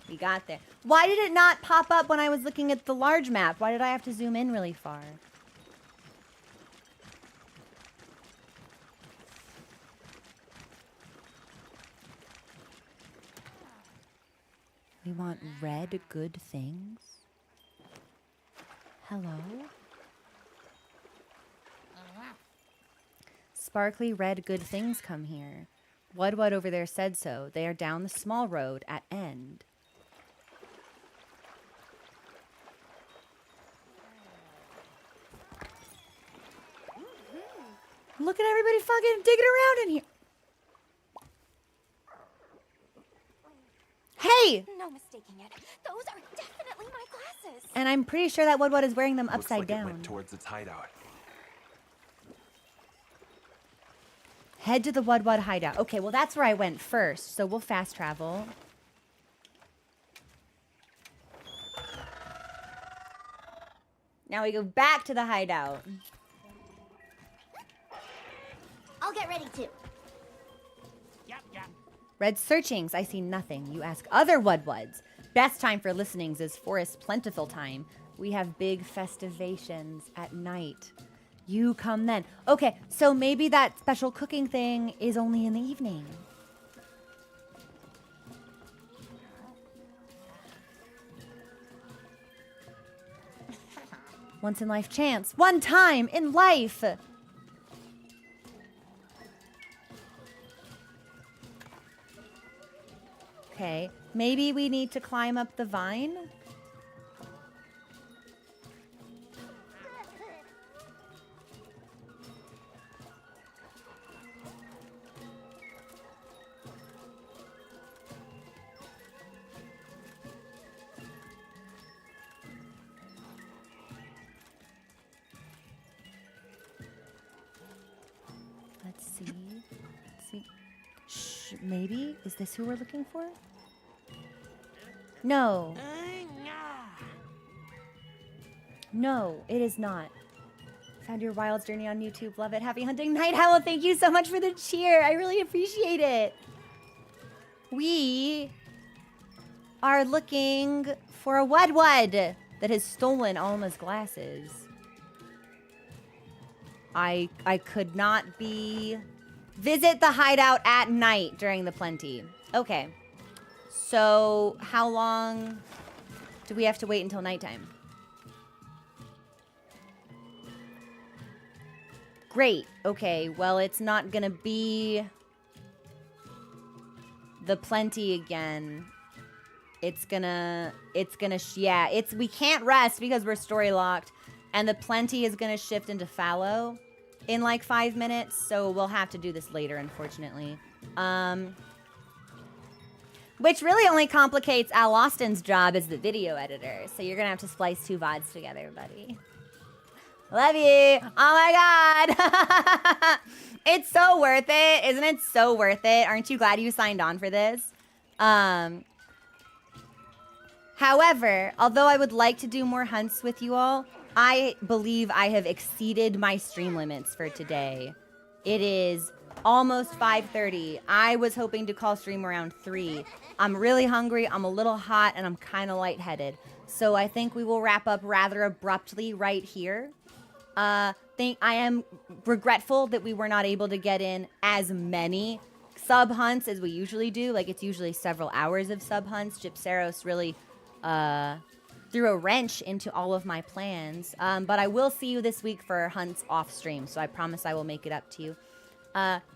Speaker 1: We got there. Why did it not pop up when I was looking at the large map? Why did I have to zoom in really far? We want red good things. Hello? Sparkly red good things come here. Wudwud over there said so. They are down the small road at end. Look at everybody fucking digging around in here. Hey!
Speaker 4: No mistaking it. Those are definitely my glasses.
Speaker 1: And I'm pretty sure that Wudwud is wearing them
Speaker 5: Looks
Speaker 1: upside
Speaker 5: like
Speaker 1: down.
Speaker 5: It went towards its hideout.
Speaker 1: Head to the Wudwud hideout. Okay, well, that's where I went first, so we'll fast travel. Now we go back to the hideout.
Speaker 4: I'll get ready too.
Speaker 1: Red searchings, I see nothing. You ask other Wudwuds. Best time for listenings is forest plentiful time. We have big festivations at night. You come then. Okay, so maybe that special cooking thing is only in the evening. Once in life chance. One time in life. Okay, maybe we need to climb up the vine. Let's see. Let's see. Shh, maybe? Is this who we're looking for? No. No, it is not. Found your wild journey on YouTube. Love it. Happy hunting. Night Owl, thank you so much for the cheer. I really appreciate it. We are looking for a Wudwud that has stolen Alma's glasses. I could not be... Visit the hideout at night during the plenty. Okay. So, how long do we have to wait until nighttime? Great. Okay, well, it's not gonna be the plenty again. We can't rest because we're story locked, and the plenty is gonna shift into fallow in like 5 minutes, so we'll have to do this later, unfortunately. Which really only complicates Al Austin's job as the video editor, so you're gonna have to splice 2 VODs together, buddy. Love you. Oh my god. It's so worth it. Isn't it so worth it? Aren't you glad you signed on for this? However, although I would like to do more hunts with you all, I believe I have exceeded my stream limits for today. It is almost 5:30. I was hoping to call stream around 3. I'm really hungry, I'm a little hot, and I'm kind of lightheaded. So I think we will wrap up rather abruptly right here. I am regretful that we were not able to get in as many sub hunts as we usually do. Like, it's usually several hours of sub hunts. Gypseros really threw a wrench into all of my plans. But I will see you this week for hunts off stream, so I promise I will make it up to you.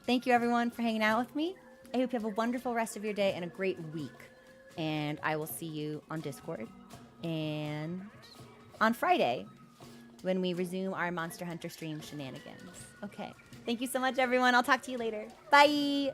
Speaker 1: Thank you everyone for hanging out with me. I hope you have a wonderful rest of your day and a great week. And I will see you on Discord and on Friday when we resume our Monster Hunter stream shenanigans. Okay. Thank you so much, everyone. I'll talk to you later. Bye.